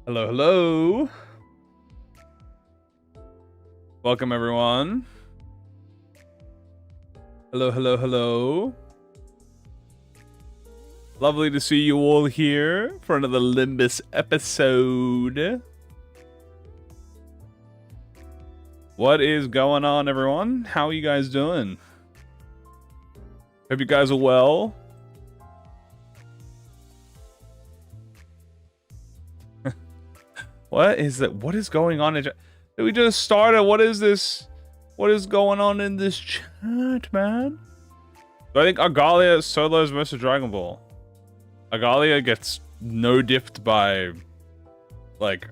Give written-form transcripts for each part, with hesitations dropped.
Hello, hello. Welcome, everyone. Hello, hello, hello. Lovely to see you all here for another Limbus episode. What is going on, everyone? How are you guys doing? Hope you guys are well. What is that? What is going on? Did we just started? What is this? What is going on in this chat, man? So I think Agalia solos most of Dragon Ball. Agalia gets no-dipped by, like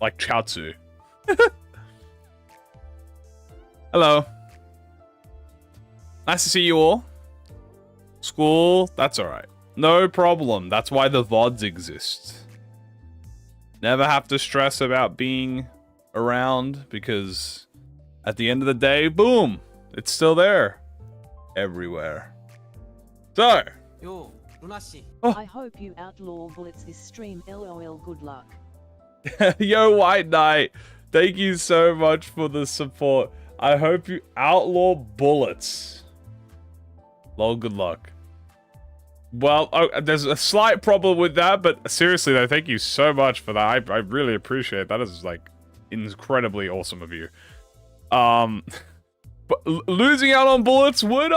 Chaozu. Hello. Nice to see you all. School, that's alright. No problem. That's why the VODs exist. Never have to stress about being around because at the end of the day, boom, it's still there. Everywhere. So. Yo, I hope you outlaw bullets this stream. LOL, good luck. Yo, White Knight, thank you so much for the support. I hope you outlaw bullets. Lol, good luck. Well, there's a slight problem with that, but seriously though, thank you so much for that. I really appreciate it. That is like incredibly awesome of you. But losing out on bullets would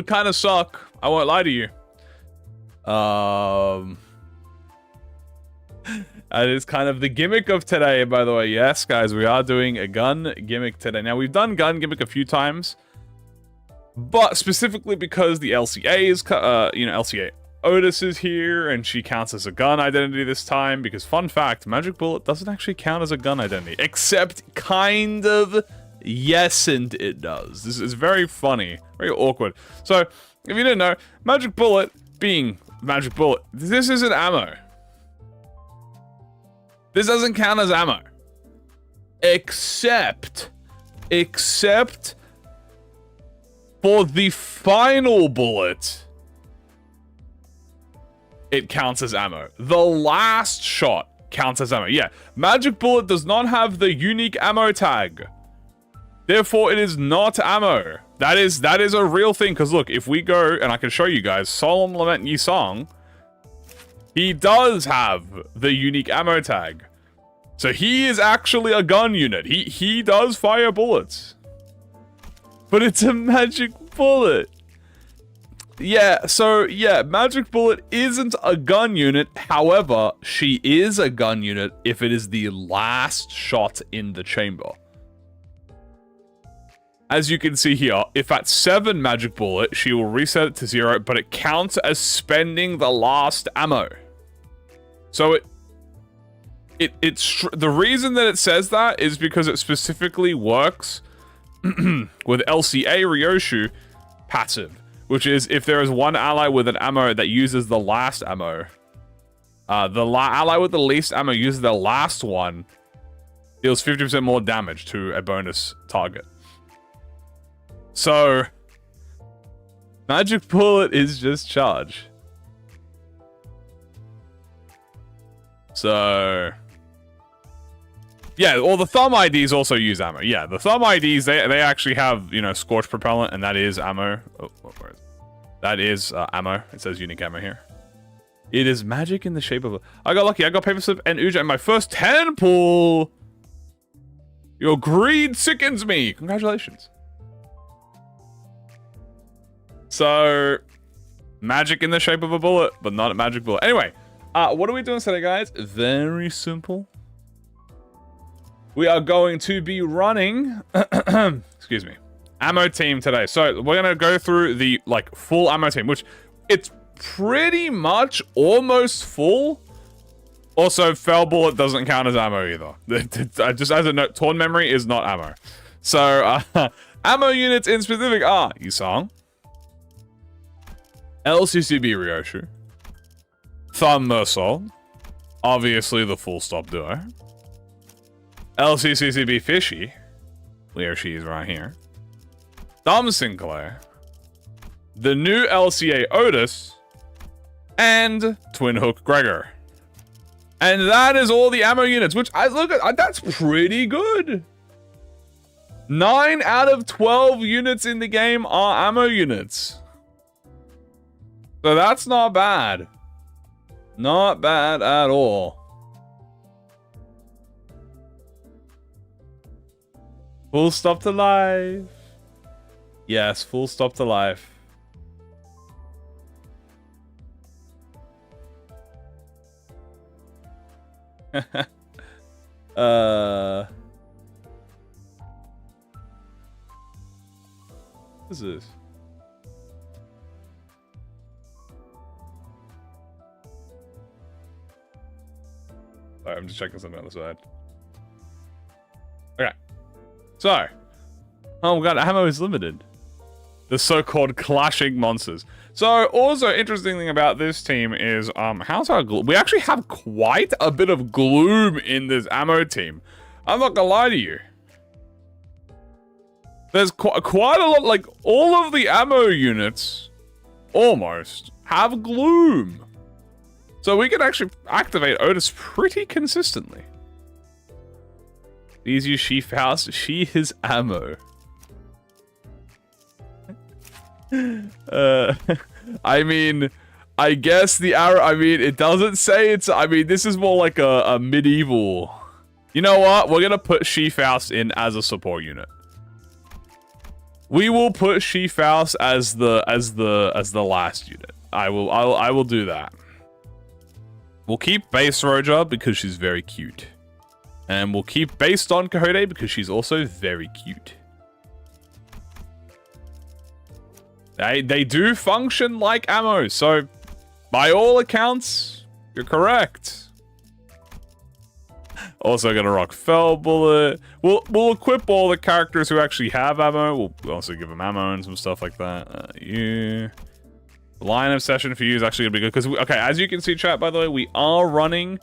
kind of suck. I won't lie to you. That is kind of the gimmick of today, by the way. Yes, guys, we are doing a gun gimmick today. Now, we've done gun gimmick a few times, but specifically because the LCA is, LCA Otis is here, and she counts as a gun identity this time, because fun fact, Magic Bullet doesn't actually count as a gun identity, except kind of, yes, and it does. This is very funny, very awkward. So, if you didn't know, Magic Bullet being Magic Bullet, this isn't ammo. This doesn't count as ammo. Except for the final bullet, it counts as ammo. The last shot counts as ammo. Yeah, Magic Bullet does not have the unique ammo tag. Therefore, it is not ammo. That is a real thing, because look, if we go, and I can show you guys, Solemn Lament Yi Song, he does have the unique ammo tag. So he is actually a gun unit. He does fire bullets. But it's a Magic Bullet. Yeah, so yeah, Magic Bullet isn't a gun unit. However, she is a gun unit if it is the last shot in the chamber. As you can see here, if at 7 Magic Bullet, she will reset it to 0, but it counts as spending the last ammo. So it's the reason that it says that is because it specifically works with LCA Ryoshu passive, which is if there is one ally with an ammo that uses the last ammo, ally with the least ammo uses the last one, deals 50% more damage to a bonus target. So, Magic Bullet is just charge. So, yeah, well, the thumb IDs also use ammo. Yeah, the thumb IDs, they actually have, Scorch Propellant, and that is ammo. Oh, where is it? That is ammo. It says unique ammo here. It is magic in the shape of a... I got lucky. I got Paper Slip and Uja in my first 10 pull. Your greed sickens me. Congratulations. So, magic in the shape of a bullet, but not a Magic Bullet. Anyway, what are we doing today, guys? Very simple. We are going to be running, excuse me, ammo team today. So we're going to go through the full ammo team, which it's pretty much almost full. Also, Fell Bullet doesn't count as ammo either. Just as a note, Torn Memory is not ammo. So ammo units in specific are Yi Song, LCCB Ryoshu, Thumb Mersol, obviously the full stop duo, LCCCB Fishy, Ryoshu is right here, Thumb Sinclair, the new LCA Otis, and Twin Hook Gregor. And that is all the ammo units, which I look at, that's pretty good. 9 out of 12 units in the game are ammo units. So that's not bad. Not bad at all. Full stop to life. Yes, full stop to life. What is this? Sorry, I'm just checking something on the side. Okay. So. Oh god, ammo is limited. The so-called clashing monsters. So, also interesting thing about this team is, how's our we actually have quite a bit of gloom in this ammo team. I'm not gonna lie to you. There's quite a lot, like, all of the ammo units, almost, have gloom. So we can actually activate Otis pretty consistently. Please use She Faust. She is ammo. I mean, I guess the arrow, I mean, it doesn't say it's, I mean, this is more like a medieval. You know what? We're gonna put She Faust in as a support unit. We will put She Faust as the last unit. I will do that. We'll keep base Roja because she's very cute. And we'll keep base Don Quixote because she's also very cute. They do function like ammo, so by all accounts, you're correct. Also gonna rock Fell Bullet. We'll equip all the characters who actually have ammo. We'll also give them ammo and some stuff like that. Line of Session for you is actually gonna be good because okay, as you can see, chat. By the way, we are running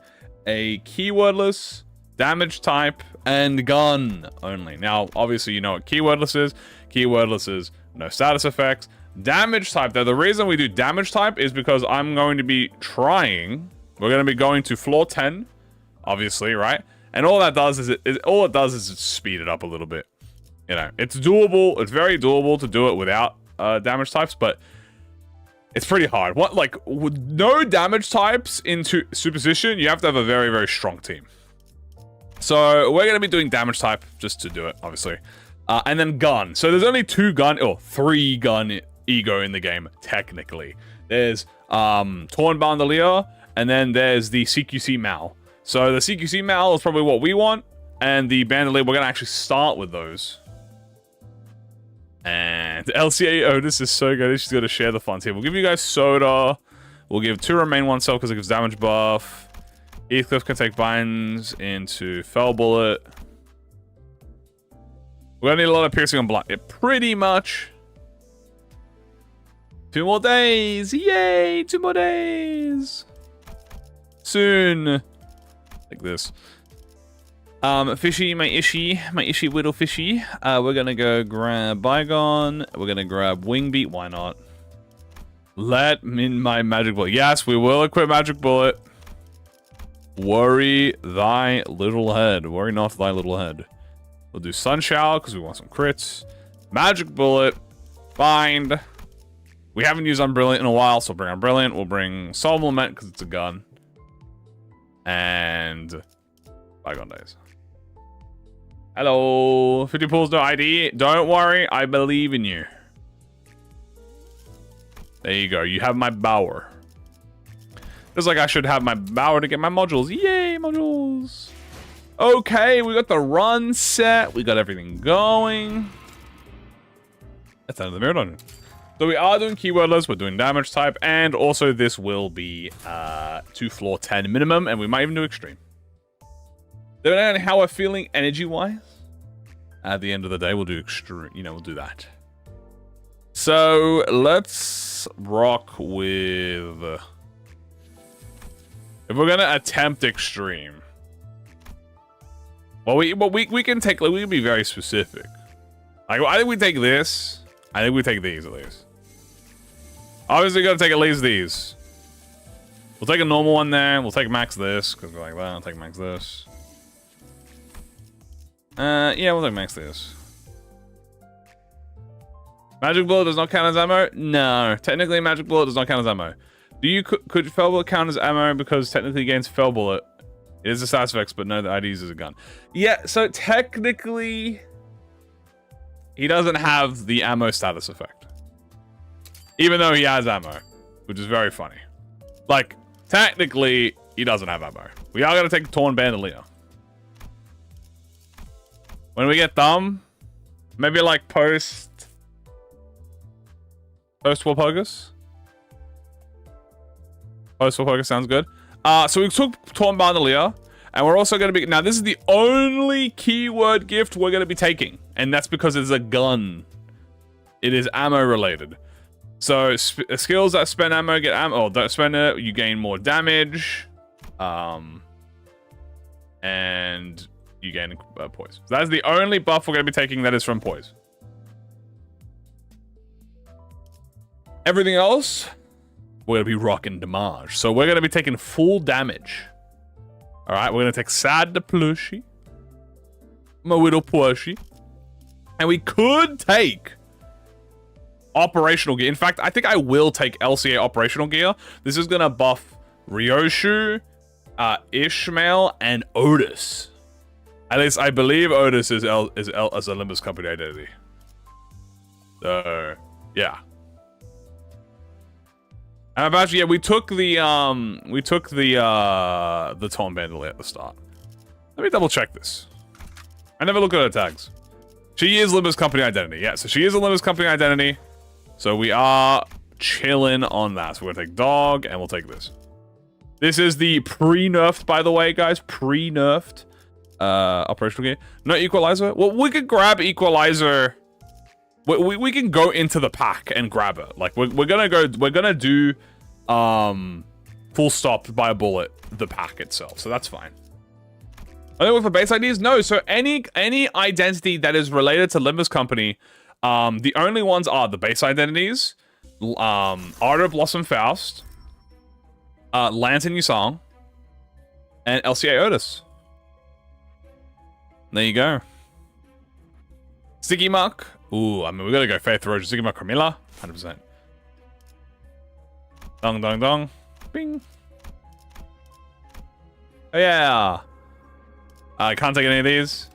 a keywordless, damage type, and gun only. Now, obviously, you know what keywordless is. Keywordless is no status effects. Damage type, though, the reason we do damage type is because I'm going to be trying. We're going to be going to floor 10, obviously, right? And all that does is just speed it up a little bit. You know, it's doable. It's very doable to do it without damage types, but it's pretty hard. What, like, with no damage types into Superstition, you have to have a very, very strong team. So we're going to be doing damage type just to do it, obviously. And then gun. So there's only 2 gun, or 3 gun ego in the game, technically. There's Torn Bandolier, and then there's the CQC Mal. So the CQC Mal is probably what we want, and the Bandolier, we're going to actually start with those. And LCA Otis is so good, she's going to share the funds here. We'll give you guys Soda. We'll give 2 remain 1 self because it gives damage buff. Heathcliff can take binds into Fell Bullet. We're going to need a lot of piercing on blind. Yeah, pretty much. 2 more days. Yay, 2 more days. Soon. Like this. Fishy, my ishy whittle fishy. We're going to go grab Bygone. We're going to grab Wingbeat. Why not? Let in my Magic Bullet. Yes, we will equip Magic Bullet. Worry thy little head. Worry not thy little head. We'll do Sun Shower because we want some crits. Magic Bullet. Bind. We haven't used Unbrilliant in a while, so we'll bring Unbrilliant. We'll bring Soul Lament because it's a gun. And Bygone Days. Hello. 50 pulls, no ID. Don't worry. I believe in you. There you go. You have my Bower. Feels like I should have my Bower to get my modules. Yay, modules. Okay, we got the run set. We got everything going. That's out of the mirror dungeon. So we are doing keywordless. We're doing damage type. And also this will be to floor 10 minimum. And we might even do extreme. Depending on how we're feeling energy-wise. At the end of the day, we'll do extreme. You know, we'll do that. So let's rock with... if we're gonna attempt extreme, well, we can take. Like, we can be very specific. Like, I think we take this. I think we take these at least. Obviously, gotta take at least these. We'll take a normal one there. We'll take max this, because we're like that. I'll take max this. Yeah, we'll take max this. Magic Bullet does not count as ammo? No. Technically, Magic Bullet does not count as ammo. Could Fell Bullet count as ammo because technically against Fell Bullet, it is a status effects, but no, the ID uses a gun. Yeah, so technically, he doesn't have the ammo status effect. Even though he has ammo, which is very funny. Like, technically, he doesn't have ammo. We are going to take Torn Bandolier. When we get Thumb, maybe like post-War Pogus? Post-War Pogus sounds good. So we took Torn Bandolier, and we're also going to be... Now, this is the only keyword gift we're going to be taking, and that's because it's a gun. It is ammo-related. So, skills that spend ammo get ammo. Oh, don't spend it, you gain more damage. And you gain poise. So that's the only buff we're going to be taking that is from poise. Everything else, we're going to be rocking damage. So we're going to be taking full damage. Alright, we're going to take Sad the Plushie. My little plushie. And we could take operational gear. In fact, I think I will take LCA operational gear. This is going to buff Ryoshu, Ishmael, and Otis. At least I believe Otis is as a Limbus company identity. So, yeah. And actually, yeah, we took the Torn Bandolier at the start. Let me double check this. I never look at her tags. She is Limbus company identity. Yeah, so she is a Limbus company identity. So we are chilling on that. So we're gonna take dog and we'll take this. This is the pre-nerfed, by the way, guys. Pre-nerfed operational gear. No equalizer. Well, we could grab equalizer. We can go into the pack and grab it. Like we're gonna do full stop by a bullet the pack itself. So that's fine. I think with the base IDs, no. So any identity that is related to Limbus company, the only ones are the base identities, Ardor Blossom Faust, Lantern Yusong, and LCA Otis. There you go. Sticky Mark. Ooh, I mean, we gotta go Faith Roger. Sticky Mark Carmilla. 100%. Dong, dong, dong. Bing. Oh, yeah. I can't take any of these.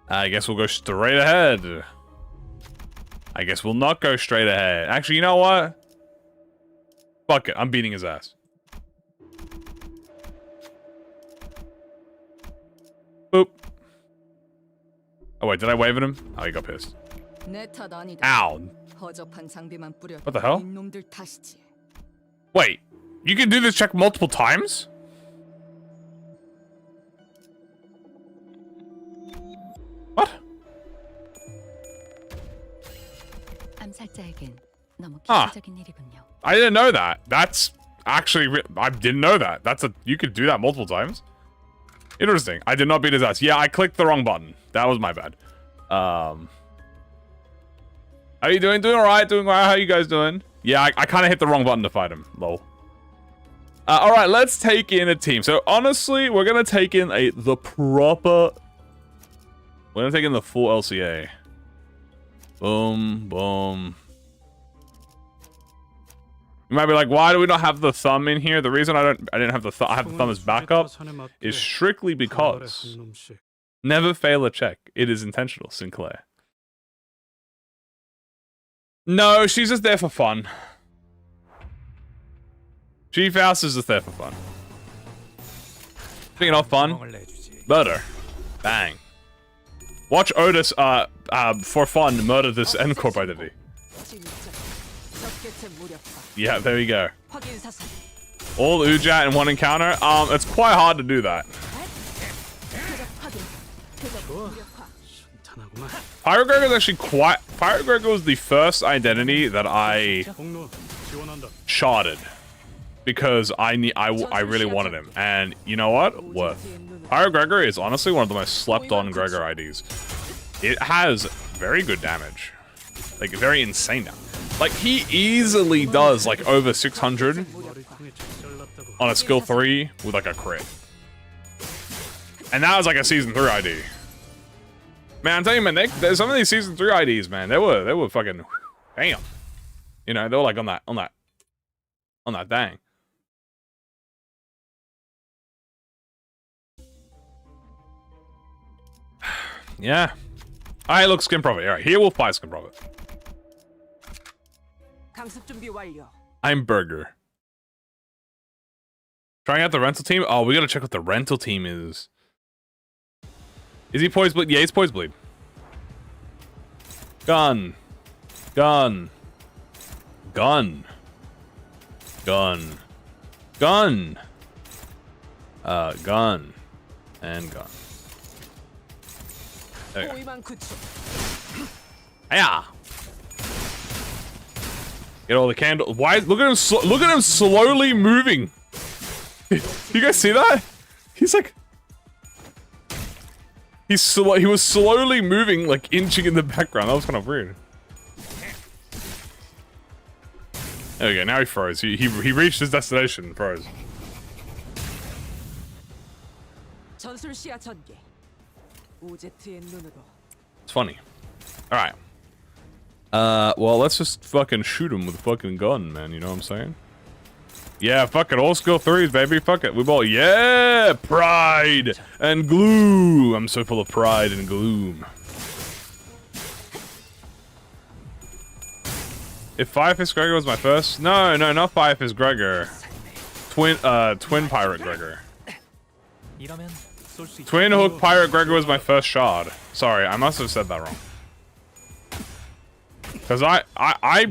I guess we'll go straight ahead. I guess we'll not go straight ahead. Actually, you know what? Fuck it. I'm beating his ass. Boop. Oh, wait. Did I wave at him? Oh, he got pissed. Ow. What the hell? Wait. You can do this check multiple times? What? Huh. I didn't know that. That's actually... I didn't know that. You could do that multiple times. Interesting. I did not beat his ass. Yeah, I clicked the wrong button. That was my bad. How you doing? Doing alright? Doing alright? How you guys doing? Yeah, I kind of hit the wrong button to fight him. Lol. Alright, let's take in a team. So, honestly, we're going to take in the proper... We're going to take in the full LCA. Boom, boom. You might be like, why do we not have the thumb in here? The reason I didn't have the thumb, I have the thumb as backup is strictly because never fail a check. It is intentional, Sinclair. No, she's just there for fun. Chief House is just there for fun. Speaking of fun, murder. Bang. Watch Otis, for fun, murder this N-Corp identity. Yeah, there we go. All Ujat in one encounter. It's quite hard to do that. Pirate Gregor is actually quite... Pirate Gregor was the first identity that I sharded. Because I really wanted him. And you know what? Worth. Pirate Gregor is honestly one of the most slept-on Gregor IDs. It has very good damage. Like, very insane damage. Like, he easily does, like, over 600 on a skill 3 with, like, a crit. And that was, like, a Season 3 ID. Man, I'm telling you, man, some of these Season 3 IDs, man, they were fucking, damn. You know, they were, like, on that thing. Yeah. Alright, look, skin profit. Alright, here we'll buy skin profit. I'm Burger. Trying out the rental team? Oh, we gotta check what the rental team is. Is he poised bleed? Yeah, he's poised bleed. Gun. Gun. Gun. Gun. Gun. Gun. And gun. There you go. Yeah. Get all the candles. Why? Look at him! Look at him slowly moving. You guys see that? He's like, he was slowly moving, like inching in the background. That was kind of weird. There we go. Now he froze. He reached his destination and froze. It's funny. All right. Well, let's just fucking shoot him with a fucking gun, man. You know what I'm saying? Yeah, fuck it. All skill 3s, baby. Fuck it. We ball. Yeah! Pride and gloom. I'm so full of pride and gloom. If Firefist Gregor was my first... No, not Firefist Gregor. Twin Pirate Gregor. Twin Hook Pirate Gregor was my first shard. Sorry, I must have said that wrong. Because I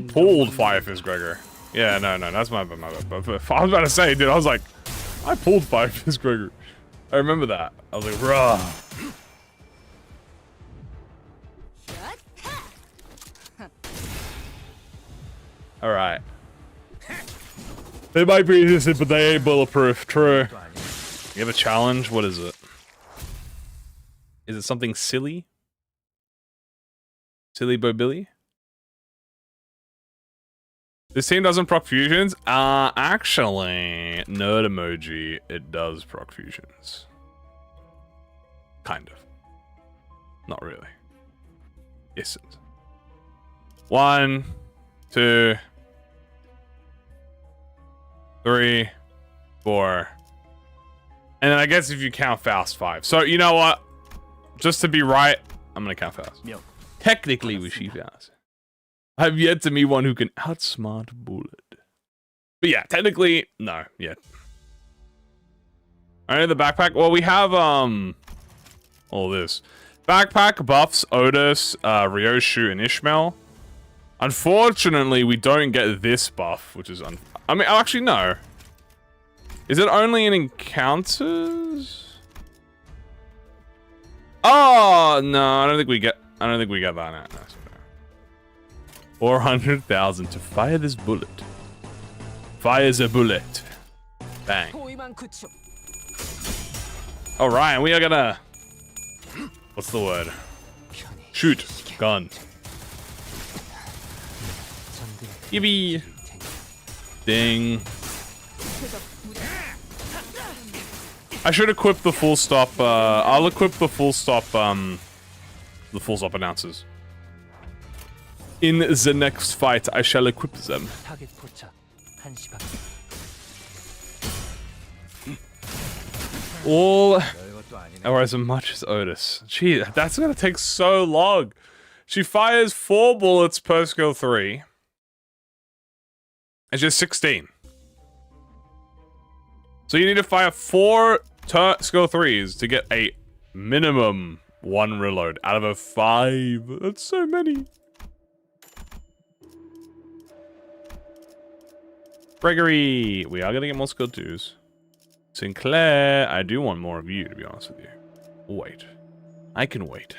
pulled Firefist Gregor. Yeah, no, that's my bad. But I was about to say, dude, I was like, I pulled Firefist Gregor. I remember that. I was like, rah. Alright. They might be resistant, but they ain't bulletproof. True. You have a challenge? What is it? Is it something silly? Silly Bo Billy? This team doesn't proc fusions? Actually, nerd emoji, it does proc fusions. Kind of. Not really. Isn't. 1, 2, 3, 4. And then I guess if you count fast, 5. So, you know what? Just to be right, I'm gonna count fast. Yep. Technically, we see fast. I've yet to meet one who can outsmart Bullet. But yeah, technically, no, yet. Alright, the backpack. Well, we have, all this. Backpack buffs Otis, Ryoshu, and Ishmael. Unfortunately, we don't get this buff, which is I mean, actually, no. Is it only in encounters? Oh, no, I don't think we get that now. No, 400,000 to fire this bullet. Fire the bullet. Bang. Alright, we are gonna... What's the word? Shoot. Gun. Yippee. Ding. I should equip the full stop, I'll equip the full stop announcers. In the next fight, I shall equip them. All... Or as much as Otis. Gee, that's gonna take so long. She fires 4 bullets per skill 3. It's just 16. So you need to fire 4 skill 3s to get a minimum 1 reload out of a 5. That's so many. Gregory, we are gonna get more skill 2s. Sinclair, I do want more of you, to be honest with you. Wait. I can wait.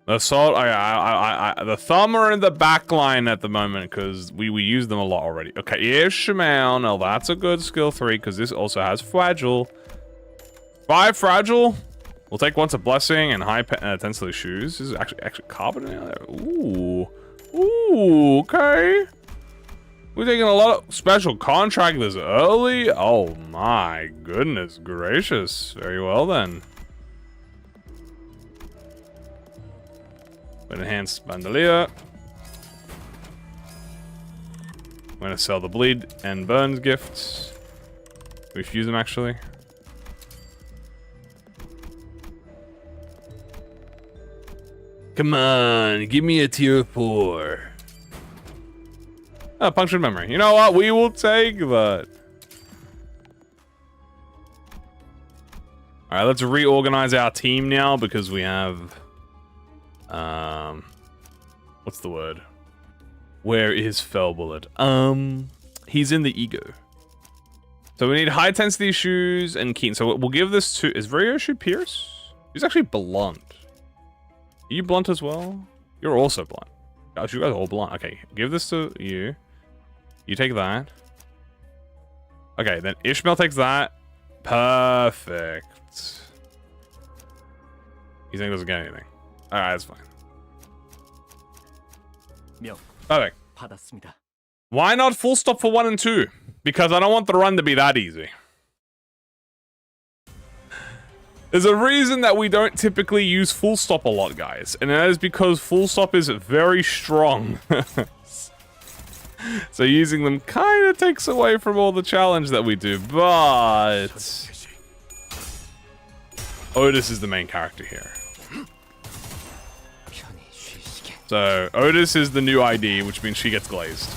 The assault, the thumb are in the back line at the moment because we use them a lot already. Okay, Ishmael, now that's a good skill 3 because this also has fragile. 5 fragile. We'll take once a blessing and high tensile shoes. This is actually carbon now. Ooh. Okay. We're taking a lot of special contract this early. Oh my goodness gracious. Very well then. Enhanced bandolier. I'm gonna sell the bleed and burns gifts. We fuse them actually. Come on, give me a tier 4. Oh, punctured memory. You know what? We will take that. Alright, let's reorganize our team now because we have... what's the word? Where is Fell Bullet? He's in the ego. So we need high intensity shoes and keen. So we'll give this to... Is Ryoshu Pierce? He's actually blunt. Are you blunt as well? You're also blunt. Gosh, you guys are all blunt. Okay, give this to you. You take that. Okay, then Ishmael takes that. Perfect. You think doesn't get anything? Alright, that's fine. Perfect. Why not full stop for 1 and 2? Because I don't want the run to be that easy. There's a reason that we don't typically use full stop a lot, guys. And that is because full stop is very strong. So using them kind of takes away from all the challenge that we do. But... Otis is the main character here. So, Otis is the new ID, which means she gets glazed.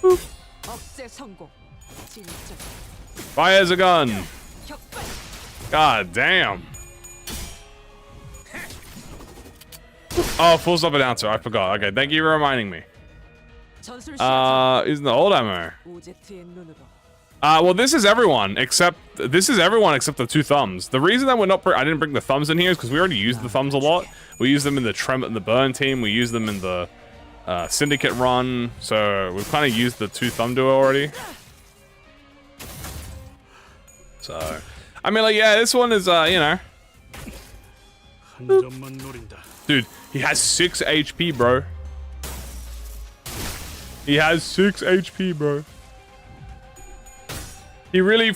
Boop. Fires a gun. God damn. Oh, full stop announcer. I forgot. Okay, thank you for reminding me. Isn't the old ammo? Well, this is everyone except the 2 thumbs. The reason that I didn't bring the thumbs in here is because we already used the thumbs a lot. We use them in the Trem and the Burn team. We use them in the Syndicate run. So we've kind of used the 2 thumb duo already. So, I mean, like, yeah, this one is, you know. Dude, he has 6 HP, bro. He has 6 HP, bro. He really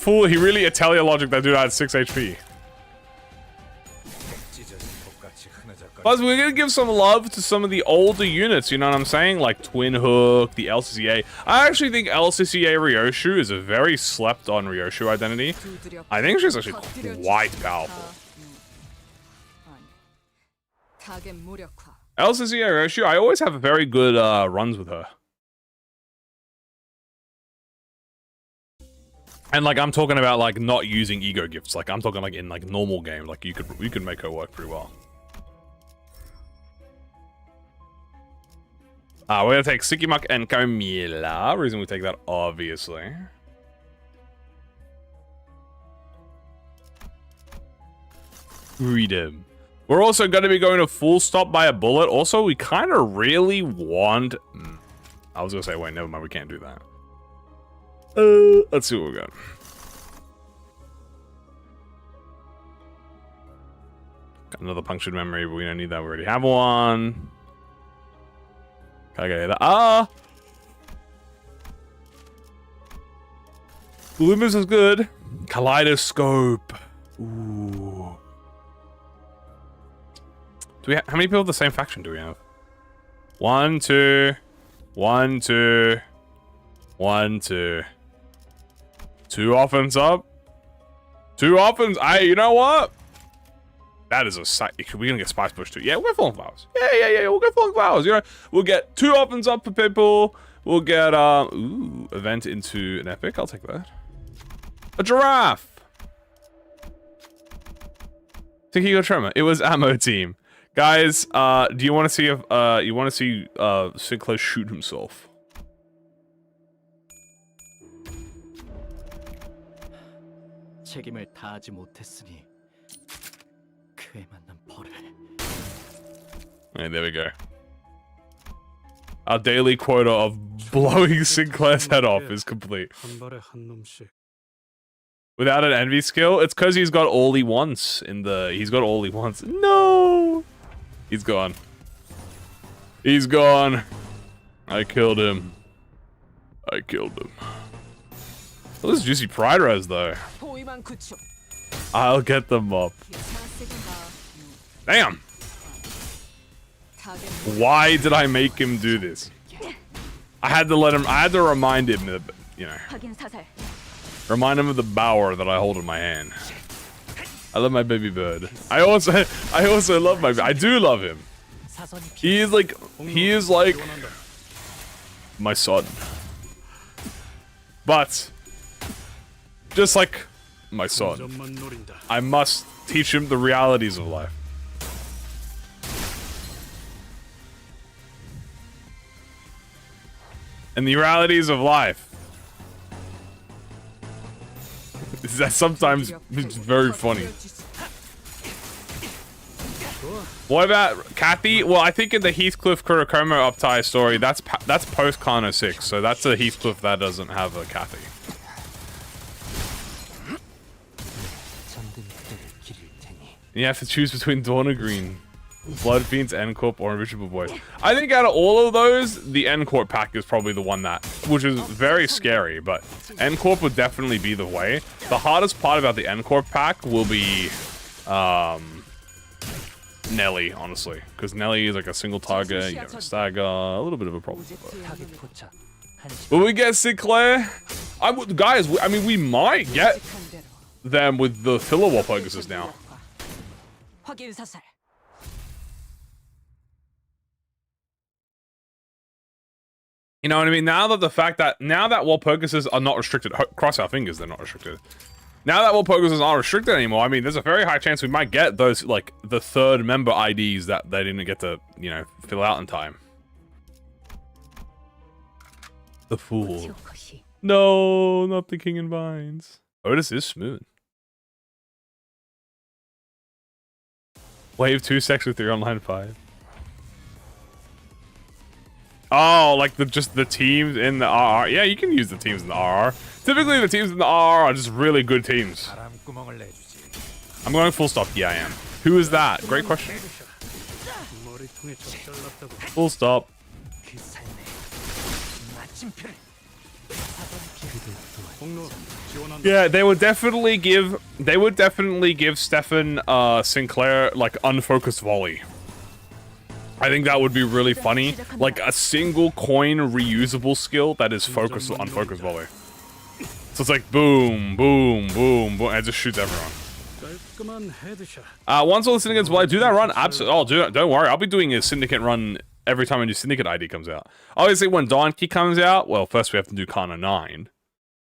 Italia logic that dude had 6 HP. Plus, we're gonna give some love to some of the older units, you know what I'm saying? Like Twin Hook, the LCCA. I actually think LCCA Ryoshu is a very slept on Ryoshu identity. I think she's actually quite powerful. LCCA Ryoshu, I always have very good runs with her. And like I'm talking about like not using ego gifts. Like I'm talking like in like normal game. Like you could make her work pretty well. We're gonna take Sikimak and Carmilla. Reason we take that, obviously. Freedom. We're also gonna be going to full stop by a bullet. Also, we kind of really want... I was gonna say, wait, never mind. We can't do that. Let's see what we got. Got another punctured memory, but we don't need that. We already have one. Okay, that. Limbus is good. Kaleidoscope. Ooh. Do we? How many people of the same faction do we have? 1, 2, 1, 2, 1, 2. 2 offense up. 2 offense. You know what? That is a sight. We're gonna get Spice Push too. Yeah, we'll get Falling Flowers. Yeah. We'll get Falling Flowers. You know, we'll get 2 offense up for people. We'll get event into an epic. I'll take that. A giraffe. Takiko Tremor. It was ammo team. Guys, do you want to see if you want to see Sinclair shoot himself? And there we go. Our daily quota of blowing Sinclair's head off is complete. Without an envy skill, it's because he's got all he wants in the. He's got all he wants. No, he's gone. He's gone. I killed him. I killed him. Well, this juicy pride res though. I'll get them up. Damn. Why did I make him do this? I had to let him. I had to remind him that, you know, remind him of the bower that I hold in my hand. I love my baby bird. I also love my. I do love him. He is like my son. But just like my son, I must teach him the realities of life. And the realities of life is that sometimes it's very funny. What about Kathy? Well, I think in the Heathcliff Kurokoma Uptie story, that's post Kano 6, so that's a Heathcliff that doesn't have a Kathy. And you have to choose between Dawn or Green, Blood Fiends, N-Corp, or Invisible Boys. I think out of all of those, the N-Corp pack is probably the one that, which is very scary, but N-Corp would definitely be the way. The hardest part about the N-Corp pack will be, Nelly, honestly, because Nelly is like a single target, you have a stagger, a little bit of a problem. Will we get Sinclair? Guys, I mean, we might get them with the filler war focuses now. You know what I mean? Now that wall focuses are not restricted, cross our fingers they're not restricted. Now that wall focuses aren't restricted anymore, I mean, there's a very high chance we might get those, like, the third member IDs that they didn't get to, you know, fill out in time. The Fool. No, not the King and Vines. Otis is smooth. Wave 2 sex with 3 online 5. Oh, like just the teams in the RR. Yeah, you can use the teams in the RR. Typically, the teams in the RR are just really good teams. I'm going full stop. Yeah, I am. Who is that? Great question. Full stop. Yeah, they would definitely give Stefan Sinclair like unfocused volley. I think that would be really funny. Like a single coin reusable skill that is focused unfocused volley. So it's like boom, boom, boom, boom, and it just shoots everyone. Once all the syndicates, will I do that run? Absolutely. Oh, don't worry. I'll be doing a syndicate run every time a new syndicate ID comes out. Obviously, when Donkey comes out, well, first we have to do Kana 9.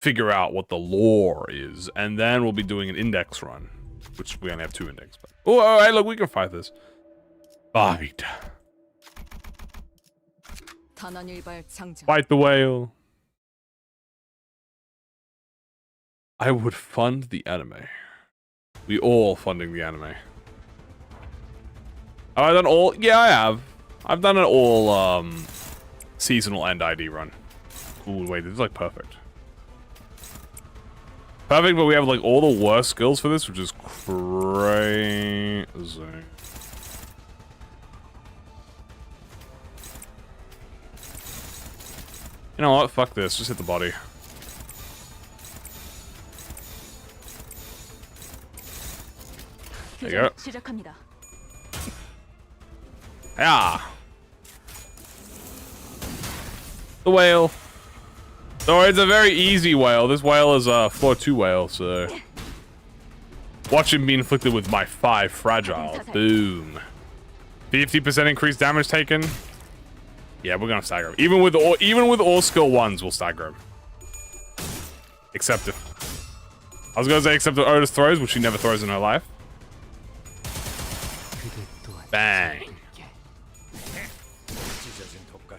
Figure out what the lore is, and then we'll be doing an index run. Which we only have 2 index. But oh, alright, look, we can fight this. Fight. Fight the whale. I would fund the anime. We all funding the anime. Have I done all? Yeah, I have. I've done an all seasonal end ID run. Ooh, wait, this is like perfect. Perfect, but we have like all the worst skills for this, which is crazy. You know what? Fuck this. Just hit the body. There you go. Yeah. The whale. So it's a very easy whale. This whale is a floor 2 whale, so watch him be inflicted with my 5 fragile. Boom. 50% increased damage taken. Yeah, we're gonna stagger him. Even with all skill 1s, we'll stagger him. Except if I was gonna say except if Otis throws, which she never throws in her life. Bang.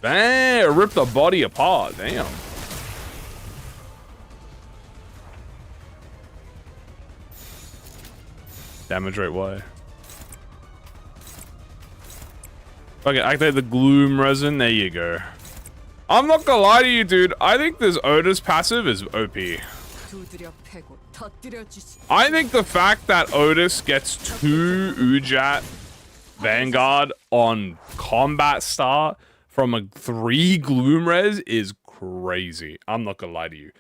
Bang! Rip the body apart. Damn. Damage rate Y. Okay, activate the gloom resin. There you go. I'm not gonna lie to you, dude. I think this Otis passive is OP. I think the fact that Otis gets 2 Ujat Vanguard on combat start from a 3 Gloom Res is crazy. I'm not gonna lie to you.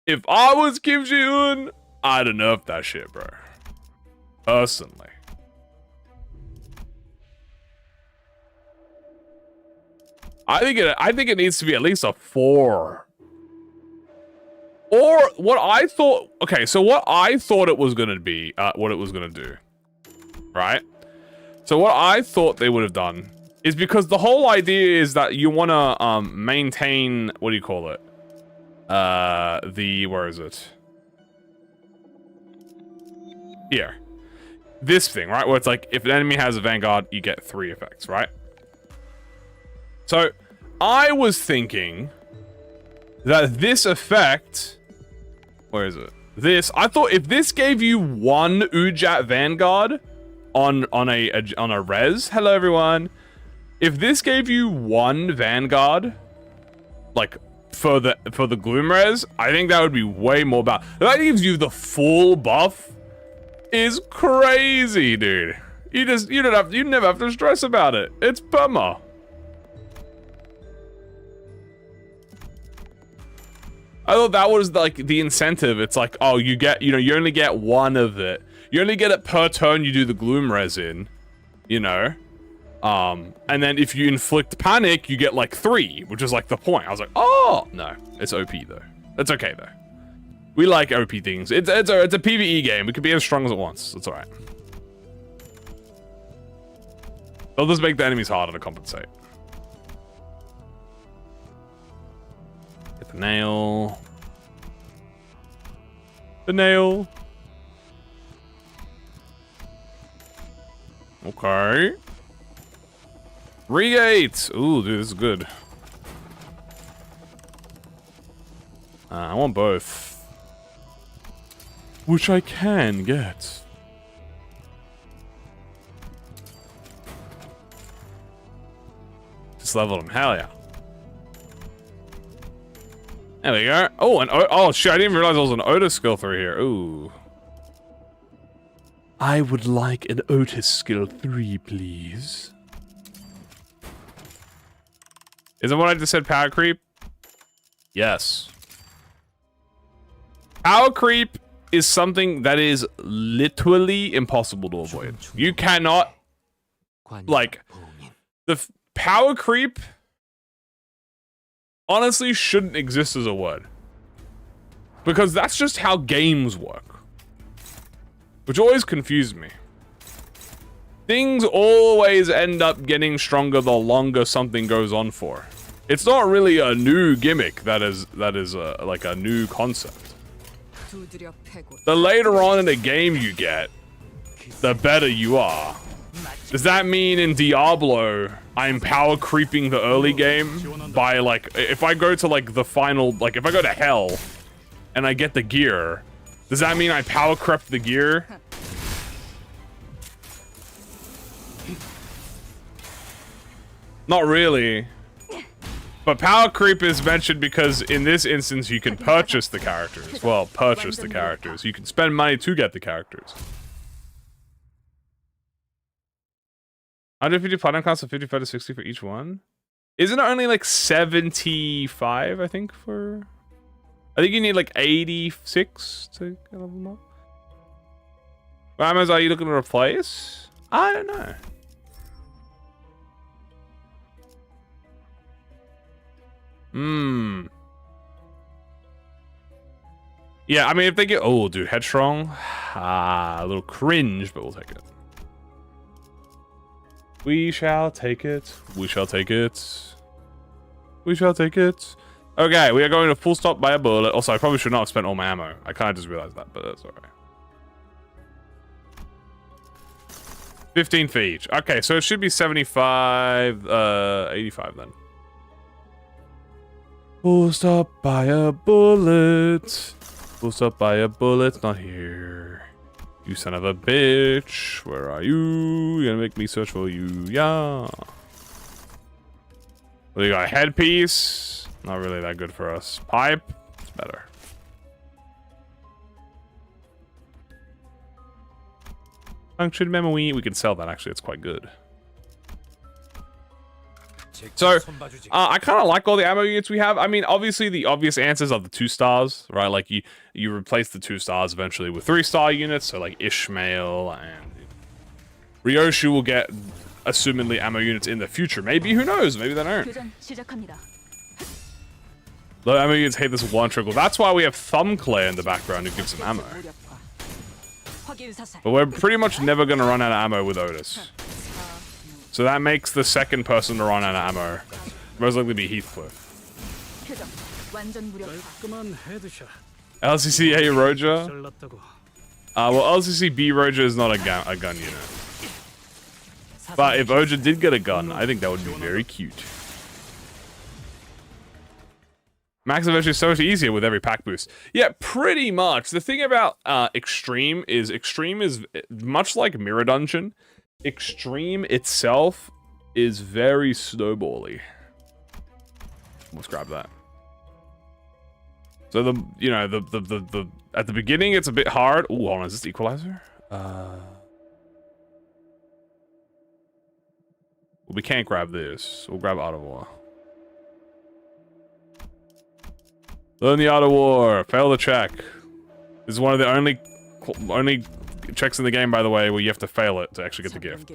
If I was Kim Ji-hoon, I'd have nerfed that shit, bro. Personally. I think it needs to be at least a 4. Or what I thought, okay, so what I thought it was gonna be, what it was gonna do, right? So what I thought they would have done is, because the whole idea is that you wanna maintain, what do you call it? Where is it? Here. This thing, right? Where it's like, if an enemy has a Vanguard, you get 3 effects, right? So, I was thinking that this effect, where is it? I thought if this gave you 1 Ujat Vanguard on a res, hello everyone. If this gave you 1 Vanguard, like for the Gloom res, I think that would be way more bad. If that gives you the full buff, is crazy, dude. You never have to stress about it. It's perma. I thought that was like the incentive. It's like, oh, you only get 1 of it. You only get it per turn you do the Gloom res in, you know? And then if you inflict panic, you get like 3, which is like the point. I was like, oh, no, it's OP though. It's okay though. We like OP things. It's a PvE game. We can be as strong as it wants. It's alright. They'll just make the enemies harder to compensate. Get the nail. The nail. Okay. Regate! Ooh, dude, this is good. I want both. Which I can get. Just leveled him, hell yeah. There we go. Oh, oh shit, I didn't even realize there was an Otis skill through here. Ooh. I would like an Otis skill 3, please. Is that what I just said, power creep? Yes. Power creep is something that is literally impossible to avoid. You cannot, like, the power creep honestly shouldn't exist as a word. Because that's just how games work. Which always confused me. Things always end up getting stronger the longer something goes on for. It's not really a new gimmick that is like a new concept. The later on in the game you get, the better you are. Does that mean in Diablo, I'm power creeping the early game by like, if I go to like the final, like if I go to hell and I get the gear, does that mean I power creep the gear? Not really. But power creep is mentioned because in this instance you can purchase the characters. Well, purchase the characters. You can spend money to get the characters. 150 platinum costs of 55 to 60 for each one. Isn't it only like 75, I think, for... I think you need like 86 to get level them up. Ramos, are you looking to replace? I don't know. Yeah, I mean, if they get... Oh, dude, headstrong. A little cringe, but we'll take it. We shall take it. We shall take it. We shall take it. Okay, we are going to full stop by a bullet. Also, I probably should not have spent all my ammo. I kind of just realized that, but that's alright. 15 for each. Okay, so it should be 75, 85 then. Full stop by a bullet. Full stop by a bullet. Not here. You son of a bitch. Where are you? You're gonna make me search for you. Yeah. Well, you got a headpiece. Not really that good for us. Pipe. It's better. Function memory. We can sell that actually. It's quite good. So, I kind of like all the ammo units we have. I mean, obviously, the obvious answers are the 2 stars, right? Like, you replace the 2 stars eventually with 3-star units, so like Ishmael and Ryoshu will get, assumingly, ammo units in the future. Maybe, who knows? Maybe they don't. The ammo units hate this one trickle. That's why we have Thumbclare in the background who gives them ammo. But we're pretty much never going to run out of ammo with Otis. So that makes the second person to run out of ammo most likely be Heathcliff. LCC A Roja? Well, LCC B Roja is not a gun unit. But if Oja did get a gun, I think that would be very cute. Max eventually is so much easier with every pack boost. Yeah, pretty much. The thing about Extreme is much like Mirror Dungeon. Extreme itself is very snowbally. Let's grab that. So the at the beginning it's a bit hard. Ooh, hold on, is this Equalizer? Well, we can't grab this. We'll grab Art of War. Learn the Art of War. Fail the check. This is one of the only checks in the game, by the way, where you have to fail it to actually get the gift.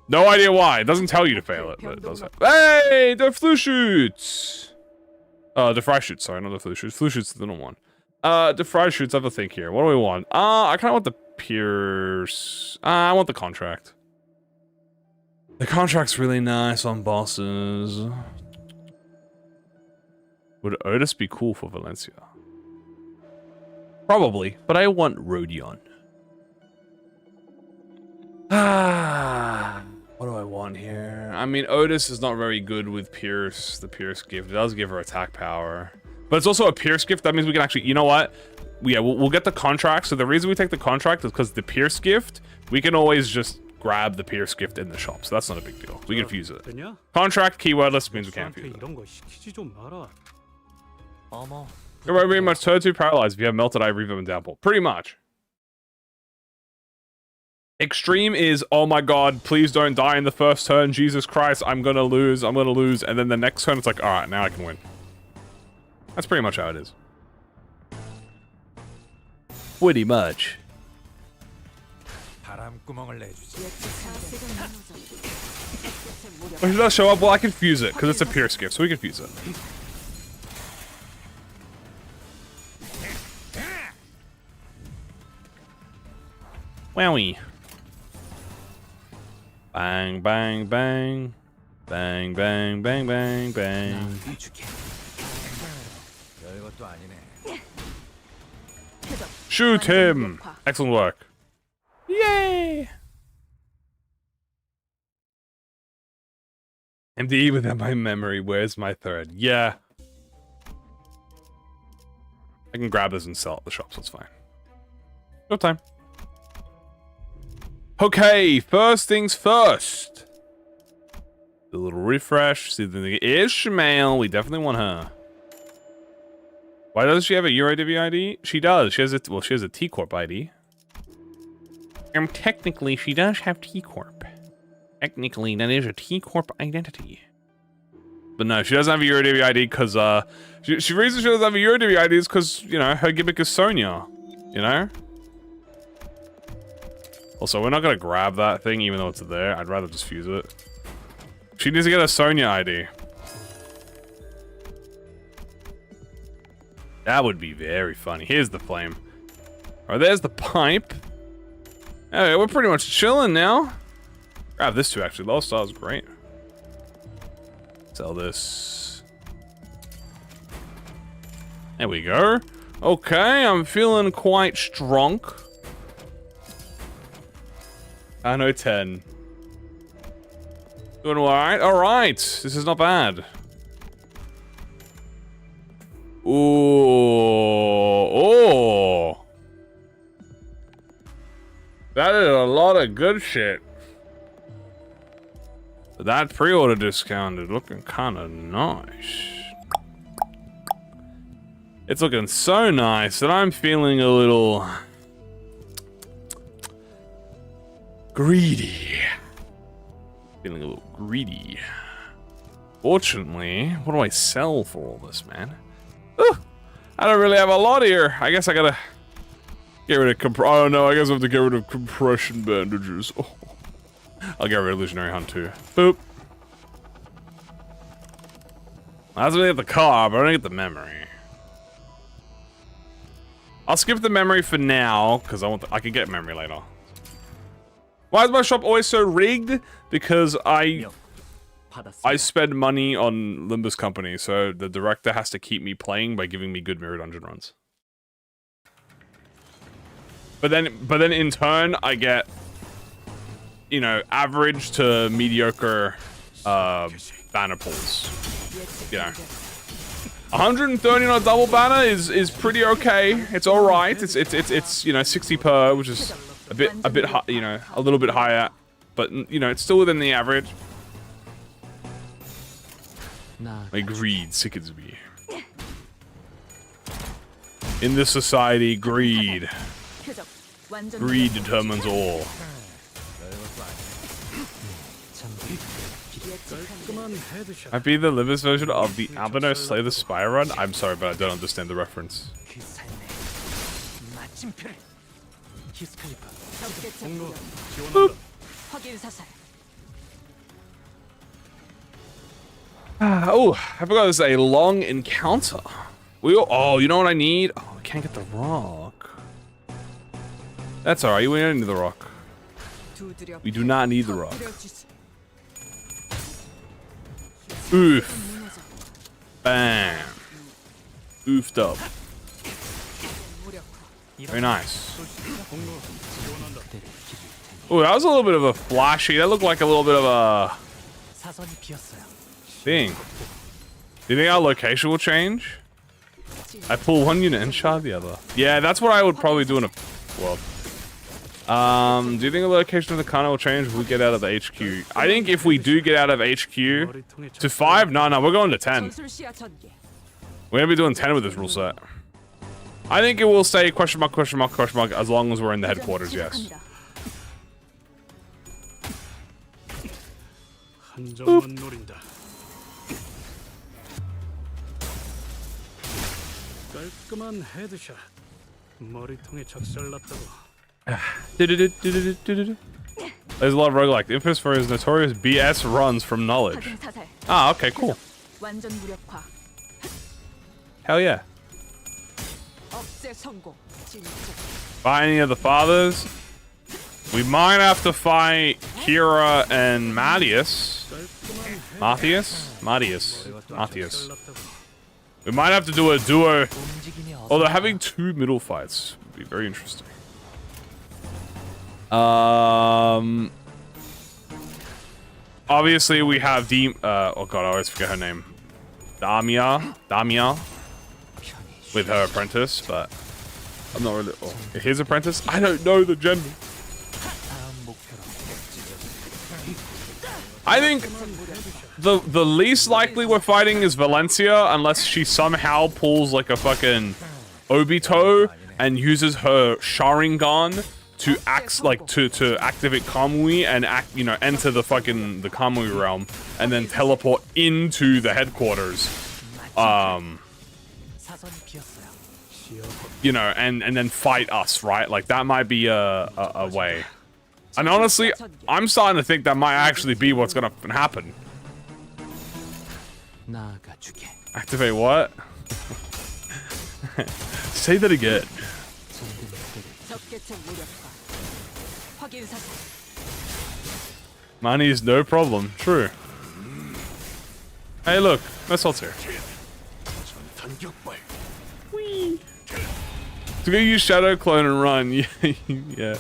No idea why. It doesn't tell you to fail it, but it does. Hey, the flu shoots. The fry shoots. Sorry, not the flu shoots. Flu shoots is the one. The fry shoots. Have a think here. What do we want? I kind of want the Pierce. I want the contract. The contract's really nice on bosses. Would Otis be cool for Valencia? Probably, but I want Rodion. What do I want here? I mean, Otis is not very good with Pierce. The Pierce gift. It does give her attack power. But it's also a Pierce gift. That means we can actually... You know what? Yeah, we'll get the contract. So the reason we take the contract is because the Pierce gift, we can always just grab the Pierce gift in the shop. So that's not a big deal. We can fuse it. Contract, keywordless, means we can't fuse it. You're very much turn 2 paralyzed if you have Melted Eye, Reverb, and Downpour. Pretty much. Extreme is, oh my god, please don't die in the first turn. Jesus Christ, I'm gonna lose. And then the next turn, it's like, alright, now I can win. That's pretty much how it is. Pretty much. Why should I show up? Well, I can fuse it, because it's a Pierce gift, so we can fuse it. Wowie. Bang, bang, bang. Bang, bang, bang, bang, bang. Shoot him! Excellent work. Yay! MDE without my memory. Where's my thread? Yeah. I can grab this and sell it at the shops. That's fine. No time. Okay, first things first. A little refresh. See the Ishmael. We definitely want her. Why does she have a EuroDV ID? She does. She has a she has a T Corp ID. Technically, she does have T Corp. Technically, that is a T Corp identity. But no, she doesn't have a EuroDV ID because she reason she doesn't have a EuroDV ID is because her gimmick is Sonya. You know. Also, we're not gonna grab that thing even though it's there. I'd rather just fuse it. She needs to get a Sonya ID. That would be very funny. Here's the flame. Alright, there's the pipe. Hey, we're pretty much chilling now. Grab this too, actually. Low Star is great. Sell this. There we go. Okay, I'm feeling quite strong. I know 10. Doing alright? Alright. This is not bad. Ooh. Oh. That is a lot of good shit. That pre-order discount is looking kind of nice. It's looking so nice that I'm feeling a little greedy. Feeling a little greedy. Unfortunately, what do I sell for all this, man? Ugh, I don't really have a lot here. I guess I gotta get rid of oh no, I guess I have to get rid of compression bandages. Oh. I'll get rid of Illusionary Hunt too. Boop. That's really get the car, but I don't get the memory. I'll skip the memory for now, because I can get memory later. Why is my shop always so rigged? Because I spend money on Limbus Company, so the director has to keep me playing by giving me good mirror dungeon runs. But then in turn, I get, you know, average to mediocre banner pulls. You know, 130 on a double banner is pretty okay. It's all right. It's you know 60 per, which is a bit high, you know, a little bit higher, but you know it's still within the average. My greed sickens me. In this society, greed determines all. Might be the Limbus version of the Albino Slay the Spire run? I'm sorry, but I don't understand the reference. Boop. Oh, I forgot there's a long encounter. Oh, you know what I need? Oh, I can't get the rock. That's alright, we don't need the rock. We do not need the rock. Oof. Bam. Oofed up. Very nice. Oh, that was a little bit of a flashy. That looked like a little bit of a thing. Do you think our location will change? I pull one unit and shard the other. Yeah, that's what I would probably do in a world. Do you think the location of the Kana will change if we get out of the HQ? I think if we do get out of HQ to 5, no, we're going to 10. We're gonna be doing 10 with this rule set. I think it will say question mark, question mark, question mark as long as we're in the headquarters, yes. There's a lot of roguelike. Infamous for his notorious BS runs from knowledge. Ah, okay, cool. Hell yeah. Fight any of the fathers? We might have to fight Kira and Matthias. Matthias. We might have to do a duo. Although having 2 middle fights would be very interesting. Obviously we have oh god, I always forget her name. Damia with her apprentice, but I'm not really his apprentice? I don't know the gender. I think the least likely we're fighting is Valencia, unless she somehow pulls like a fucking Obito and uses her Sharingan to to activate Kamui and enter the Kamui realm and then teleport into the headquarters. And then fight us, right? Like that might be a way. And honestly, I'm starting to think that might actually be what's gonna happen. Activate what? Say that again. Money is no problem. True. Hey, look, Messalt's here. Whee! To go use Shadow Clone and run. Yeah.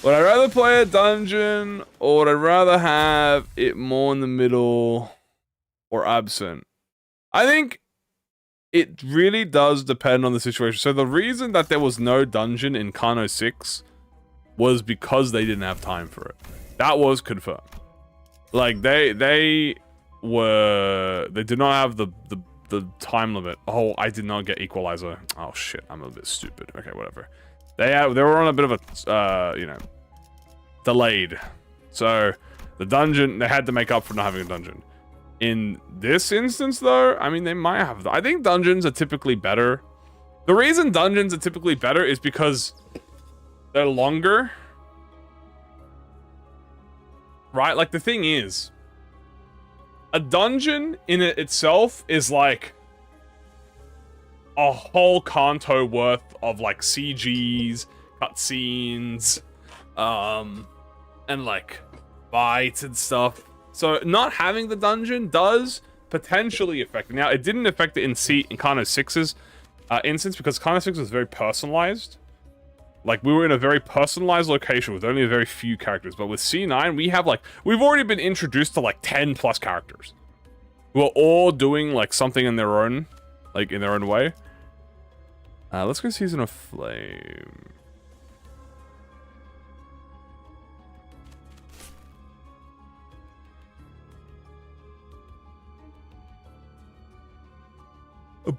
Would I rather play a dungeon, or would I rather have it more in the middle or absent? I think it really does depend on the situation. So the reason that there was no dungeon in Kano 6 was because they didn't have time for it. That was confirmed. Like they did not have the time limit. Oh, I did not get equalizer. Oh shit, I'm a bit stupid. Okay, whatever. They were on a bit of a delayed. So The dungeon, they had to make up for not having a dungeon. In this instance, though, I mean, they might have. I think dungeons are typically better. The reason dungeons are typically better is because they're longer. Right? Like, the thing is, a dungeon in it itself is like a whole canto worth of like CGs, cutscenes, and like fights and stuff. So not having the dungeon does potentially affect it. Now, it didn't affect it in Kano 6's instance because Kano 6 was very personalized. Like, we were in a very personalized location with only a very few characters. But with C9, we've already been introduced to like 10 plus characters who are all doing like something in their own, way. Let's go Season of Flame.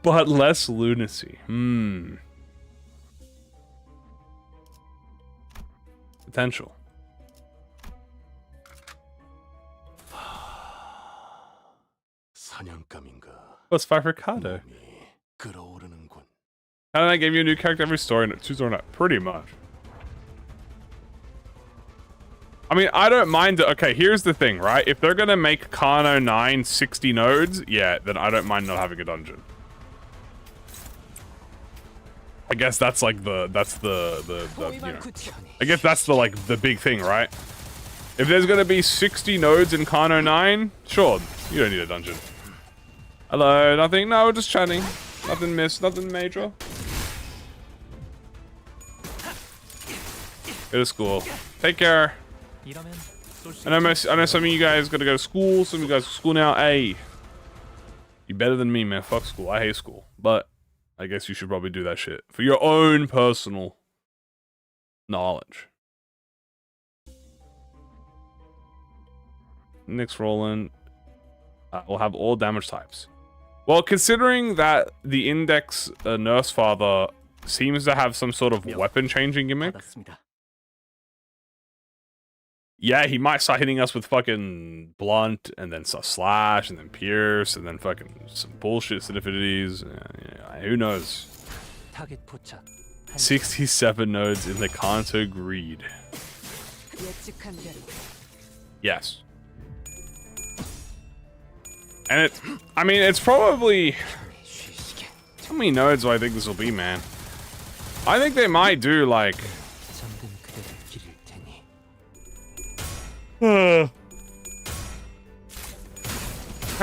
But less lunacy. Potential. Let's fight for Kado. How did I give you a new character every story? Two story night. Pretty much. I mean, I don't mind it. Okay, here's the thing, right? If they're gonna make Kano 9 60 nodes, yeah, then I don't mind not having a dungeon. I guess that's like that's the you know, I guess that's the big thing, right? If there's gonna be 60 nodes in Kano 9, sure, you don't need a dungeon. Hello, nothing, no, just chatting. Nothing nothing major. Go to school. Take care. I know some of you guys gotta go to school, some of you guys go to school now. Hey, you better than me, man. Fuck school. I hate school. But I guess you should probably do that shit for your own personal knowledge. Next Roland. We'll have all damage types. Well, considering that the Index Nurse Father seems to have some sort of weapon changing gimmick. Yeah, he might start hitting us with fucking Blunt, and then Slash, and then Pierce, and then fucking some bullshit affinities. Yeah, who knows? 67 nodes in the Kanto Greed. Yes. And I mean, it's probably... How many nodes do I think this will be, man? I think they might do, like... How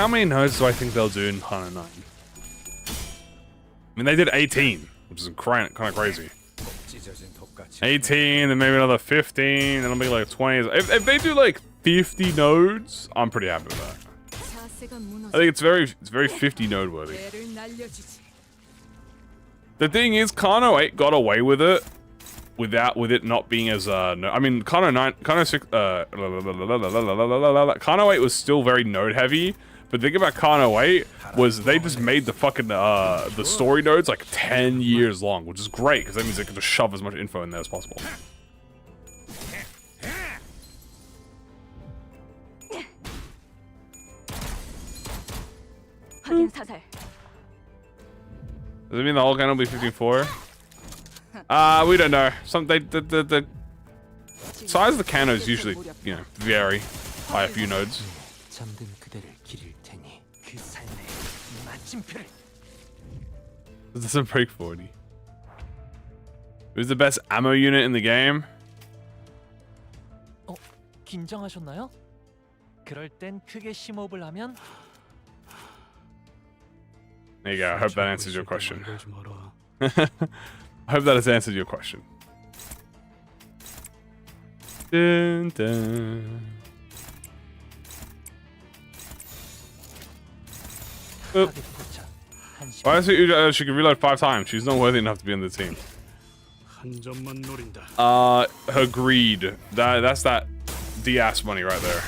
many nodes do I think they'll do in Kano 9? I mean, they did 18, which is kind of crazy. 18, then maybe another 15, then it'll be like 20. If they do like 50 nodes, I'm pretty happy with that. I think it's very 50 node worthy. The thing is, Kano 8 got away with it. With it not being as no, I mean Kano 6 Kano 8 was still very node heavy, but the thing about Kano 8 was they just made the fucking the story nodes like 10 years long, which is great because that means they can just shove as much info in there as possible. Does it mean the whole gun will be 54? We don't know. The size of the canos usually, you know, vary by a few nodes. This is a break 40. Who's the best ammo unit in the game? 긴장하셨나요? 그럴 땐 크게 심호흡을 하면 There you go. I hope that answers your question. I hope that has answered your question. Dun, dun. Oop. Why is it she can reload 5 times? She's not worthy enough to be on the team. Her greed. That's that DS money right there.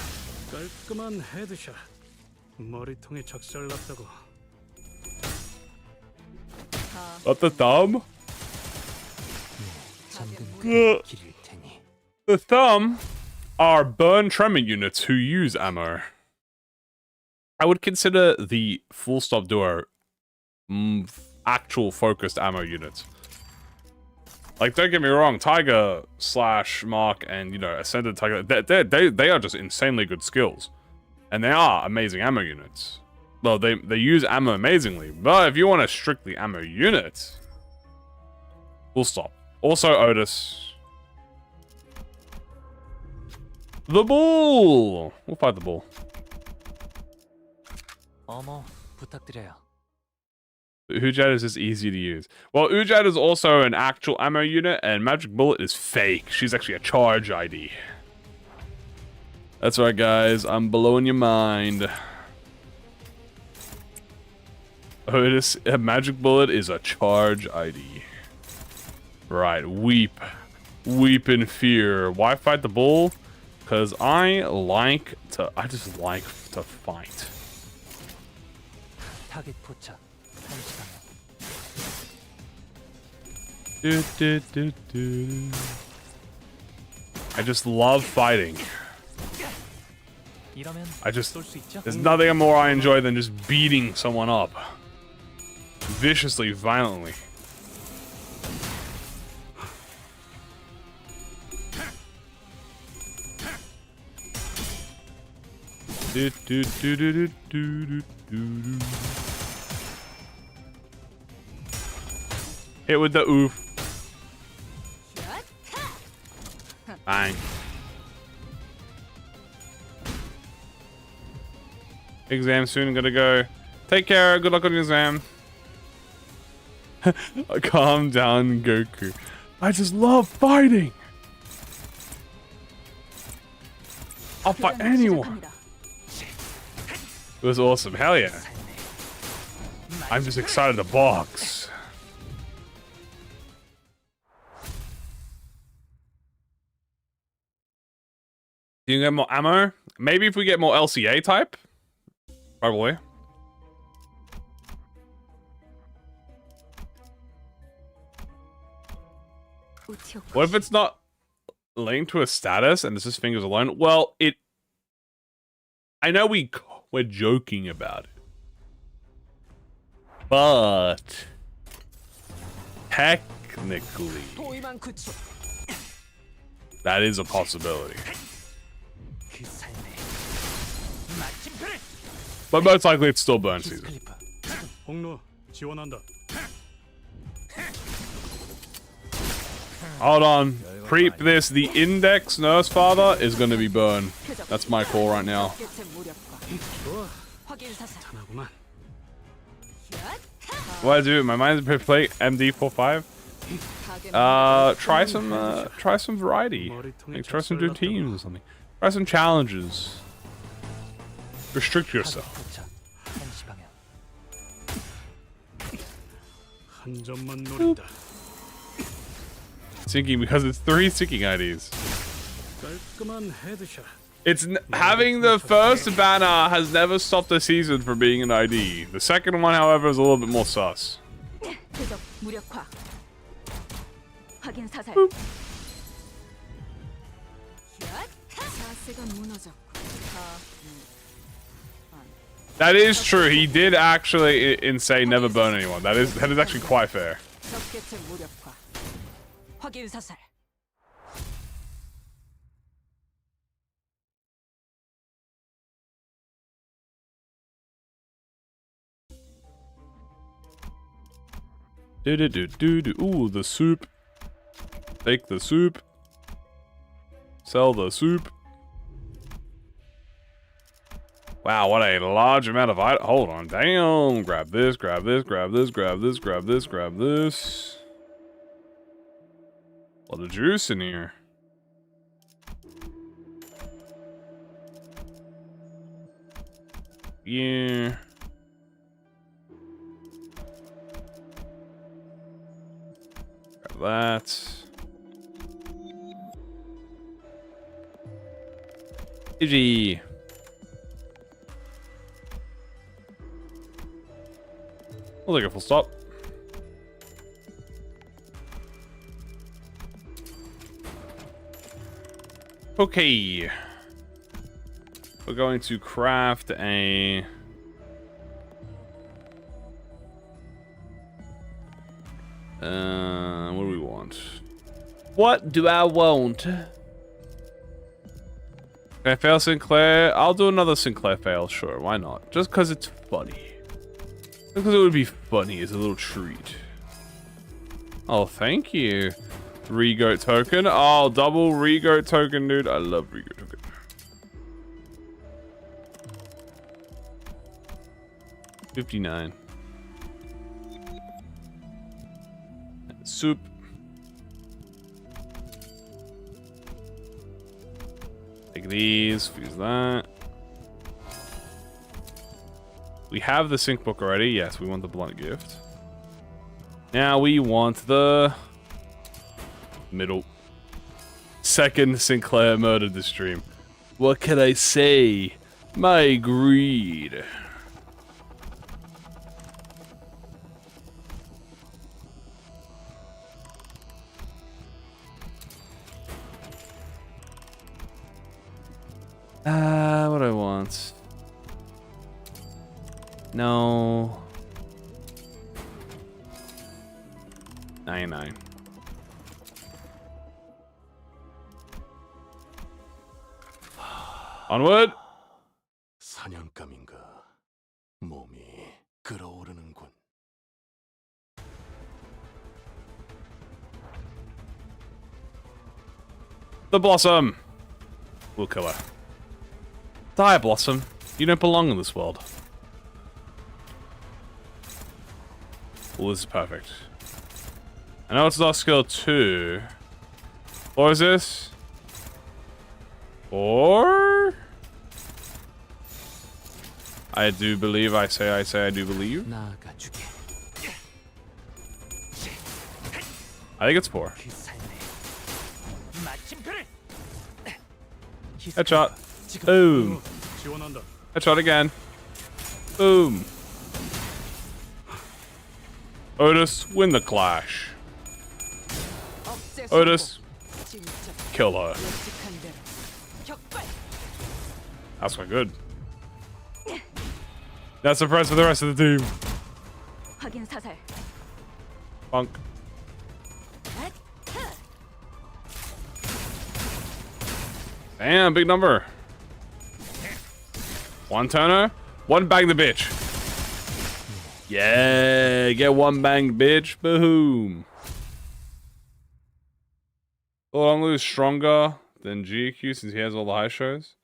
What the thumb? The thumb? are burn tremor units who use ammo. I would consider the full stop duo actual focused ammo units. Like, don't get me wrong, Tiger / Mark and, you know, Ascended Tiger, they are just insanely good skills. And they are amazing ammo units. Well, they use ammo amazingly, but if you want a strictly ammo unit, full stop. Also, Otis. The bull! We'll fight the bull. 어머, 부탁드려요. Ujad is just easy to use. Well, Ujad is also an actual ammo unit, and Magic Bullet is fake. She's actually a charge ID. That's right, guys. I'm blowing your mind. Otis, Magic Bullet is a charge ID. Right, weep. Weep in fear. Why fight the bull? Because I just like to fight. 타겟 포착. I just love fighting. 이러면 쏠 수 있죠? There's nothing more I enjoy than just beating someone up. Viciously, violently. Hit with the oof. Bang. Exam soon, gotta go. Take care, good luck on your exam. Calm down, Goku. I just love fighting. I'll fight anyone. It was awesome, hell yeah. I'm just excited to box. Do you get more ammo? Maybe if we get more LCA type? Probably. What if it's not linked to a status and it's just fingers alone? Well, I know we're joking about it. But technically that is a possibility. But most likely it's still burn season. Hold on. Creep this. The index nurse father is going to be burn. That's my call right now. What I do? My mind's pretty play MD45. Try some variety. Like, try some new teams or something. Try some challenges. Restrict yourself. Syncing because it's 3 syncing IDs. Having the first banner has never stopped a season from being an ID. The second one, however, is a little bit more sus. Boop. That is true. He did actually say never burn anyone. That is actually quite fair. Ooh, the soup. Take the soup. Sell the soup. Wow, what a large amount of items. Hold on, damn. Grab this, grab this, grab this, grab this, grab this, grab this. A lot of juice in here. Yeah. Grab that. GG. We'll take a full stop. Okay. We're going to craft a... what do we want? What do I want? Can I fail Sinclair? I'll do another Sinclair fail, sure, why not? Just because it's funny. Just because it would be funny as a little treat. Oh, thank you. Regoat token. Oh, double Regoat token, dude. I love Regoat token. $59. Soup. Take these, use that. We have the sync book already. Yes, we want the blunt gift. Now we want the middle. Second Sinclair murdered the stream. What can I say? My greed. What do I want? No. 99. Onward. 사냥감인가 몸이 끓어오르는군. The Blossom. We'll kill her. Die, Blossom. You don't belong in this world. Well, this is perfect. I know it's not skill 2. What is this? 4? I do believe, I say, I do believe. 나아가주게. I think it's 4. 그 삶에 마침표를. Headshot. Boom. Headshot again. Boom. Otis, win the clash. Otis, kill her. That's quite good. That's the price for the rest of the team. 확인 사살. Bunk. Damn, big number. One turner, one bang the bitch. Yeah, get one bang, bitch. Boom. Olonglu is stronger than GQ since he has all the high shows.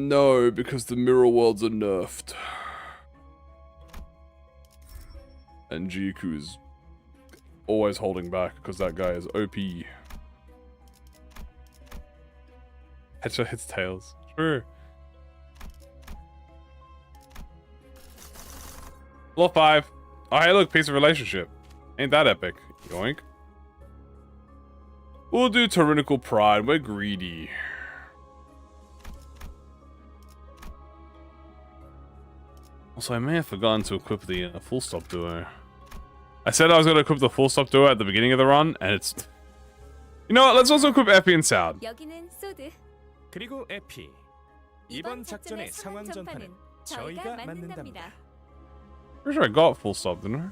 No, because the mirror worlds are nerfed. And GQ is always holding back because that guy is OP. Headshot hits tails. True. Level 5. Oh, hey, look, piece of relationship. Ain't that epic? Yoink. We'll do tyrannical pride. We're greedy. Also, I may have forgotten to equip the full stop duo. I said I was going to equip the full stop duo at the beginning of the run, and it's... You know what? Let's also equip Epi and Sound. 여기는 소드. 그리고 에피. 이번 작전의 상황 전파는 저희가 맡는답니다. Pretty sure I got full stop, didn't I?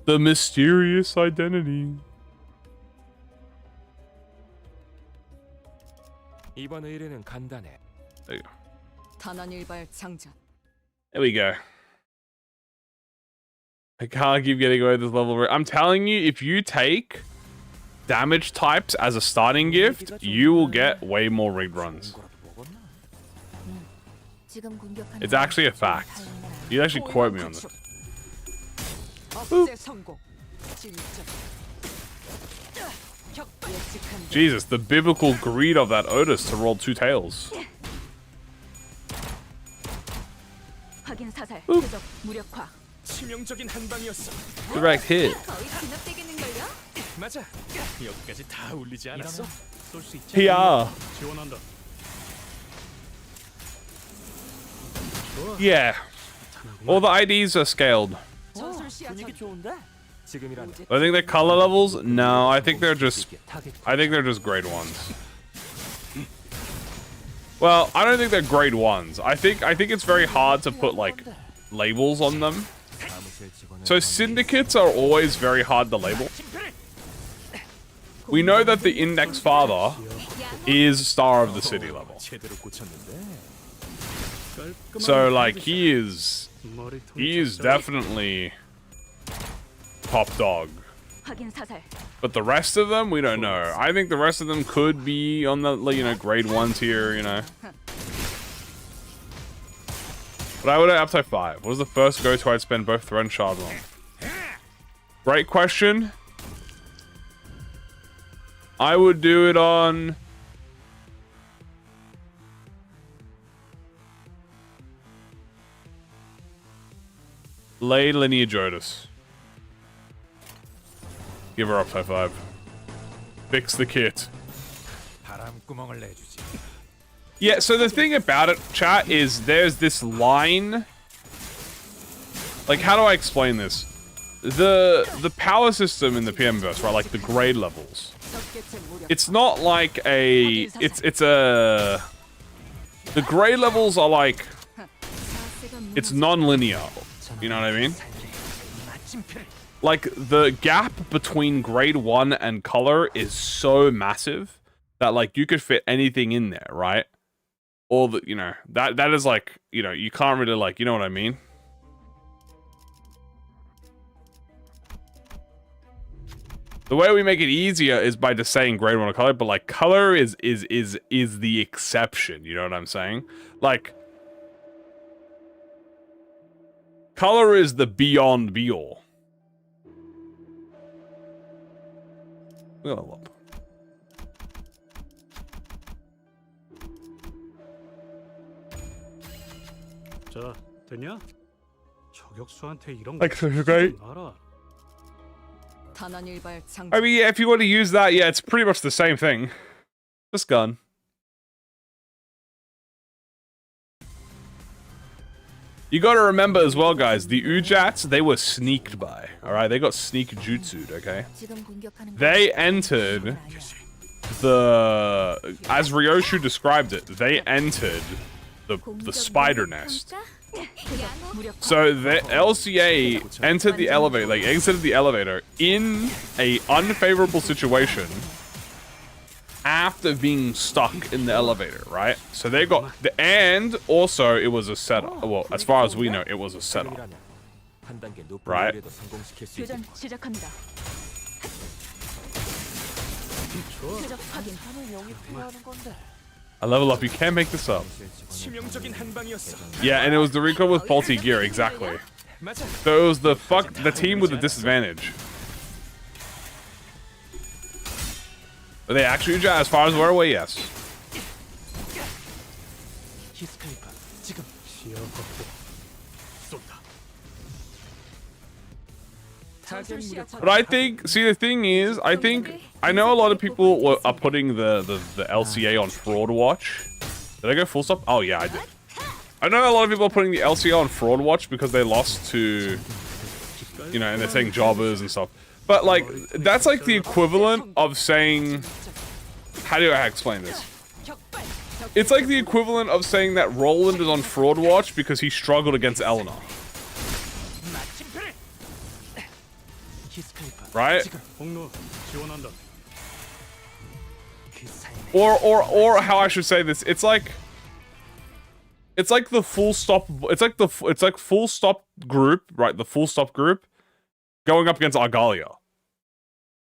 The mysterious identity. 이번 의뢰는 간단해. There you go. 단원일발 장전. There we go. I can't keep getting away with this level. I'm telling you, if you take damage types as a starting gift, you will get way more rigged runs. It's actually a fact. You actually quote me on this. Jesus, the biblical greed of that Otis to roll 2 tails. 확인 사살. 계속 무력화. 치명적인 한 방이었어. Direct hit. 거의 진압되겠는걸요? 맞아. 여기까지 다 울리지 않았어? 쏠수 있지. PR. 지원한다. Yeah. All the IDs are scaled. 전술 시야 분위기 좋은데? 지금이란 I think they're color levels. No, I think they're just grade ones. Well, I don't think they're grade ones. I think it's very hard to put like labels on them. So syndicates are always very hard to label. We know that the index father is star of the city level. 제대로 고쳤는데. So like he is definitely top dog. 확인 사살. But the rest of them, we don't know. I think the rest of them could be on the, you know, grade ones here, you know. But I would have Upside 5. What was the first go-to I'd spend both thread and shard on? Great question. I would do it on... Lay Lineage Otis. Give her Upside 5. Fix the kit. 바람구멍을 내주지. Yeah, so the thing about it, chat, is there's this line. Like, how do I explain this? The power system in the PMverse, right? Like the grade levels. It's not like a. It's a. The grade levels are like. It's non-linear. You know what I mean? Like the gap between grade 1 and color is so massive that like you could fit anything in there, right? All the, you know, that is like, you know, you can't really like, you know what I mean? The way we make it easier is by just saying grade 1 or color, but like color is the exception, you know what I'm saying? Like color is the beyond be all. Level up. 자, 됐냐? 저격수한테 이런 Like, great. 알아. 단원일발 장전. I mean, yeah, if you want to use that, yeah, it's pretty much the same thing. Just gun. You gotta remember as well, guys, the Ujats, they were sneaked by, alright? They got sneak jutsu'd, okay? 지금 공격하는 They entered the... As Ryoshu described it, they entered the spider nest. So the LCA entered the elevator, like exited the elevator in a unfavorable situation after being stuck in the elevator, right? So they got and also it was a setup. Well, as far as we know, it was a setup. 한 단계 높은 Right. 레벨에도 성공시킬 수 교전 있게. 시작합니다. 표적 확인. A level up, you can't make this up. 치명적인 한 방이었어. Yeah, and it was the recall with faulty gear, exactly. 맞아. So it was the team with the disadvantage. But they actually, as far as we're aware, yes. 히스카이퍼 지금 시야 확보. 쏜다. 타겟 무력. But I think, see, the thing is, I know a lot of people are putting the LCA on fraud watch. Did I go full stop? Oh yeah, I did. I know a lot of people are putting the LCA on fraud watch because they lost to, you know, and they're saying jobbers and stuff. But like, that's like the equivalent of saying, how do I explain this? It's like the equivalent of saying that Roland is on fraud watch because he struggled against Eleanor. 마침표를. 히스카이퍼 Right? 폭로 지원한다. 그 삶의 Or how I should say this, it's like the full stop, it's like full stop group, right? The full stop group going up against Argalia.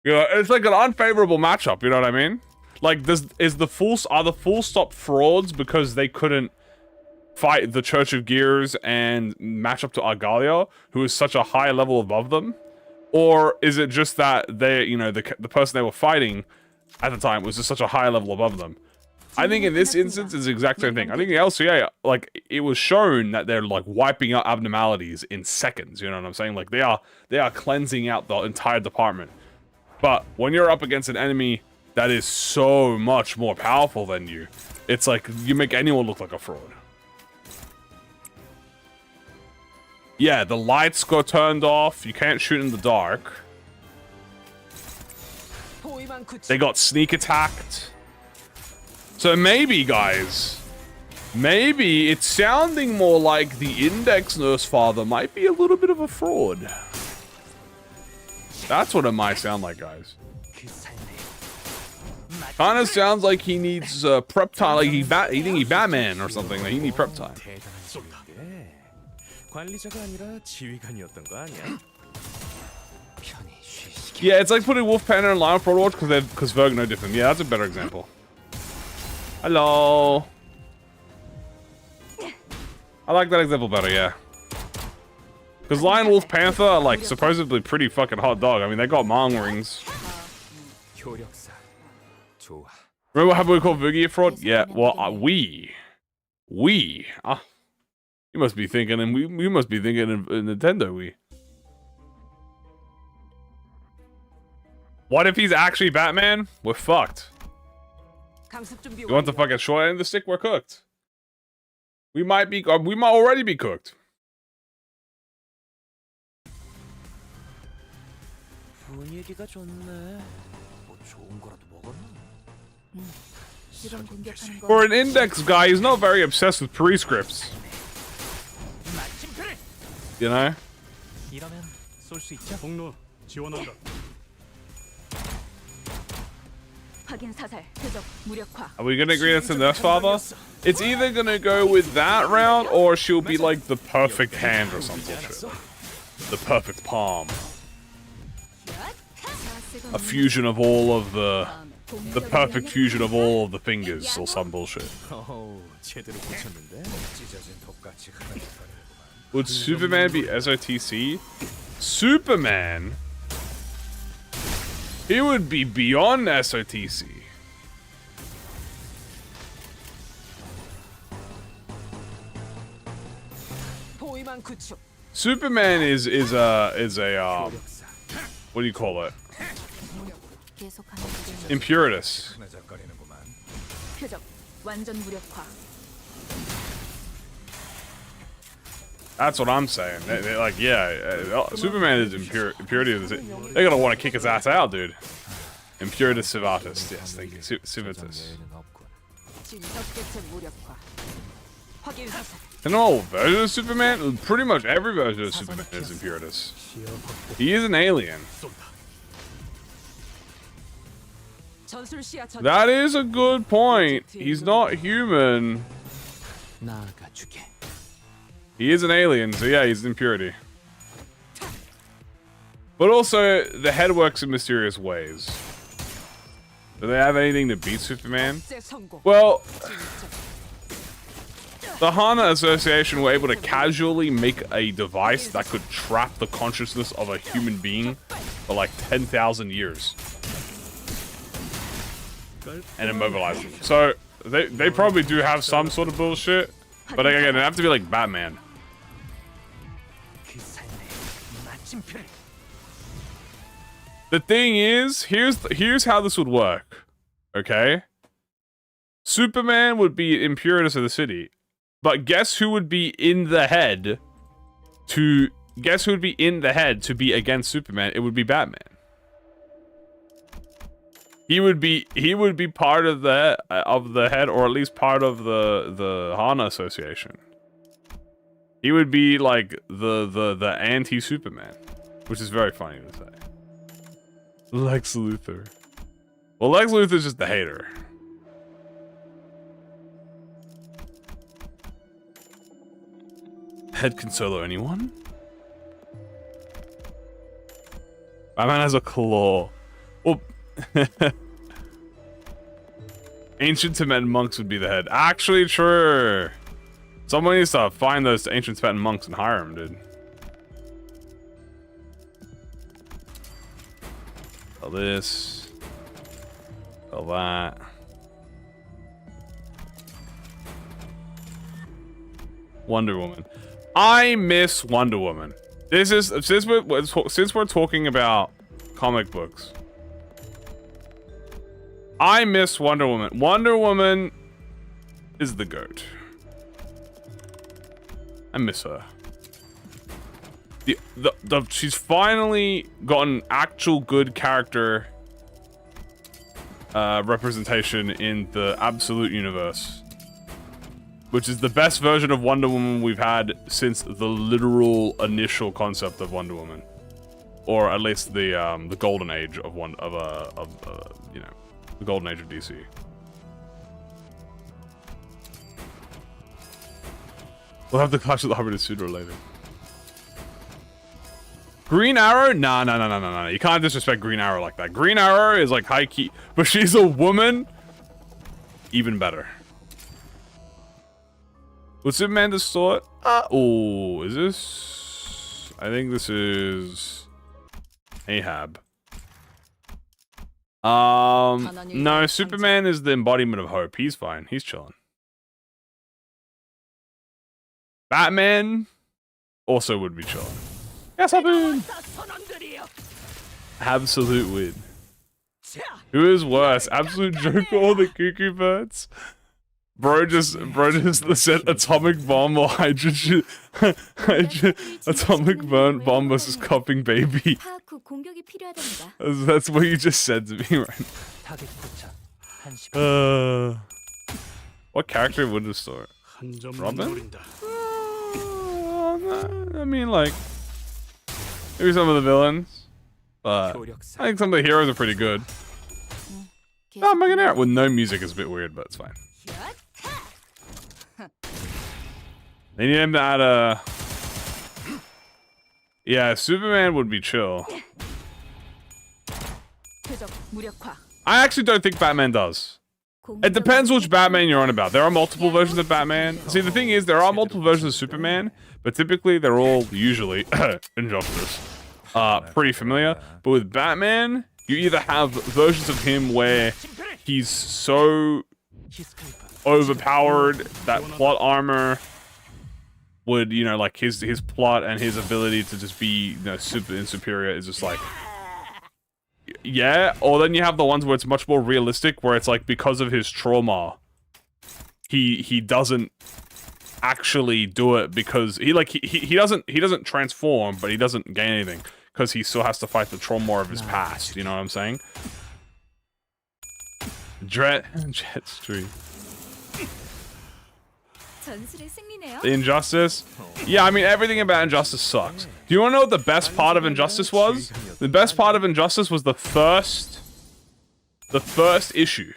You know, it's like an unfavorable matchup, you know what I mean? Like, are the full stop frauds because they couldn't fight the Church of Gears and match up to Argalia, who is such a high level above them? Or is it just that they, you know, the person they were fighting at the time was just such a high level above them? I think in this instance, it's the exact same thing. I think the LCA, like, it was shown that they're, like, wiping out abnormalities in seconds, you know what I'm saying? Like, they are cleansing out the entire department. But when you're up against an enemy that is so much more powerful than you, it's like, you make anyone look like a fraud. Yeah, the lights got turned off, you can't shoot in the dark. They got sneak attacked. So maybe, guys, maybe it's sounding more like the Index Nurse Father might be a little bit of a fraud. That's what it might sound like, guys. Kind of sounds like he needs prep time, like he think he's Batman or something. Like he needs prep time. 관리자가 아니라 지휘관이었던 거 아니야? Yeah, it's like putting Wolf Panda and Lion Fraud Watch because Verg no different. Yeah, that's a better example. Hello. I like that example better, yeah. Because Lion, Wolf, Panther are like supposedly pretty fucking hot dog. I mean, they got Mang rings. 효력사. 좋아. Remember how we called Vergi a fraud? Yeah, well, we. You must be thinking, and we must be thinking in Nintendo, we. What if he's actually Batman? We're fucked. You want the fucking short end of the stick? We're cooked. We might already be cooked. 분위기가 좋네. 뭐 좋은 거라도 먹었나? 지금 공격하는 거. For an index guy, he's not very obsessed with prescripts. You know? 이러면 쏠 수 있죠? 통로 지원한다. 확인 사살. 표적 무력화. Are we gonna agree that's the Nurse Father? It's either gonna go with that route, or she'll be like the perfect hand or some bullshit. The perfect palm. A fusion of all of the perfect fusion of all of the fingers or some bullshit. 어우, 제대로 고쳤는데. 찢어진 독같이 흐르는 Would Superman be SOTC? Superman? He would be beyond SOTC. Superman is a what do you call it? 계속하는 거. Impuritus. 표적 완전 무력화. That's what I'm saying. They like, yeah, Superman is impurity. They're gonna want to kick his ass out, dude. Impuritus Civatus. Yes, thank you. Civatus. 적대체 무력화. 확인 사살. In all versions of Superman, pretty much every version of Superman is Impuritus. He is an alien. That is a good point. He's not human. 나아가주게. He is an alien, so yeah, he's an impurity. But also, the head works in mysterious ways. Do they have anything to beat Superman? Well, the Hana Association were able to casually make a device that could trap the consciousness of a human being for like 10,000 years. And immobilize them. So, they probably do have some sort of bullshit. But again, it'd have to be like Batman. The thing is, here's how this would work. Okay? Superman would be Impuritus of the city. But guess who would be in the head to be against Superman? It would be Batman. He would be part of the head, or at least part of the Hana Association. He would be like the anti-Superman, which is very funny to say. Lex Luthor. Well, Lex Luthor's just the hater. Head can solo anyone? Batman has a claw. Well, ancient Tibetan monks would be the head. Actually, true. Someone needs to find those ancient Tibetan monks and hire them, dude. All this. All that. Wonder Woman. I miss Wonder Woman. This is since we're talking about comic books. I miss Wonder Woman. Wonder Woman is the GOAT. I miss her. She's finally got an actual good character representation in the absolute universe, which is the best version of Wonder Woman we've had since the literal initial concept of Wonder Woman, or at least the golden age of you know, the golden age of DC. We'll have to clash with the Hubbard sooner or later. Green Arrow? Nah. You can't disrespect Green Arrow like that. Green Arrow is like high key, but she's a woman. Even better. Would Superman distort? Oh, is this? I think this is Ahab. No, Superman is the embodiment of hope. He's fine. He's chilling. Batman also would be chilling. Yes, I'll be. Absolute win. Who is worse? Absolute Joker or the Cuckoo Birds? Bro just said atomic bomb or hydrogen atomic bomb versus coughing baby. That's what you just said to me, right? What character would distort? Robin? I mean, like, maybe some of the villains, but I think some of the heroes are pretty good. Oh, Megan Air with no music is a bit weird, but it's fine. They need him to add a... Yeah, Superman would be chill. I actually don't think Batman does. It depends which Batman you're on about. There are multiple versions of Batman. See, the thing is, there are multiple versions of Superman, but typically they're all usually Injustice. Pretty familiar. But with Batman, you either have versions of him where he's so overpowered that plot armor would, you know, like his plot and his ability to just be, you know, super and superior is just like, yeah. Or then you have the ones where it's much more realistic, where it's like because of his trauma, he doesn't actually do it because he doesn't transform, but he doesn't gain anything because he still has to fight the trauma of his past. You know what I'm saying? Jetstream. The Injustice? Yeah, I mean, everything about Injustice sucks. Do you want to know what the best part of Injustice was? The best part of Injustice was the first issue.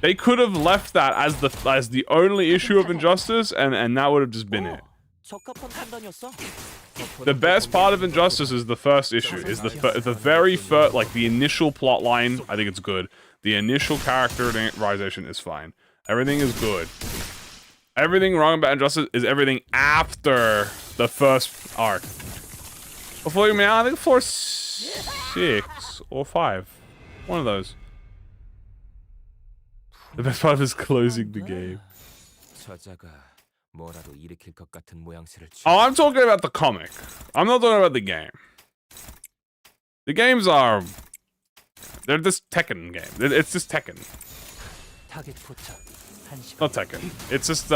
They could have left that as the only issue of Injustice, and that would have just been it. The best part of Injustice is the first issue. Is the very first, like the initial plot line. I think it's good. The initial characterization is fine. Everything is good. Everything wrong about Injustice is everything after the first arc. Hopefully, I think 4, 6, or 5. One of those. The best part is closing the game. Oh, I'm talking about the comic. I'm not talking about the game. The games are... They're this Tekken game. It's just Tekken. Not Tekken. It's just,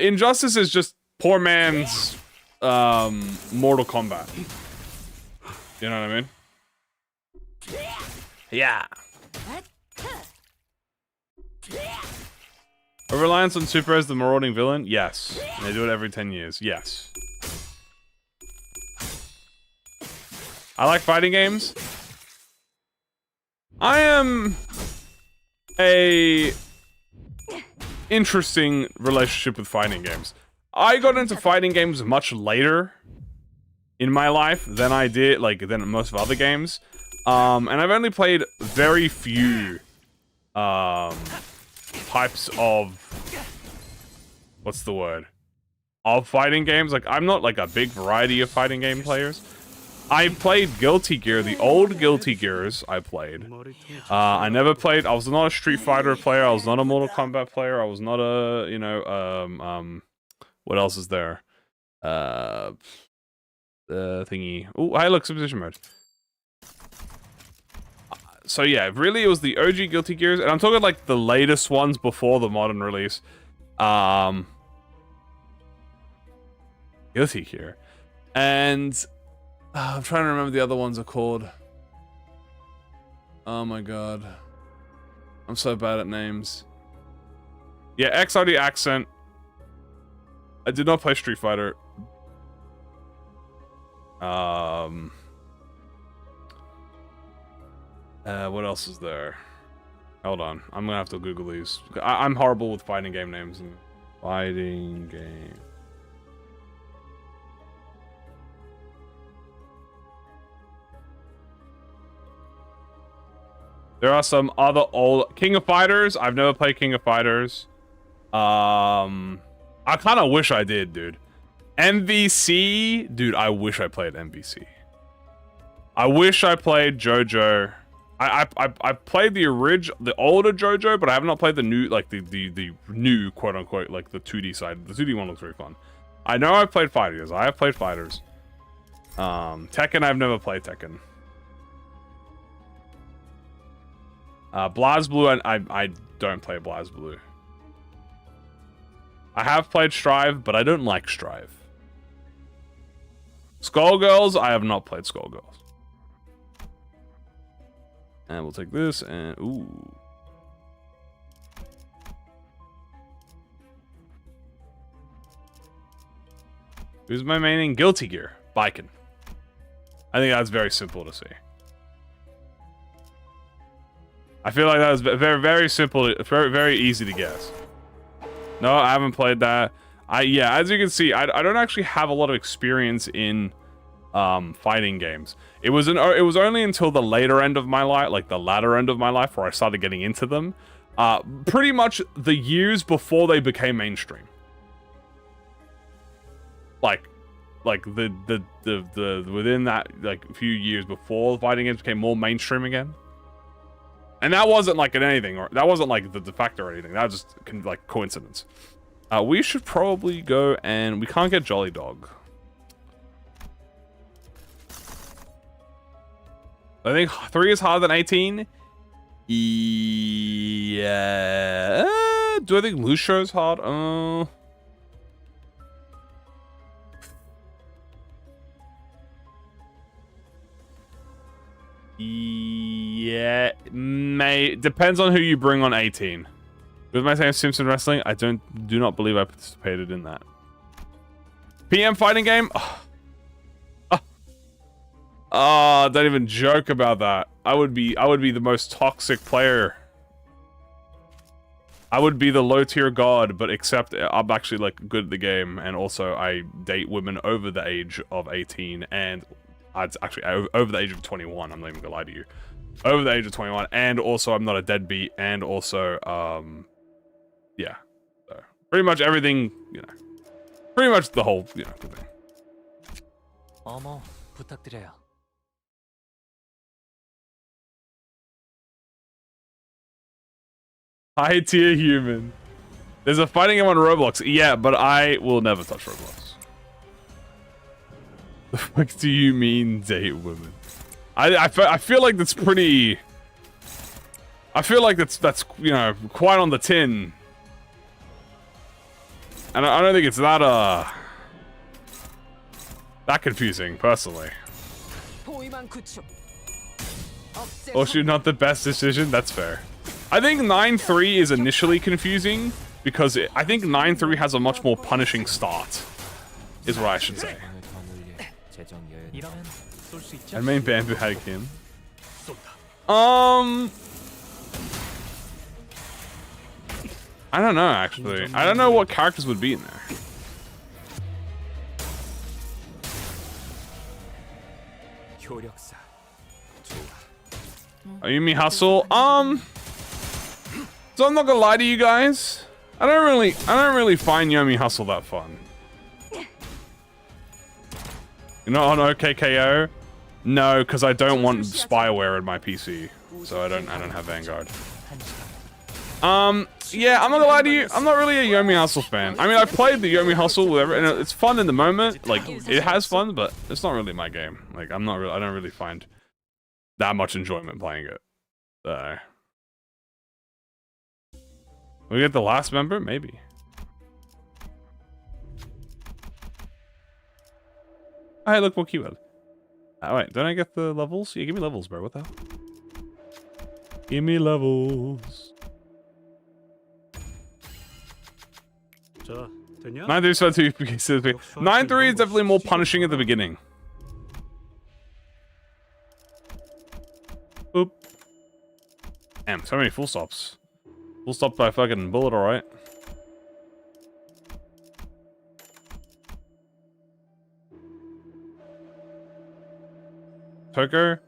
Injustice is just poor man's, Mortal Kombat. You know what I mean? Yeah. A reliance on Super as the marauding villain? Yes. And they do it every 10 years. Yes. I like fighting games. I am a interesting relationship with fighting games. I got into fighting games much later in my life than I did, than most of other games. And I've only played very few, types of, what's the word? Of fighting games. Like, I'm not like a big variety of fighting game players. I played Guilty Gear, the old Guilty Gears I played. I never played, I was not a Street Fighter player, I was not a Mortal Kombat player, I was not a, you know, what else is there? Thingy. Oh, hey, look, substitution mode. So yeah, really it was the OG Guilty Gears, and I'm talking like the latest ones before the modern release. Guilty Gear. And I'm trying to remember the other ones are called. Oh my god. I'm so bad at names. Yeah, XRD accent. I did not play Street Fighter. What else is there? Hold on. I'm gonna have to Google these. I'm horrible with fighting game names. Fighting game. There are some other old King of Fighters. I've never played King of Fighters. I kind of wish I did, dude. MVC, dude. I wish I played MVC. I wish I played JoJo. I played the older JoJo, but I have not played the new, like the new quote unquote, like the 2D side. The 2D one looks very fun. I know I've played fighters. I have played fighters. Tekken, I've never played Tekken. BlazBlue, I don't play BlazBlue. I have played Strive, but I don't like Strive. Skullgirls, I have not played Skullgirls. And we'll take this and ooh. Who's my maining? Guilty Gear. Biken. I think that's very simple to see. I feel like that was very, very simple, very, very easy to guess. No, I haven't played that. Yeah, as you can see, I don't actually have a lot of experience in fighting games. It was only until the later end of my life, like the latter end of my life, where I started getting into them. Pretty much the years before they became mainstream. Like the within that like few years before fighting games became more mainstream again. And that wasn't like an anything, or that wasn't like the de facto or anything. That was just like coincidence. We should probably go, and we can't get Jolly Dog. I think 3 is harder than 18. Yeah. Do I think Lucio is hard? Yeah, depends on who you bring on 18. With my same Simpson Wrestling, I do not believe I participated in that. PM fighting game? Don't even joke about that. I would be the most toxic player. I would be the low tier god, but except I'm actually like good at the game, and also I date women over the age of 18, and I'd actually over the age of 21. I'm not even gonna lie to you. Over the age of 21, and also I'm not a deadbeat, and also yeah. So pretty much everything, you know. Pretty much the whole, you know, thing. 어머, 부탁드려요. High tier human. There's a fighting game on Roblox. Yeah, but I will never touch Roblox. The fuck do you mean date women? I feel like that's pretty. I feel like that's you know quite on the tin. And I don't think it's that confusing personally. Also, not the best decision. That's fair. I think 9-3 is initially confusing because I think 9-3 has a much more punishing start. Is what I should say. 이러면 쏠 수 있죠? I mean Bamboo had him. I don't know actually. I don't know what characters would be in there. 효력사. Ayumi Hustle. So I'm not gonna lie to you guys. I don't really find Yomi Hustle that fun. You're not on OKKO? No, because I don't want spyware in my PC, so I don't have Vanguard. Yeah, I'm not gonna lie to you. I'm not really a Yomi Hustle fan. I mean, I played the Yomi Hustle, whatever, and it's fun in the moment. Like, it has fun, but it's not really my game. Like, I don't really find that much enjoyment playing it. We get the last member, maybe. Hey, look more keyword. Oh, wait, don't I get the levels? Yeah, give me levels, bro. What the hell? Give me levels. 자, 됐냐? 9-3 is 9-3 is definitely more punishing at the beginning. Oop. Damn, so many full stops. Full stop by fucking bullet, alright. Toko?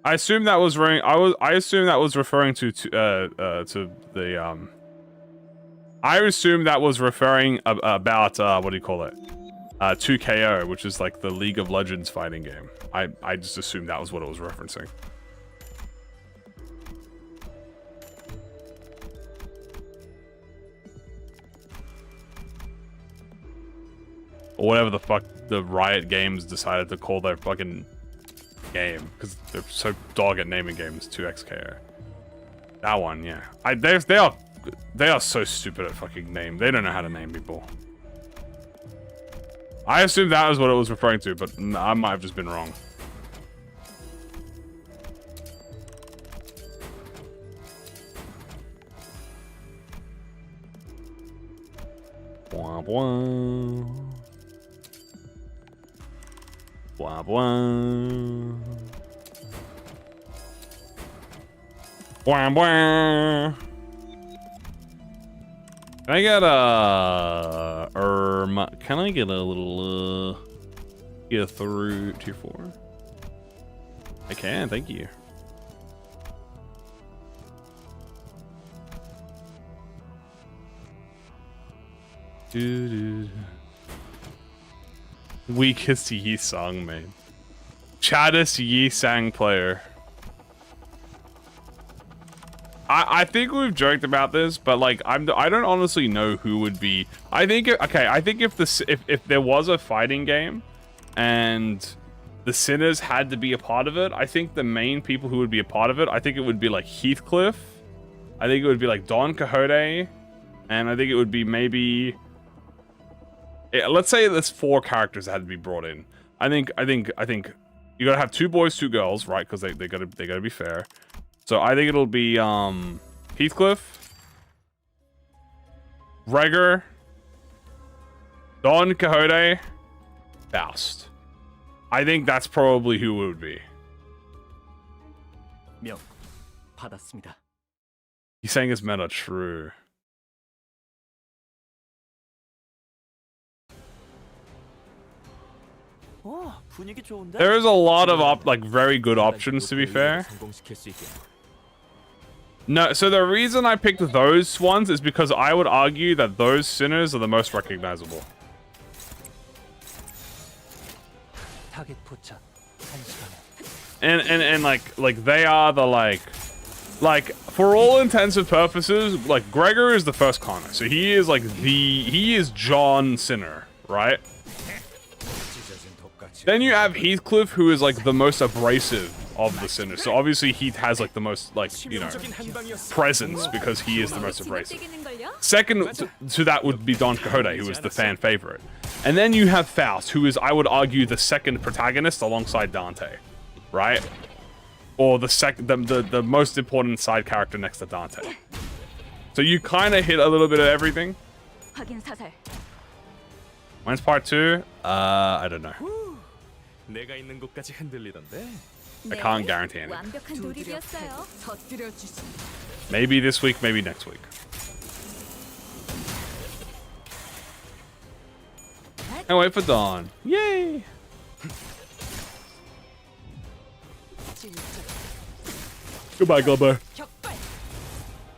I assume that was I assume that was referring to the I assume that was referring about what do you call it? 2KO, which is like the League of Legends fighting game. I just assumed that was what it was referencing. Or whatever the fuck the Riot Games decided to call their fucking game, because they're so dog at naming games. 2XKO. That one, yeah. They are so stupid at fucking name. They don't know how to name people. I assumed that was what it was referring to, but I might have just been wrong. Blah, blah. Blah, blah. Blah, blah. Can I get can I get a little, get through tier 4? I can, thank you. Dude. Weakest Yi Sang main. Chattest Yi Sang player. I think we've joked about this, but like I don't honestly know who would be. I think if there was a fighting game and the Sinners had to be a part of it, I think the main people who would be a part of it, I think it would be like Heathcliff, I think it would be like Don Quixote, and I think it would be maybe, let's say there's 4 characters that had to be brought in. I think you gotta have 2 boys, 2 girls, right? Because they gotta be fair. So I think it'll be Heathcliff, Rhaegar, Don Quixote, Faust. I think that's probably who it would be. 명 받았습니다. He's saying his men are true. 분위기 좋은데? There is a lot of like very good options, to be fair. 성공시킬 수 있게. No, so the reason I picked those ones is because I would argue that those Sinners are the most recognizable. 타겟 포착 1시간에. And like they are the like for all intents and purposes, like Gregor is the first Connor. So he is John Sinner, right? Then you have Heathcliff, who is like the most abrasive of the Sinners. So obviously Heath has like the most, like, you know, presence because he is the most abrasive. Second to that would be Don Quixote, who is the fan favorite. And then you have Faust, who is, I would argue, the second protagonist alongside Dante, right? Or the most important side character next to Dante. So you kind of hit a little bit of everything. When's part 2? I don't know. 내가 있는 곳까지 흔들리던데. I can't guarantee anything. 완벽한 돌입이었어요. 터뜨려 주지. Maybe this week, maybe next week. And wait for Dawn. Yay! Goodbye, Glubber.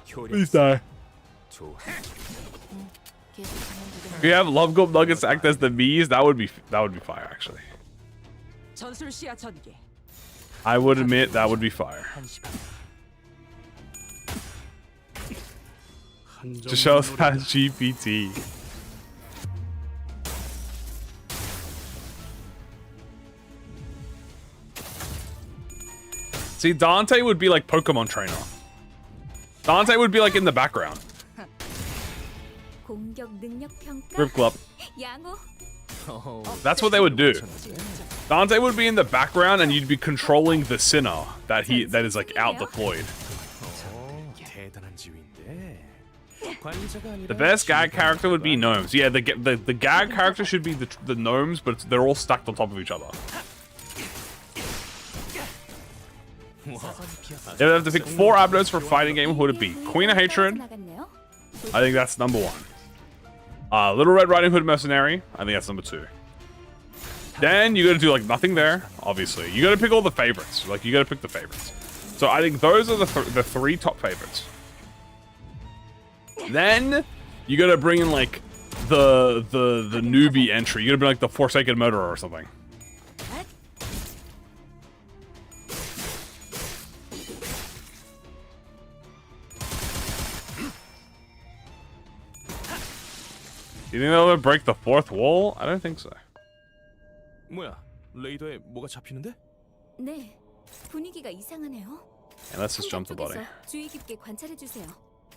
Please die. If you have Love Gold Nuggets act as the bees, that would be fire, actually. 전술시야 전개. I would admit that would be fire. To show us that GPT. See, Dante would be like Pokemon trainer. Dante would be like in the background. 공격 능력 평가. Rip Club. 양호. That's what they would do. Dante would be in the background and you'd be controlling the sinner that is like out deployed. 대단한 지위인데. The best gag character would be gnomes. Yeah, the gag character should be the gnomes, but they're all stacked on top of each other. They would have to pick 4 abnos for a fighting game. Who would it be? Queen of Hatred. I think that's number 1. Little Red Riding Hood Mercenary. I think that's number 2. Then you gotta do like nothing there, obviously. You gotta pick all the favorites. Like you gotta pick the favorites. So I think those are the 3 top favorites. Then you gotta bring in like the newbie entry. You gotta be like the Forsaken Murderer or something. You think they'll break the 4th wall? I don't think so. 뭐야? 레이더에 뭐가 잡히는데? 네, 분위기가 이상하네요. And let's just jump the body. 주의 깊게 관찰해 주세요.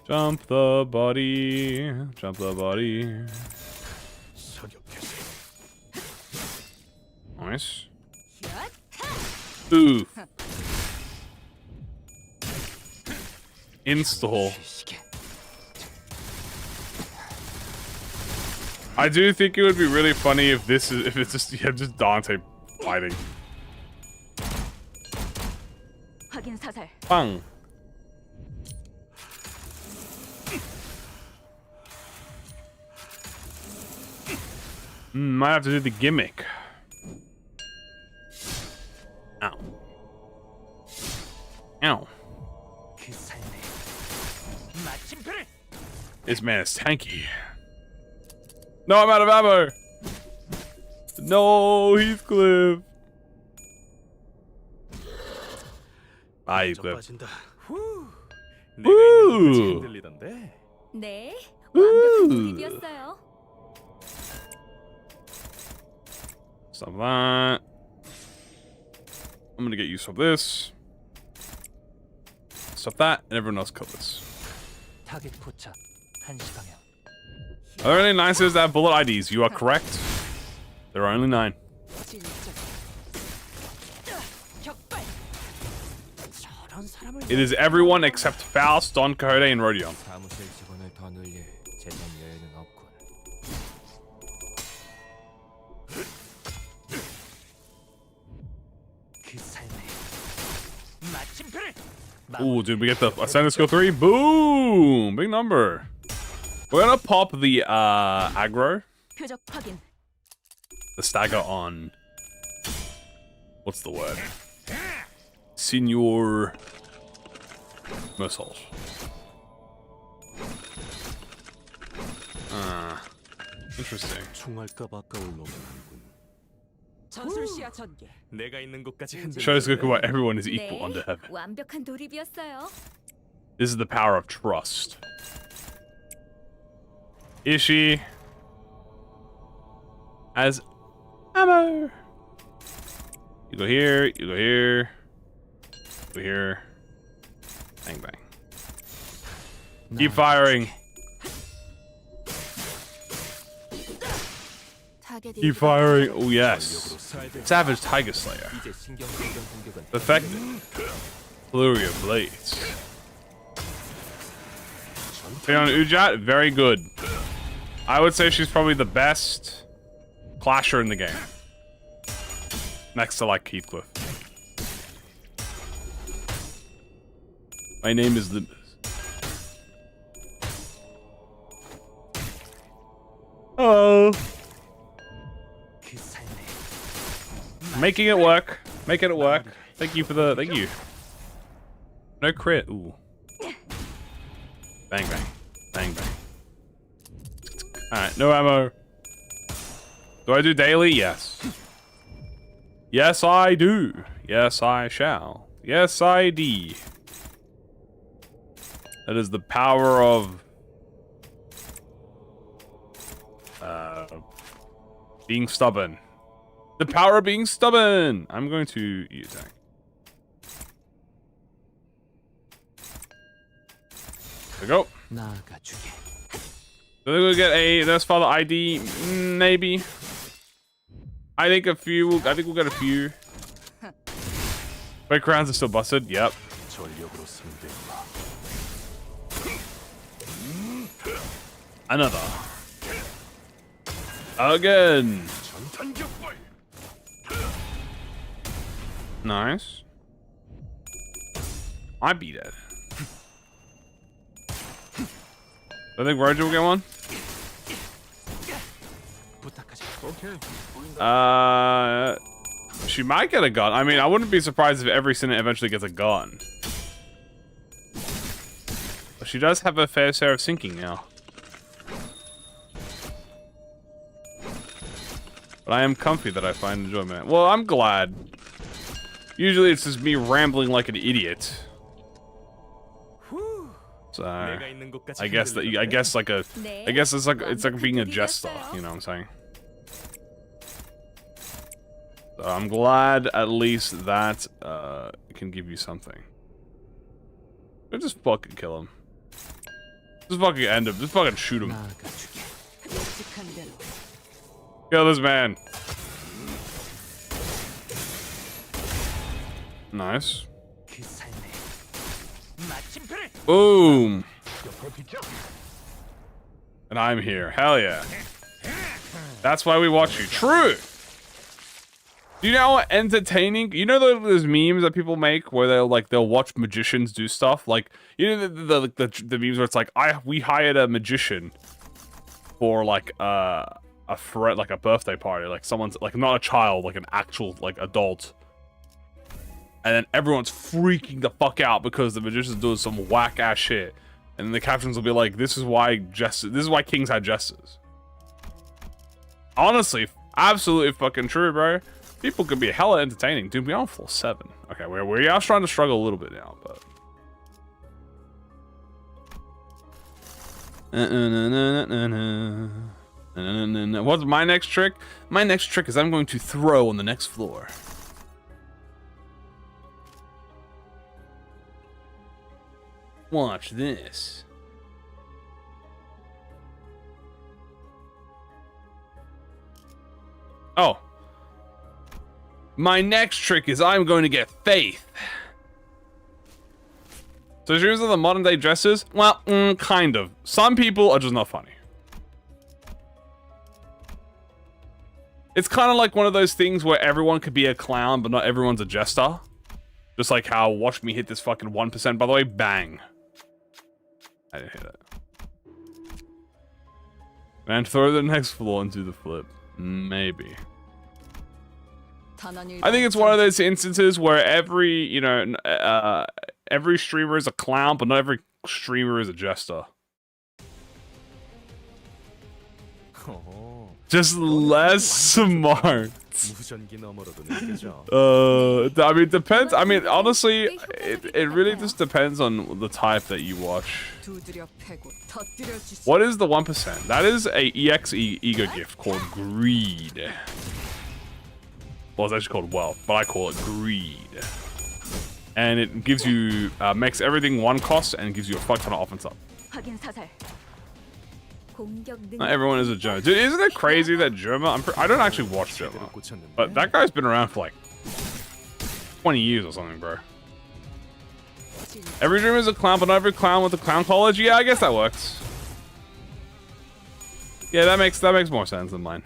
Jump the body. Jump the body. Nice. Ooh. Install. I do think it would be really funny if it's just Dante fighting. 확인 사살. Bang. Might have to do the gimmick. Ow. Ow. This man is tanky. No, I'm out of ammo. No, Heathcliff. Ah, Heathcliff. Woo! 네, 완벽한 돌입이었어요. Stop that. I'm gonna get used to this. Stop that, and everyone else kill this. 타겟 포착 1시 방향. Are there any 9 cities that have bullet IDs? You are correct. There are only 9. It is everyone except Faust, Don Quixote, and Rodion. 사무실 직원을 더 늘릴 재정 여유는 없군. 그 삶의 마침표를. Ooh, dude, we get the Ascendant Skill 3. Boom! Big number. We're gonna pop the aggro. 표적 확인. The stagger on. What's the word? Senior Mersault. Interesting. 전술 시야 전개. 내가 있는 곳까지 흔들. Shows Goku why everyone is equal under heaven. 완벽한 돌입이었어요. This is the power of trust. Ishii as ammo. You go here, you go here, go here. Bang bang. Keep firing. Keep firing. Oh yes. Savage Tiger Slayer. 이제 신경 공격 공격은 Effective. Flurry of Blades. Fiona Ujat, very good. I would say she's probably the best clasher in the game. Next to like Heathcliff. My name is Limbus. Hello. Making it work. Making it work. Thank you for the thank you. No crit. Ooh. Bang bang. Bang bang. Alright, no ammo. Do I do daily? Yes. Yes, I do. Yes, I shall. Yes, I do. That is the power of... being stubborn. The power of being stubborn! I'm going to use that. There we go. So they're gonna get a Nurse Father ID, maybe. I think we'll get a few. Wait, crowns are still busted. Yep. 전력으로 상대해봐. Another. Again. 전탄격발. Nice. I beat it. I think Roger will get one. She might get a gun. I mean, I wouldn't be surprised if every Senate eventually gets a gun. But she does have a fair share of sinking now. But I am comfy that I find enjoyment. Well, I'm glad. Usually it's just me rambling like an idiot. So I guess it's like being a jester, you know what I'm saying? So I'm glad at least that can give you something. Or just fucking kill him. Just fucking end him. Just fucking shoot him. Kill this man. Nice. Boom. And I'm here. Hell yeah. That's why we watch you. True. Do you know how entertaining? You know those memes that people make where they'll watch magicians do stuff? Like, you know the memes where it's like we hired a magician for like a birthday party, like someone's like not a child, like an actual like adult. And then everyone's freaking the fuck out because the magician's doing some whack ass shit. And then the captions will be like, this is why kings had jesters. Honestly, absolutely fucking true, bro. People could be hella entertaining. Dude, we're on floor 7. Okay, we are starting to struggle a little bit now, but... What's my next trick? My next trick is I'm going to throw on the next floor. Watch this. Oh. My next trick is I'm going to get Faith. So shoes are the modern day dresses? Well, kind of. Some people are just not funny. It's kind of like one of those things where everyone could be a clown, but not everyone's a jester. Just like how watch me hit this fucking 1%. By the way, bang. I didn't hit it. And throw the next floor into the flip. Maybe. I think it's one of those instances where every, you know, every streamer is a clown, but not every streamer is a jester. Just less smart. I mean, it depends. I mean, honestly, it really just depends on the type that you watch. What is the 1%? That is a EXE ego gift called Greed. Well, it's actually called Wealth, but I call it Greed. And it gives you, makes everything one cost and gives you a fuck ton of offense up. Not everyone is a German. Dude, isn't it crazy that German? I don't actually watch German, but that guy's been around for like 20 years or something, bro. Every German is a clown, but not every clown with a clown college. Yeah, I guess that works. Yeah, that makes more sense than mine.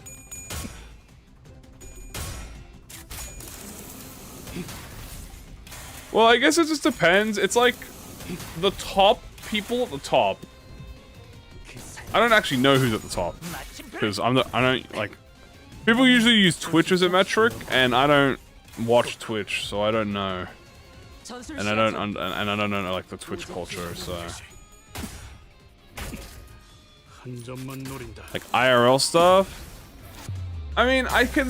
Well, I guess it just depends. It's like the top people at the top. I don't actually know who's at the top because I don't like. People usually use Twitch as a metric, and I don't watch Twitch, so I don't know. And I don't know like the Twitch culture, so like IRL stuff. I mean, I can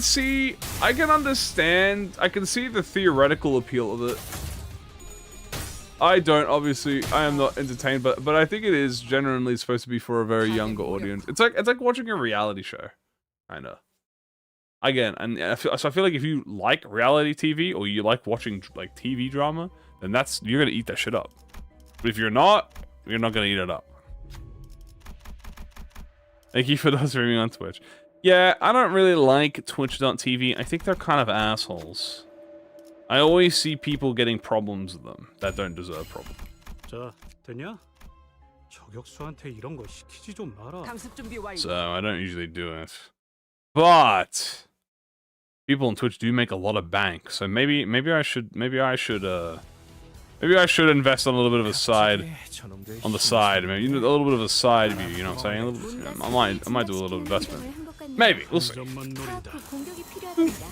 understand, I can see the theoretical appeal of it. I don't, obviously, I am not entertained, but I think it is generally supposed to be for a very younger audience. It's like watching a reality show, kinda. Again, and so I feel like if you like reality TV or you like watching like TV drama, then you're gonna eat that shit up. But if you're not gonna eat it up. Thank you for those streaming on Twitch. Yeah, I don't really like Twitch.tv. I think they're kind of assholes. I always see people getting problems with them that don't deserve problems. 자, 됐냐? 저격수한테 이런 거 시키지 좀 마라. 강습 준비 완료. So I don't usually do it. But people on Twitch do make a lot of bank. So maybe I should invest on a little bit of a side on the side. Maybe a little bit of a side view, you know what I'm saying? I might do a little investment. Maybe, we'll see. 점만 노린다. 공격이 필요합니다.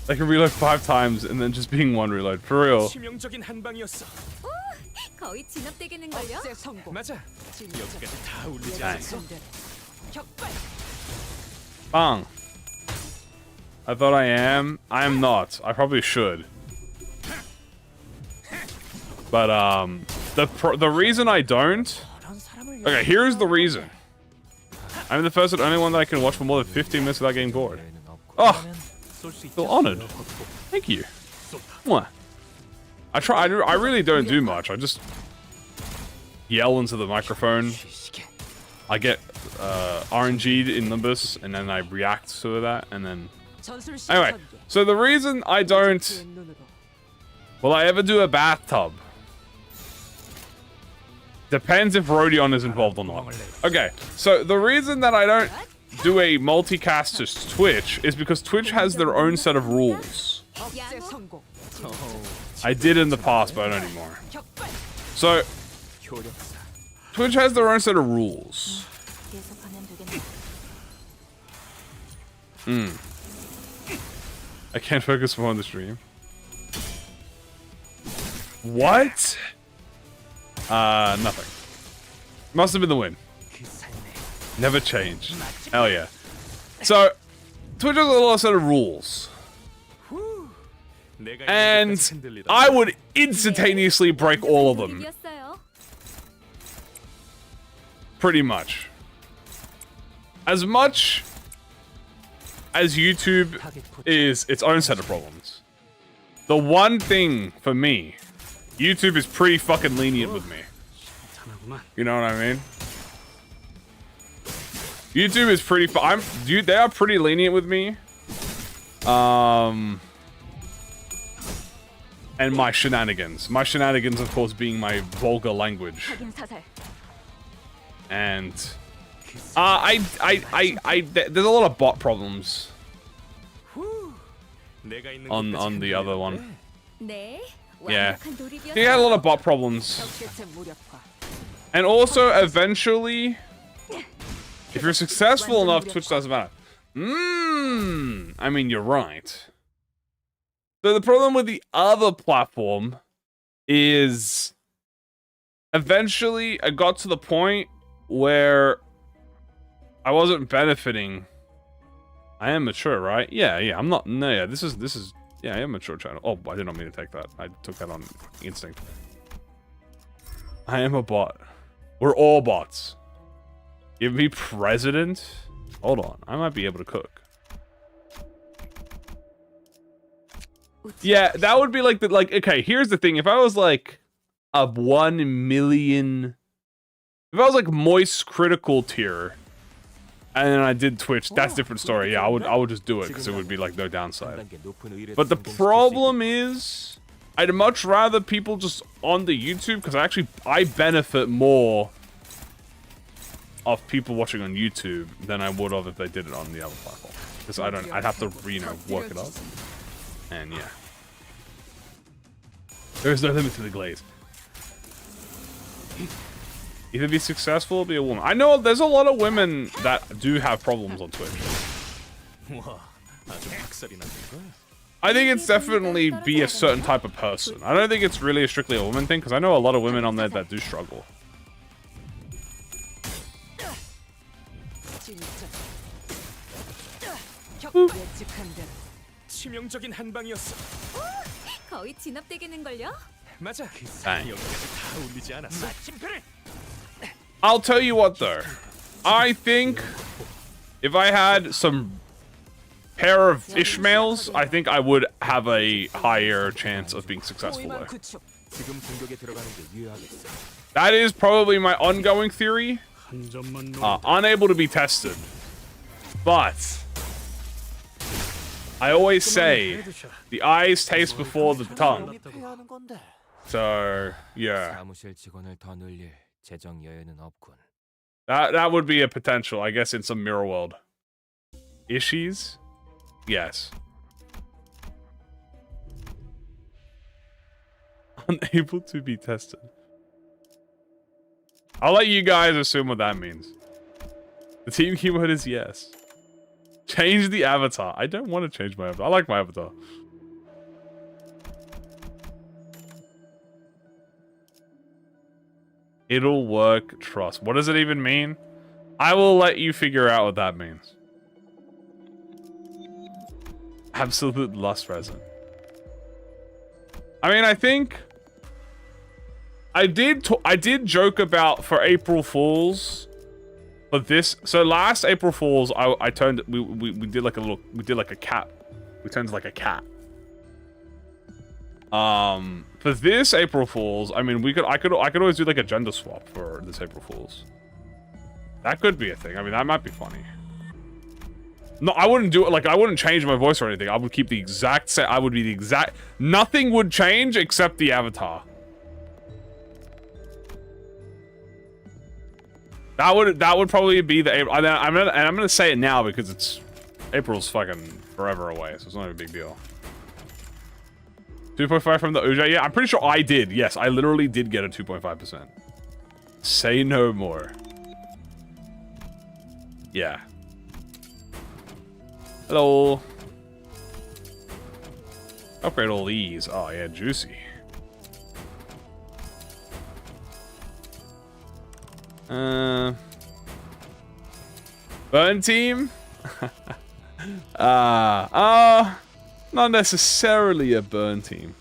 I can reload 5 times and then just being one reload. For real. 치명적인 한 방이었어. 거의 진압되겠는걸요? 억제 성공. 맞아. 여기까지 다 울리지 Nice. 않았어. 격발. Bang. I thought I am. I am not. I probably should. But the reason I don't. Okay, here's the reason. I'm the first and only one that I can watch for more than 15 minutes without getting bored. Oh, feel honored. Thank you. Mwah. I really don't do much. I just yell into the microphone. I get RNG'd in Limbus, and then I react to that, and then... 전술 시야 Anyway, 전개. so the reason I don't... 지의 눈으로. Will I ever do a bathtub? Depends if Rodion is involved or not. Okay, so the reason that I don't do a multicast to Twitch is because Twitch has their own set of rules. 억제 성공. I did in the past, but I don't anymore. 격발. So, 효력사. Twitch has their own set of rules. 계속하면 되겠네. I can't focus more on the stream. What? Nothing. Must have been the win. 그 삶에 Never change. Hell yeah. So, Twitch has a lot of set of rules. 내가 And 이제까지 흔들리다. I would instantaneously break all of them. 돌입이었어요. Pretty much. As much as YouTube 타겟 포착. is its own set of problems, the one thing for me, YouTube is pretty fucking lenient with me. 참하구만. You know what I mean? YouTube is pretty. Dude, they are pretty lenient with me. And my shenanigans. My shenanigans, of course, being my vulgar language. 확인 사살. And there's a lot of bot problems 내가 있는 on 곳까지 the other one. 네. Yeah. 완벽한 돌입이었어요. He had a lot of bot problems. 적대체 무력화. And also, eventually, if you're successful enough, Twitch doesn't matter. I mean, you're right. So the problem with the other platform is eventually I got to the point where I wasn't benefiting. I am mature, right? Yeah, I'm not. No, yeah, this is. Yeah, I am a mature channel. Oh, I did not mean to take that. I took that on instinct. I am a bot. We're all bots. Give me president? Hold on. I might be able to cook. Yeah, that would be like okay, here's the thing. If I was like a 1 million, if I was like moist critical tier and then I did Twitch, that's a different story. Yeah, I would just do it because it would be like no 한 downside. 단계 높은 의의를 But the 성공시킬 수 problem 있게. is I'd much rather people just on the YouTube because I benefit more of people watching on YouTube than I would have if they did it on the other platform. Because I'd have to, you know, work it up. And yeah. There's no limit to the glaze. Either be successful or be a woman. I know there's a lot of women that do have problems on Twitch. 와, 아주 박살이 났을걸. I think it's definitely be a certain type of person. I don't think it's really strictly a woman thing, because I know a lot of women on there that do struggle. 진짜. 격발. 예측한 대로. 치명적인 한 방이었어. 거의 진압되겠는걸요? 맞아. Dang. 여기까지 다 울리지 않았어. 마침표를. I'll tell you what though. I think if I had some pair of Ishmaels, I think I would have a higher chance of being successful 호위망 there. 구축. 지금 공격에 들어가는 게 유효하겠어. That is probably my ongoing theory. 한 점만 unable to be tested. But I always say the eyes taste before the tongue. 영입해야 하는 건데. So yeah, 사무실 직원을 더 늘릴 재정 여유는 없군. that would be a potential, I guess, in some mirror world. Issues? Yes. Unable to be tested. I'll let you guys assume what that means. The team keyword is yes. Change the avatar. I don't want to change my avatar. I like my avatar. It'll work, trust. What does it even mean? I will let you figure out what that means. Absolute lust resin. I mean, I think I did joke about for April Fools, but this, so last April Fools I turned we did like a cat. We turned like a cat. For this April Fools, I mean, I could always do like a gender swap for this April Fools. That could be a thing. I mean, that might be funny. No, I wouldn't do it. Like, I wouldn't change my voice or anything. I would keep the exact same. I would be the exact. Nothing would change except the avatar. That would probably be the April. I'm gonna say it now because it's April's fucking forever away, so it's not a big deal. 2.5 from the OJ. Yeah, I'm pretty sure I did. Yes, I literally did get a 2.5%. Say no more. Yeah. Hello. Upgrade all these. Oh yeah, juicy. Burn team? Not necessarily a burn team.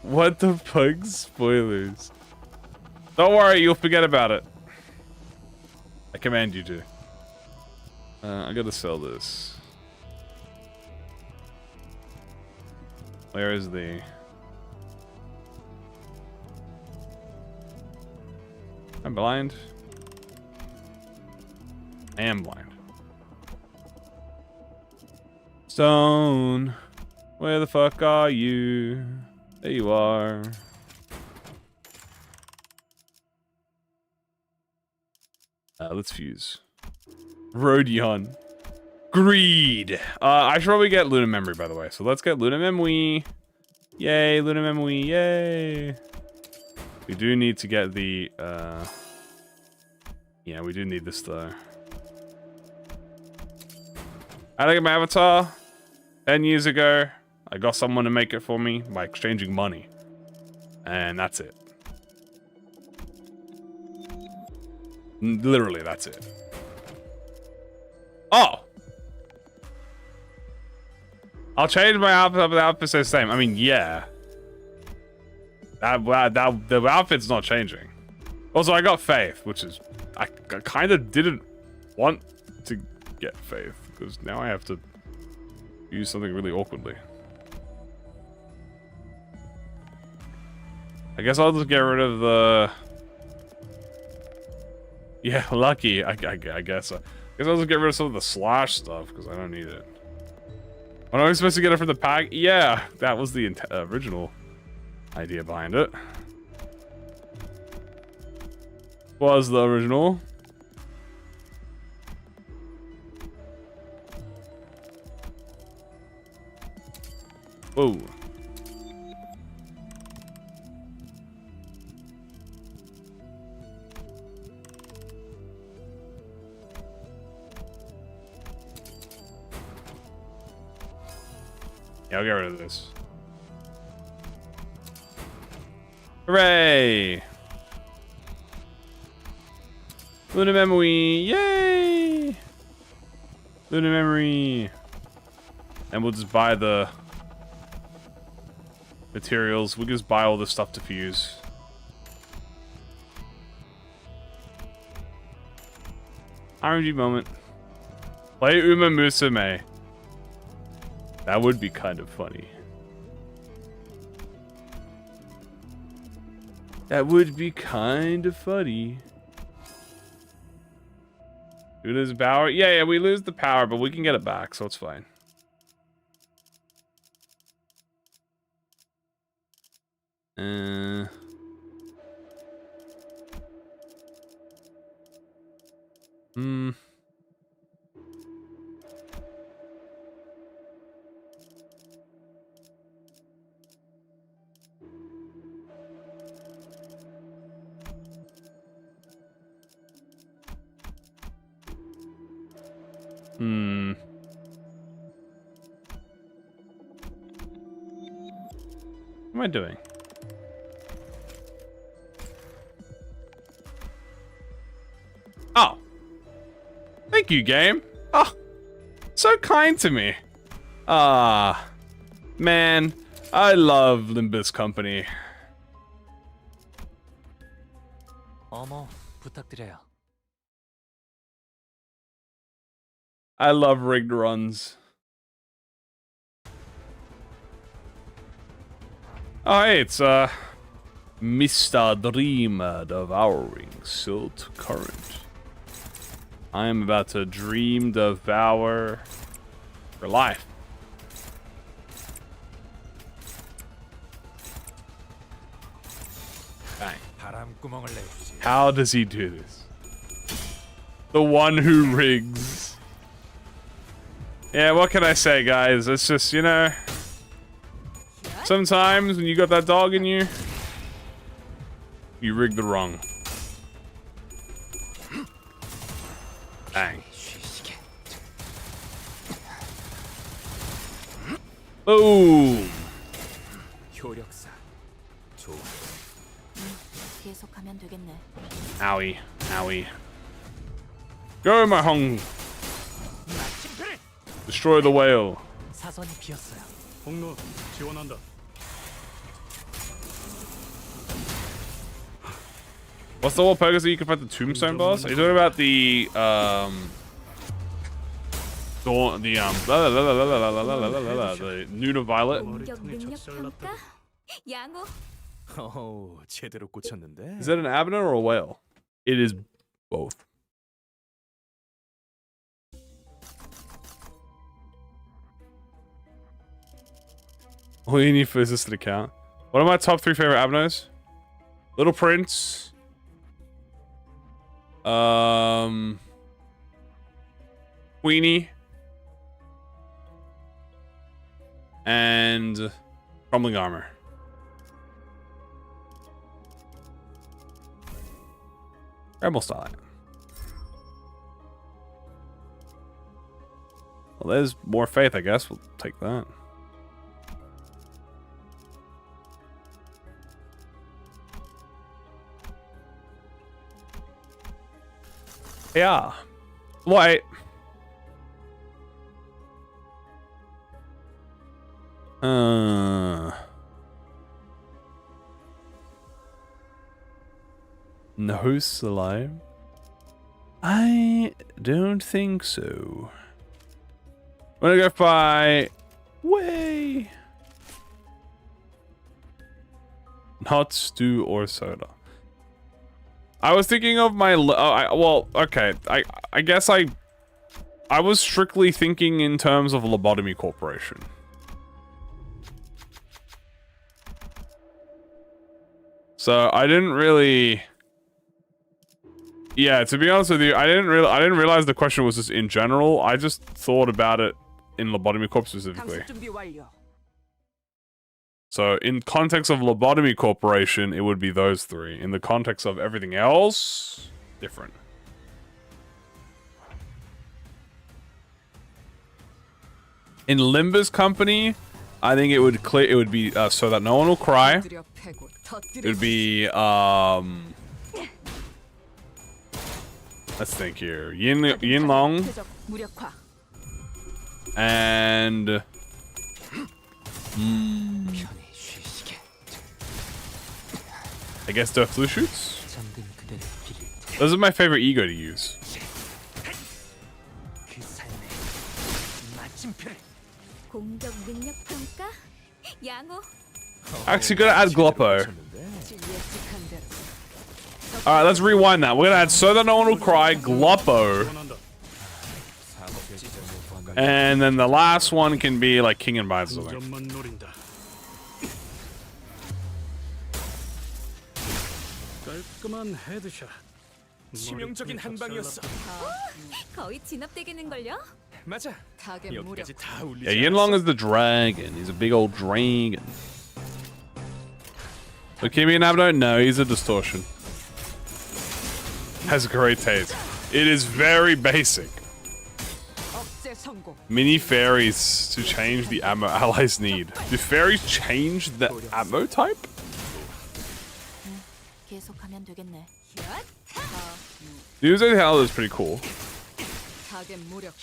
What the fuck? Spoilers. Don't worry, you'll forget about it. I command you to. I gotta sell this. Where is the... I'm blind. I am blind. Stone, where the fuck are you? There you are. Let's fuse. Rodion. Greed. I should probably get Luna Memory, by the way. So let's get Luna Memory. Yay, Luna Memory, yay. We do need to get the, yeah, we do need this, though. I get my avatar 10 years ago. I got someone to make it for me by exchanging money. And that's it. Literally, that's it. Oh! I'll change my outfit, but the outfit stays the same. I mean, yeah. The outfit's not changing. Also, I got Faith, which is... I kind of didn't want to get Faith, because now I have to use something really awkwardly. I guess I'll just get rid of the... Yeah, lucky, I guess. I guess I'll just get rid of some of the slash stuff, because I don't need it. When I was supposed to get it from the pack? Yeah, that was the original idea behind it. Was the original. Whoa. Yeah, I'll get rid of this. Hooray! Luna Memory! Yay! Luna Memory! And we'll just buy the materials. We'll just buy all this stuff to fuse. RNG moment. Play Uma Musume. That would be kind of funny. That would be kind of funny. Do we lose power? Yeah, we lose the power, but we can get it back, so it's fine. What am I doing? Oh. Thank you, game. Oh. So kind to me. Ah. Man. I love Limbus company. 어머, 부탁드려요. I love rigged runs. Oh, hey, it's, Mr. Dreamer devouring silt current. I am about to dream devour your life. Bang. 바람구멍을 내주지. How does he do this? The one who rigs. Yeah, what can I say, guys? It's just, you know... Sometimes when you got that dog in you, you rig the wrong. Bang. Boom. 효력사. 좋아. 계속하면 되겠네. Owie. Owie. Go, my hung. Destroy the whale. 사선이 비었어요. 공로 지원한다. What's the whole purpose that you can fight the tombstone boss? Are you talking about the the Noon of Violet? 공격 능력 평가? 양호. 오, 제대로 꽂혔는데. Is that an abner or a whale? It is both. All you need for is this to count. What are my top 3 favorite abnos? Little Prince. Queenie. And Crumbling Armor. Rebel style. Well, there's more faith, I guess. We'll take that. Yeah. Wait. No hosts alive? I don't think so. I'm gonna go by way. Not stew or soda. I was thinking of my. Well, okay. I guess I was strictly thinking in terms of Lobotomy Corporation. So I didn't really. Yeah, to be honest with you, I didn't realize the question was just in general. I just thought about it in Lobotomy Corp specifically. 강습 준비 완료. So in context of Lobotomy Corporation, it would be those 3. In the context of everything else, different. In Limbus company, I think it would be so that no one will cry. 터뜨려 패고 터뜨려. It would be let's think here. Yin Long 표적 무력화. and 편히 쉬시게. I guess the flu shoots. 잠든 그대를 기릴 테. Those are my favorite ego to use. 그 삶에 마침표를. 공격 능력 평가? 양호. Actually, gonna add Gloppo. 예측한 대로. All right, let's rewind that. We're gonna add so that no one will cry. Gloppo. 지원한다. And then the last one can be like King and Bind something. 점만 노린다. 깔끔한 헤드샷. 치명적인 한 방이었어. 거의 진압되겠는걸요? 맞아. 타겟 무력. 여기까지 다 울리지. Yeah, Yinlong is the dragon. He's a big old dragon. So Kimmy and Abdo? No, he's a distortion. Has great taste. It is very basic. 억제 성공. Mini fairies to change the ammo allies need. Do fairies change the ammo type? 계속하면 되겠네. The Uzo Hell is pretty cool. 타겟 무력.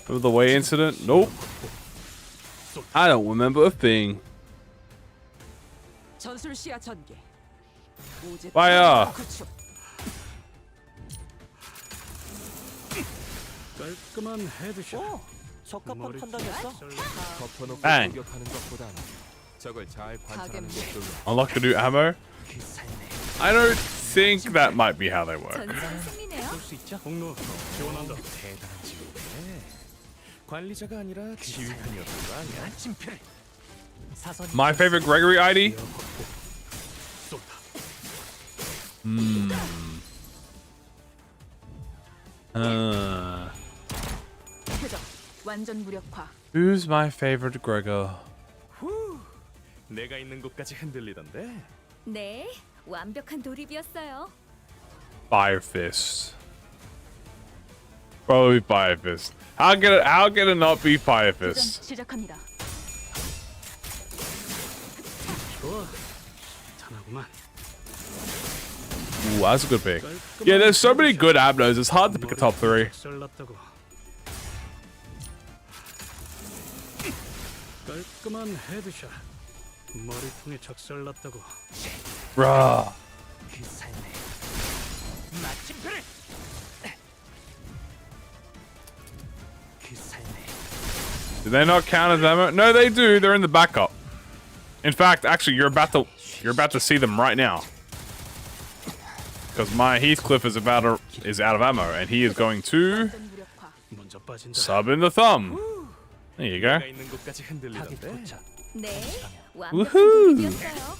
Remember the way incident? Nope. I don't remember a thing. 전술 시야 전개. 오제 Fire! 구축. 깔끔한 헤드샷. 적합한 판단이었어? 덮어놓고 Bang. 공격하는 것보단 저걸 잘 관찰하는 게 좋아. Unlock the new ammo? I don't think that might be how they work. 전술 승리네요. 수 있죠? 공로 지원한다. 대단한 지휘네. 관리자가 아니라 지휘관이었던 거 아니야? 마침표를. 사선이 My favorite Gregory ID? 쏜다. 표적. 완전 무력화. Who's my favorite Gregor? 후. 내가 있는 곳까지 흔들리던데. 네, 완벽한 돌입이었어요. Fire Fist. Probably Fire Fist. How can it not be Fire Fist? 시작합니다. 좋아. 탄하구만. Ooh, that's a good pick. Yeah, there's so many good abnos. It's hard to pick a top three. 썰났다고. 깔끔한 헤드샷. 머리통에 적설났다고. Bruh. 그 삶의 마침표를. 그 삶의 Do they not count as ammo? No, they do. They're in the backup. In fact, actually, you're about to see them right now. Because my Heathcliff is out of ammo, and he is going to 완전 무력화. 먼저 빠진다. sub in the thumb. There you go. 내가 있는 곳까지 타겟 흔들리던데. 도착. 네, 완벽한 우후. 돌입이었어요.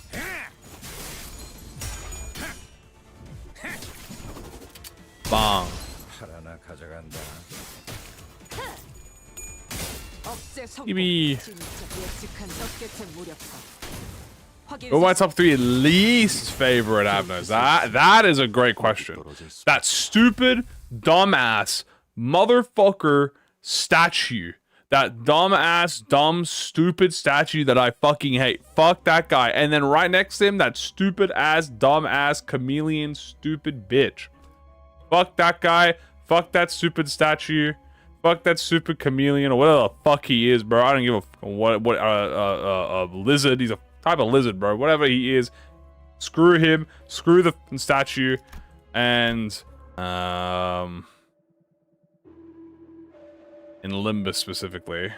Bang. 하나 가져간다. 억제 성공. Give 진짜 예측한 적개체 무력화. 확인. Who are my top three least favorite abnos? That is a great question. That stupid, dumbass, motherfucker statue. That dumbass, dumb, stupid statue that I fucking hate. Fuck that guy. And then right next to him, that stupid ass, dumbass, chameleon, stupid bitch. Fuck that guy. Fuck that stupid statue. Fuck that stupid chameleon or whatever the fuck he is, bro. I don't give a what lizard. He's a type of lizard, bro. Whatever he is, screw him. Screw the statue, and in Limbus specifically.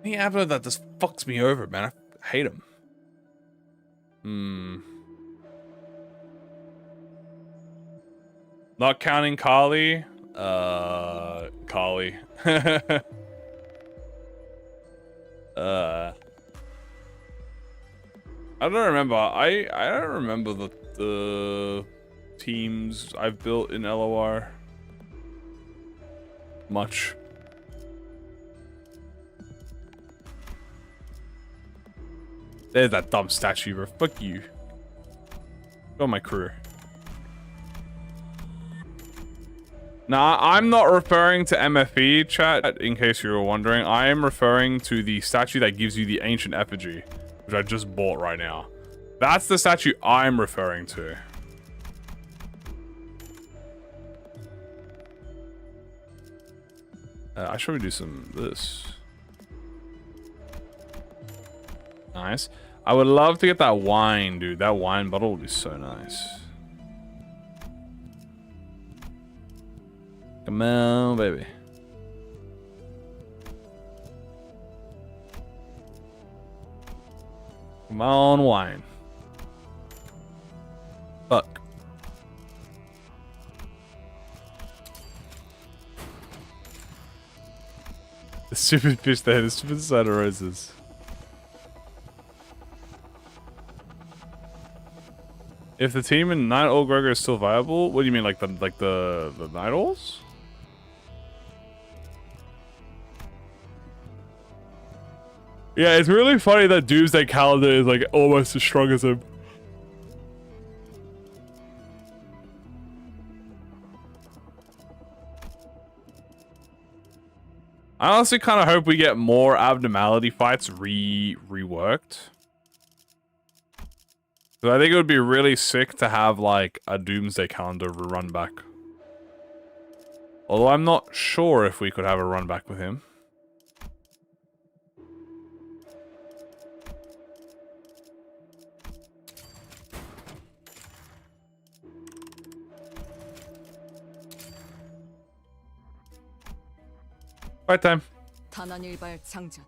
The Abdo that just fucks me over, man. I hate him. Not counting Kali. Kali. I don't remember. I don't remember the teams I've built in LOR much. There's that dumb statue, bro. Fuck you. Go my crew. Nah, I'm not referring to MFE, chat, in case you were wondering. I am referring to the statue that gives you the ancient effigy, which I just bought right now. That's the statue I'm referring to. I should do some of this. Nice. I would love to get that wine, dude. That wine bottle would be so nice. Come on, baby. Come on, wine. Fuck. The stupid fish there, the stupid side of roses. If the team in Night Owl Gregor is still viable, what do you mean, like the Night Owls? Yeah, it's really funny that Doomsday Calendar is like almost as strong as him. I honestly kind of hope we get more abnormality fights reworked. So I think it would be really sick to have like a Doomsday Calendar run back. Although I'm not sure if we could have a run back with him. Fight time. 단원일발 장전.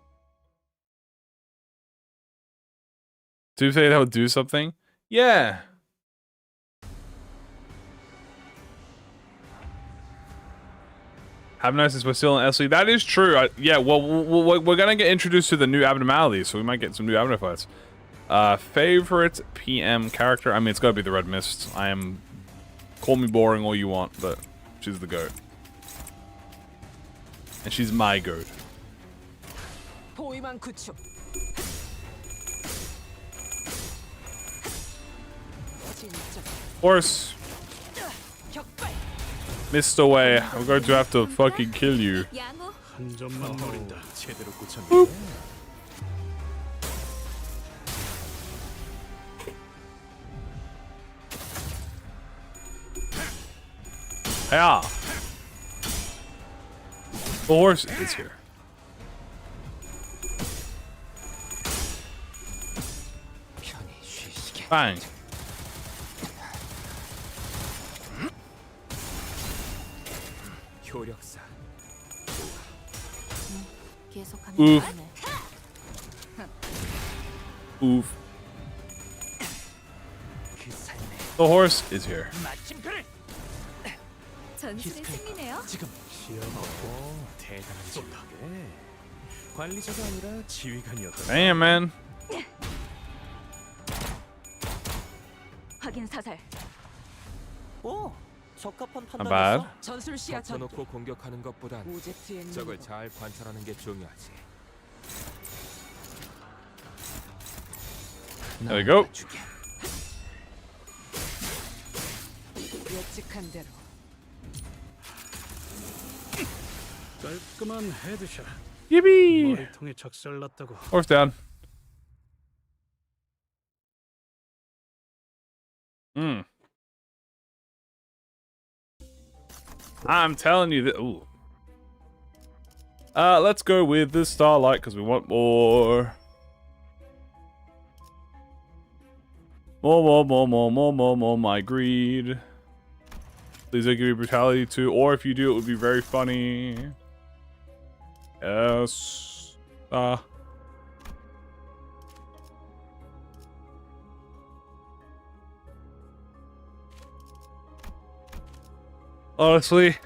Doomsday that would do something? Yeah. Have noticed we're still in SE. That is true. Yeah, well, we're gonna get introduced to the new abnormalities, so we might get some new abnormal fights. Favorite PM character? I mean, it's gotta be the Red Mist. Call me boring all you want, but she's the GOAT. And she's my GOAT. 포위만 구축. 진짜. Horse. 격발. Missed away. I'm going to have to fucking kill you. 양호. 한 점만 노린다. 제대로 꽂혔네. Yeah. The horse is here. Bang. 효력사. 계속하면 Oof. 안 해. Oof. 그 삶의 The horse is here. 마침표를 전술의 승리네요. 지금 대단한 지휘관에 관리자가 아니라 지휘관이었다. Damn, man. 확인 사살. 오 적합한 Not 판단이었어. bad. 전술 시야 전개. 덮쳐놓고 공격하는 것보단 우제트의 적을 눈으로. 잘 관찰하는 게 중요하지. There we go. 예측한 대로. 깔끔한 헤드샷. Yippee! 머리통에 작살났다고. Horse down. I'm telling you that. Ooh. Let's go with the Starlight because we want more. More, my greed. Please don't give me brutality too, or if you do, it would be very funny. Yes. Honestly,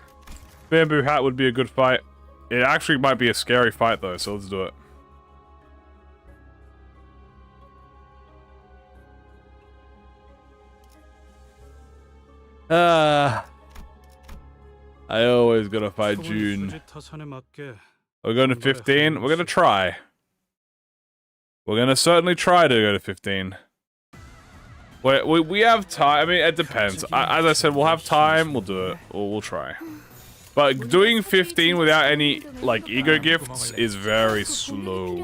Bamboo Hat would be a good fight. It actually might be a scary fight though, so let's do it. I always gotta fight June. 타산에 맞게 We're going to 15. We're gonna try. We're gonna certainly try to go to 15. We have time. I mean, it depends. As I said, we'll have time. We'll do it. We'll try. But doing 15 without any like ego gifts is very slow.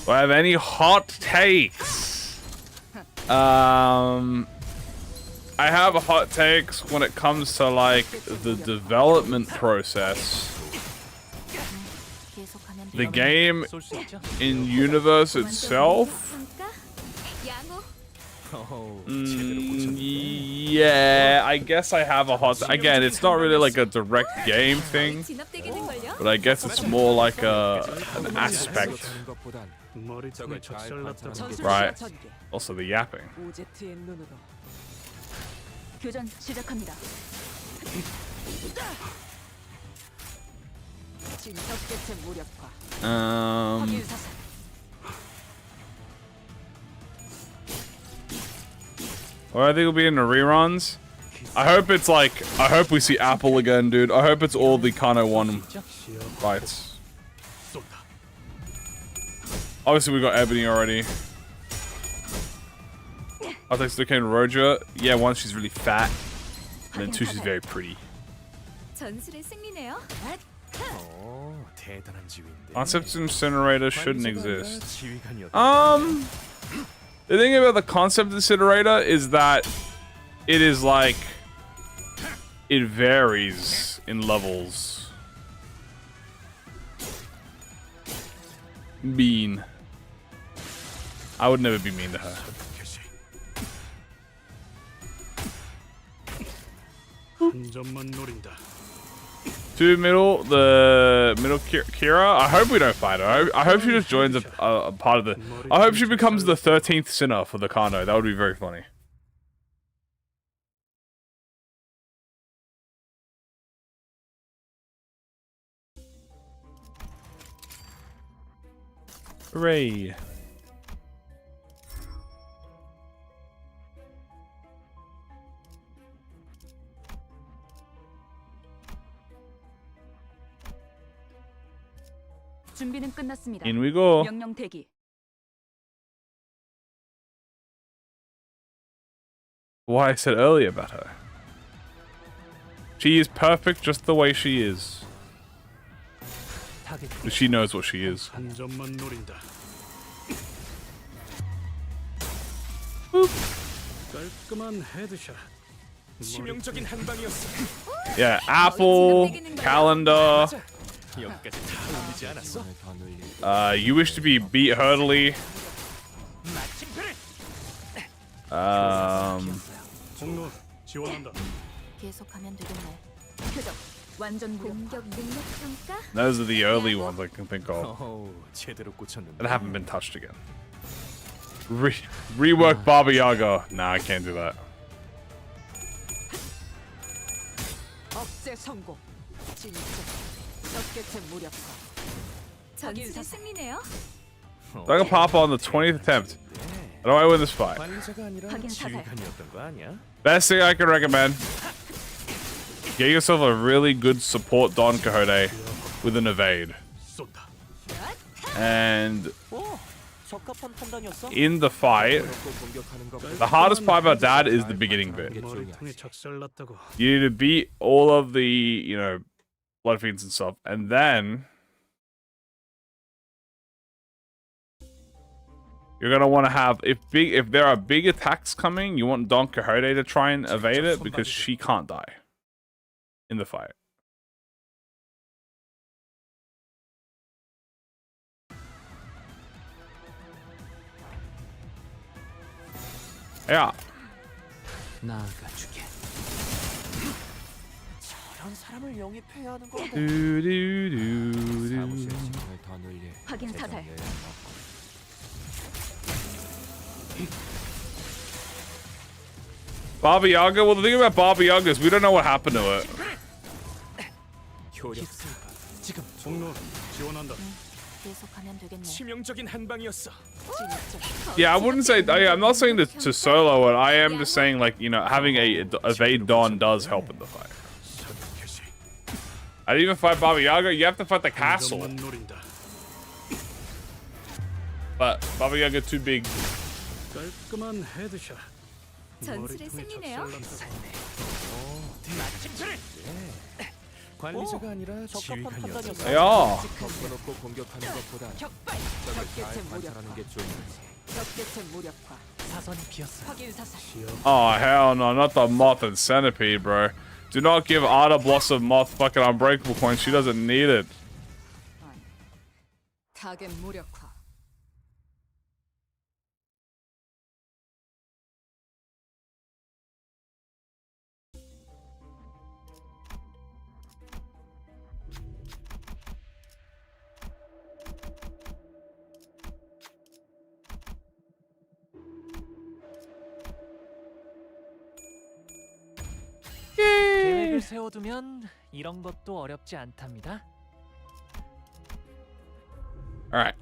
Do I have any hot takes? I have hot takes when it comes to like the development process. The game in universe itself. Yeah, I guess I have a hot. Again, it's not really like a direct game thing, but I guess it's more like an aspect. 머리통에 작살났다고. Right. Also the yapping. 우제트의 눈으로. 교전 시작합니다. 적개체 무력화. Um, 확인 사살. or I think it'll be in the reruns. I hope it's like, I hope we see Apple again, dude. I hope it's all the Kano 1 fights. Obviously, we got Ebony already. I think still came to Roger. Yeah, one, she's really fat. And then two, she's very pretty. 전술의 승리네요. 대단한 지위인데. Concept Incinerator shouldn't exist. 지휘관이었던 The thing about the Concept Incinerator is that it is like, it varies in levels. Mean. I would never be mean to her. 한 점만 노린다. To middle, the middle Kira. I hope we don't fight her. I hope she just joins a part of the. I hope she becomes the 13th sinner for the Kano. That would be very funny. Hooray. 준비는 끝났습니다. In we go. 명령 대기. What I said earlier about her. She is perfect just the way she is. But she knows what she is. 한 점만 노린다. 깔끔한 헤드샷. 치명적인 한 방이었어. Yeah, Apple, Calendar. 여기까지 다 올리지 않았어? 더 늘릴. You wish to be beat hurdily. 공로 지원한다. 계속하면 되겠네. 표적 완전 공격 능력 평가. Those are the early ones I can think of 제대로 꽂혔는데. that haven't been touched again. Rework Baba Yaga. Nah, I can't do that. 억제 성공. 진짜 적개체 무력화. 전술의 승리네요. Like a papa on the 20th attempt. How do I win this fight? 관리자가 아니라 확인 사살. 지휘관이었던 거 아니야? Best thing I can recommend. Get yourself a really good support Don Quixote with an evade. 쏜다. And 오, 적합한 판단이었어. in the fight, 또 공격하는 것보다 the hardest part about that is the beginning bit. 머리통에 작살났다고. You need to beat all of the, you know, blood fiends and stuff. And then you're gonna want to have, if there are big attacks coming, you want Don Quixote to try and evade it because she can't die in the fight. Yeah. 나아가주게. 저런 사람을 영입해야 하는 건데. 사무실 지분을 더 늘릴. 확인 사살. 재정 내역 없고. Baba Yaga. Well, the thing about Baba Yaga is we don't know what happened to it. 효력. 지금 공로 지원한다. 계속하면 되겠네. 치명적인 한 방이었어. Yeah, I wouldn't say. I'm not saying to solo it. I am just saying, like, you know, having a evade Don does help in the fight. 개시. I didn't even fight Baba Yaga. You have to fight the castle. 점만 노린다. But Baba Yaga too big. 깔끔한 헤드샷. 전술의 승리네요. 관리자가 아니라 적합한 지휘관이었던 판단이었어. Yeah. 덮어놓고 공격하는 것보다 격발. 적을 잘 적개체 무력화. 관찰하는 게 중요하지. 적개체 무력화. 사선이 비었어. 확인 사살. Oh hell no, not the moth and centipede, bro. Do not give Ada Blossom Moth fucking unbreakable points. She doesn't need it. 타겟 무력화. 계획을 세워두면 이런 것도 어렵지 않답니다. Alright.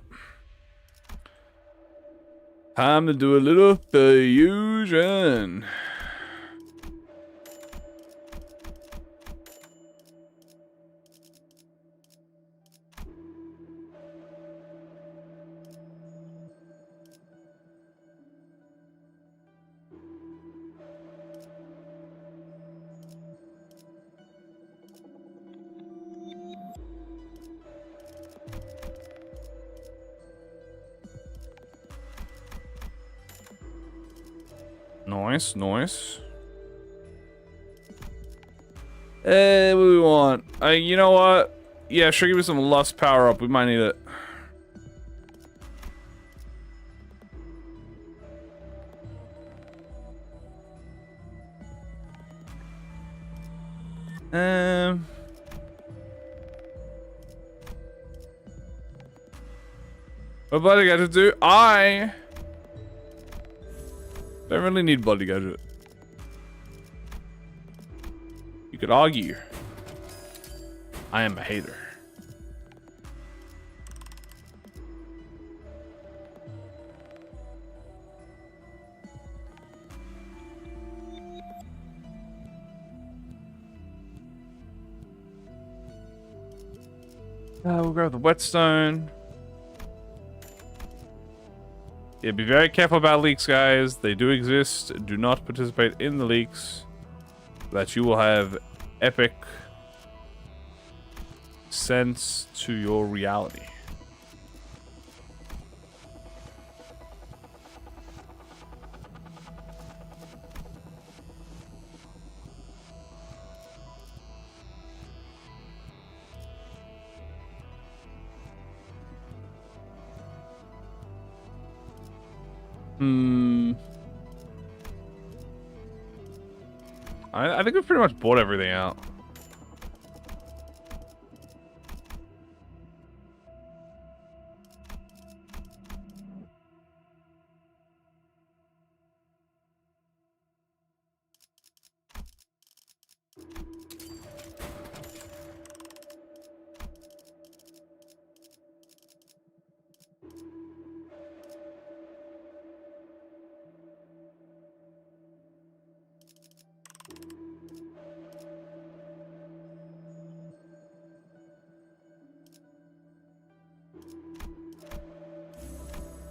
Time to do a little fusion. Nice, nice. What do we want? You know what? Yeah, sure, give me some lust power up. We might need it. What bloody gadget do? I don't really need bloody gadget. You could argue I am a hater. We'll grab the whetstone. Yeah, be very careful about leaks, guys. They do exist. Do not participate in the leaks. That you will have epic sense to your reality. I think we've pretty much bought everything out.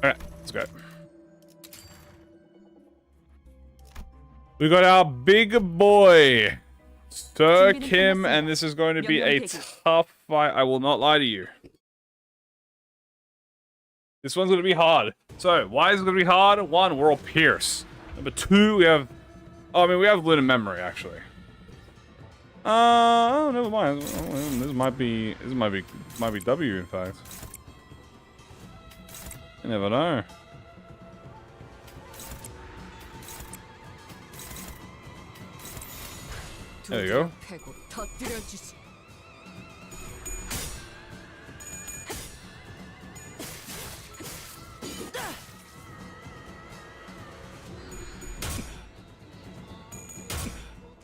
Alright, let's go. We got our big boy, Sir Kim, and this is going to be a tough fight. I will not lie to you. This one's going to be hard. So, why is it going to be hard? One, we're all Pierce. Number two, we have... Oh, I mean, we have Luna Memory, actually. Oh, never mind. This might be W, in fact. You never know. There you go.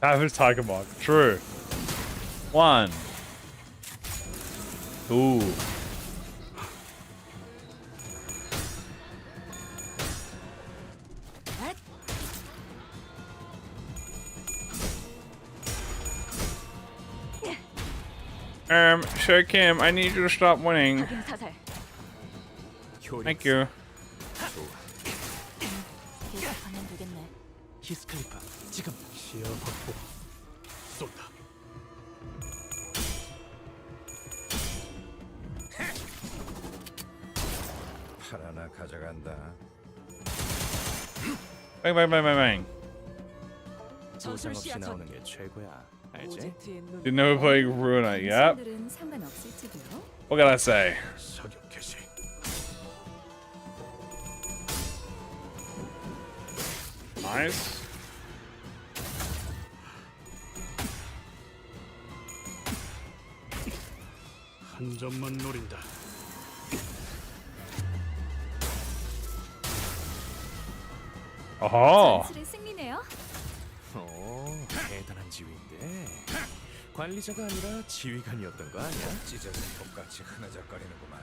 Savage Tiger Mark. True. 1. Ooh. Sure, Kim, I need you to stop winning. Thank you. 계속하면 되겠네. 히스클리파 지금 시야 확보. 쏜다. 하나 가져간다. Bang, bang, bang, bang, bang. 보상 없이 나오는 게 최고야. 알지? You know we're playing Runa, yep. 당신들은 상관없을지도요. What can I say? 사격 개시. Nice. 한 점만 노린다. 어허. 전술의 승리네요. 오, 대단한 지휘인데 관리자가 아니라 지휘관이었던 거 아니야? 찢어진 똑같이 흐느적거리는구만.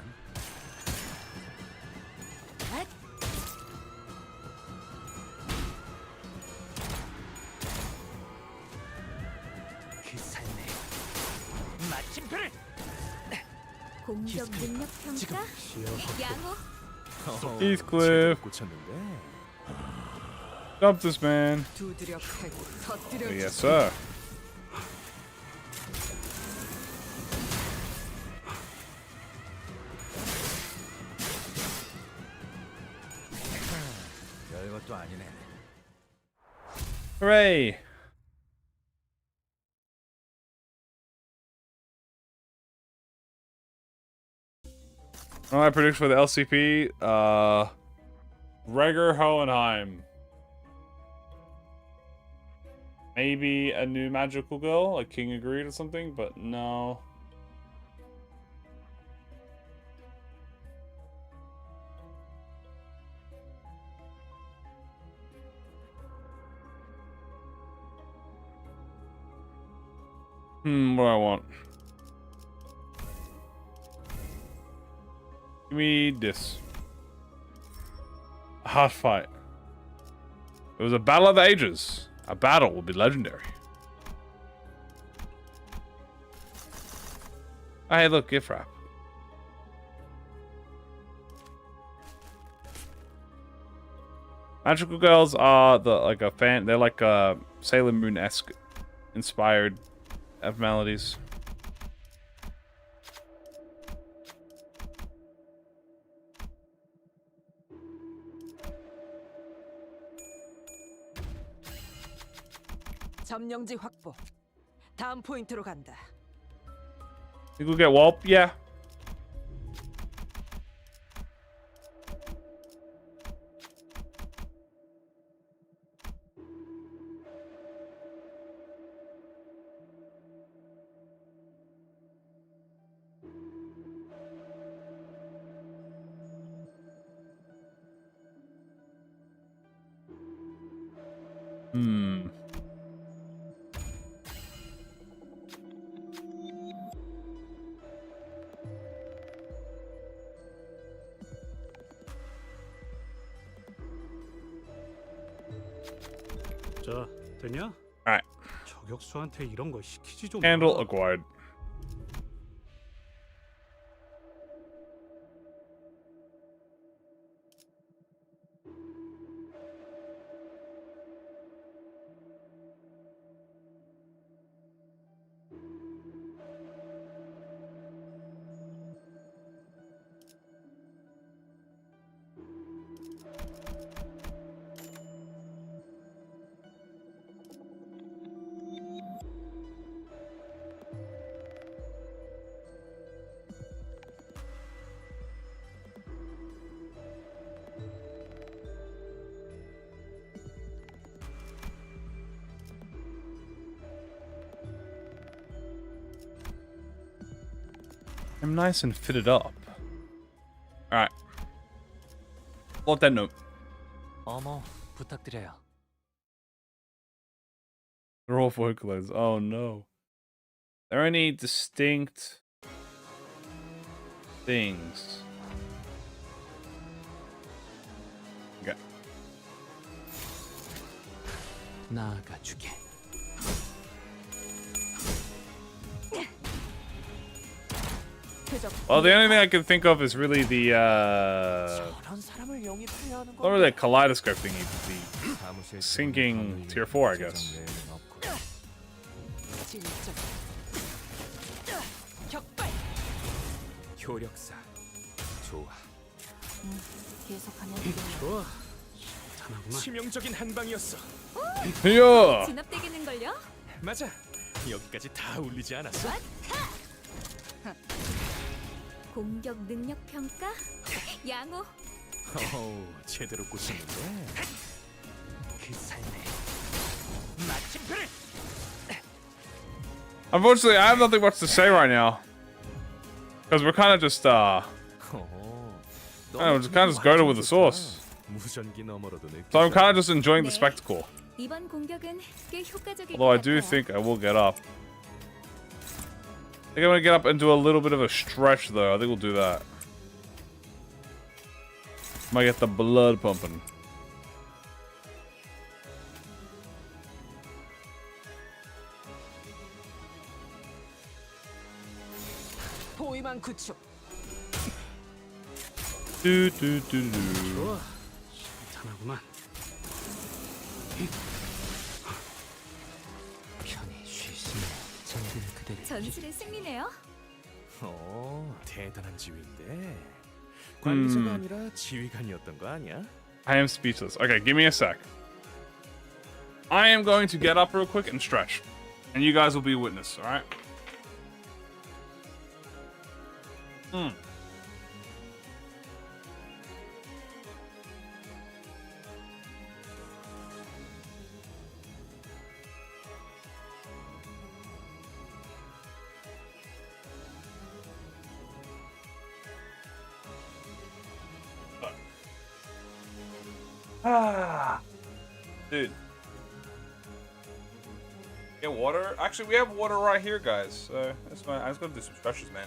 공격 능력 평가. 양호. Heathcliff. 꽂혔는데. Dump this man. 두드려 패고 터뜨려 Yes, sir. 별것도 아니네. Hooray. What are my predictions for the LCP? Gregor Hohenheim. Maybe a new magical girl, like King Agreed or something, but no. What do I want? Give me this. A hard fight. It was a battle of the ages. A battle will be legendary. Oh, hey, look, gift wrap. Magical girls are they're like a Sailor Moon-esque inspired abnormalities. 점령지 확보. 다음 포인트로 간다. You go get Wallop? Yeah. 자, 되냐? Alright. 저격수한테 이런 거 시키지 좀. Handle 마. acquired. I'm nice and fitted up. Alright. Load that note. 어머, 부탁드려요. They're all vocalized. Oh no. Are there any distinct things? Okay. 나아가주게. Well, the only thing I can think of is really the 저런 사람을 영입해야 하는 what were the kaleidoscope thingy? 사무실 Sinking tier 4, I guess. 진짜. 격발. 효력사. 좋아. 계속하면 되겠네. 좋아. 탄하구만. 치명적인 한 방이었어. Yeah. 진압되겠는 걸요? 맞아. 여기까지 다 울리지 않았어? 공격 능력 평가. 양호. 어우, 제대로 꽂혔는데. 그 삶에 마침표를. Unfortunately, I have nothing much to say right now. Because we're kind of just, I don't know, just kind of just go to with the source. 무전기 너머로도 So I'm kind of just enjoying the spectacle. 이번 공격은 꽤 효과적일 Although I 것 do 같아요. think I will get up. I think I'm gonna get up and do a little bit of a stretch though. I think we'll do that. Might get the blood pumping. 포위망 구축. 좋아. 탄하구만. 편히 쉬시네. 정글 그대를 전술의 승리네요. 대단한 지휘인데 관리자가 아니라 지휘관이었던 거 아니야? I am speechless. Okay, give me a sec. I am going to get up real quick and stretch. And you guys will be witness, alright? Dude. Get water? Actually, we have water right here, guys. So that's fine. I just gotta do some stretches, man.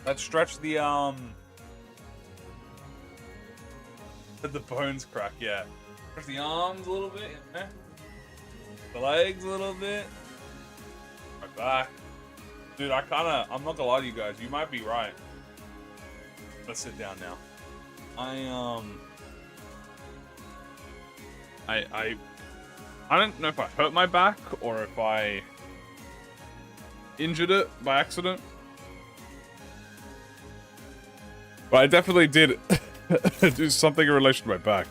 Let's stretch the bones crack, yeah. Stretch the arms a little bit, yeah. The legs a little bit. My back. Dude, I'm not gonna lie to you guys, you might be right. Let's sit down now. I don't know if I hurt my back or if I injured it by accident. But I definitely did do something in relation to my back.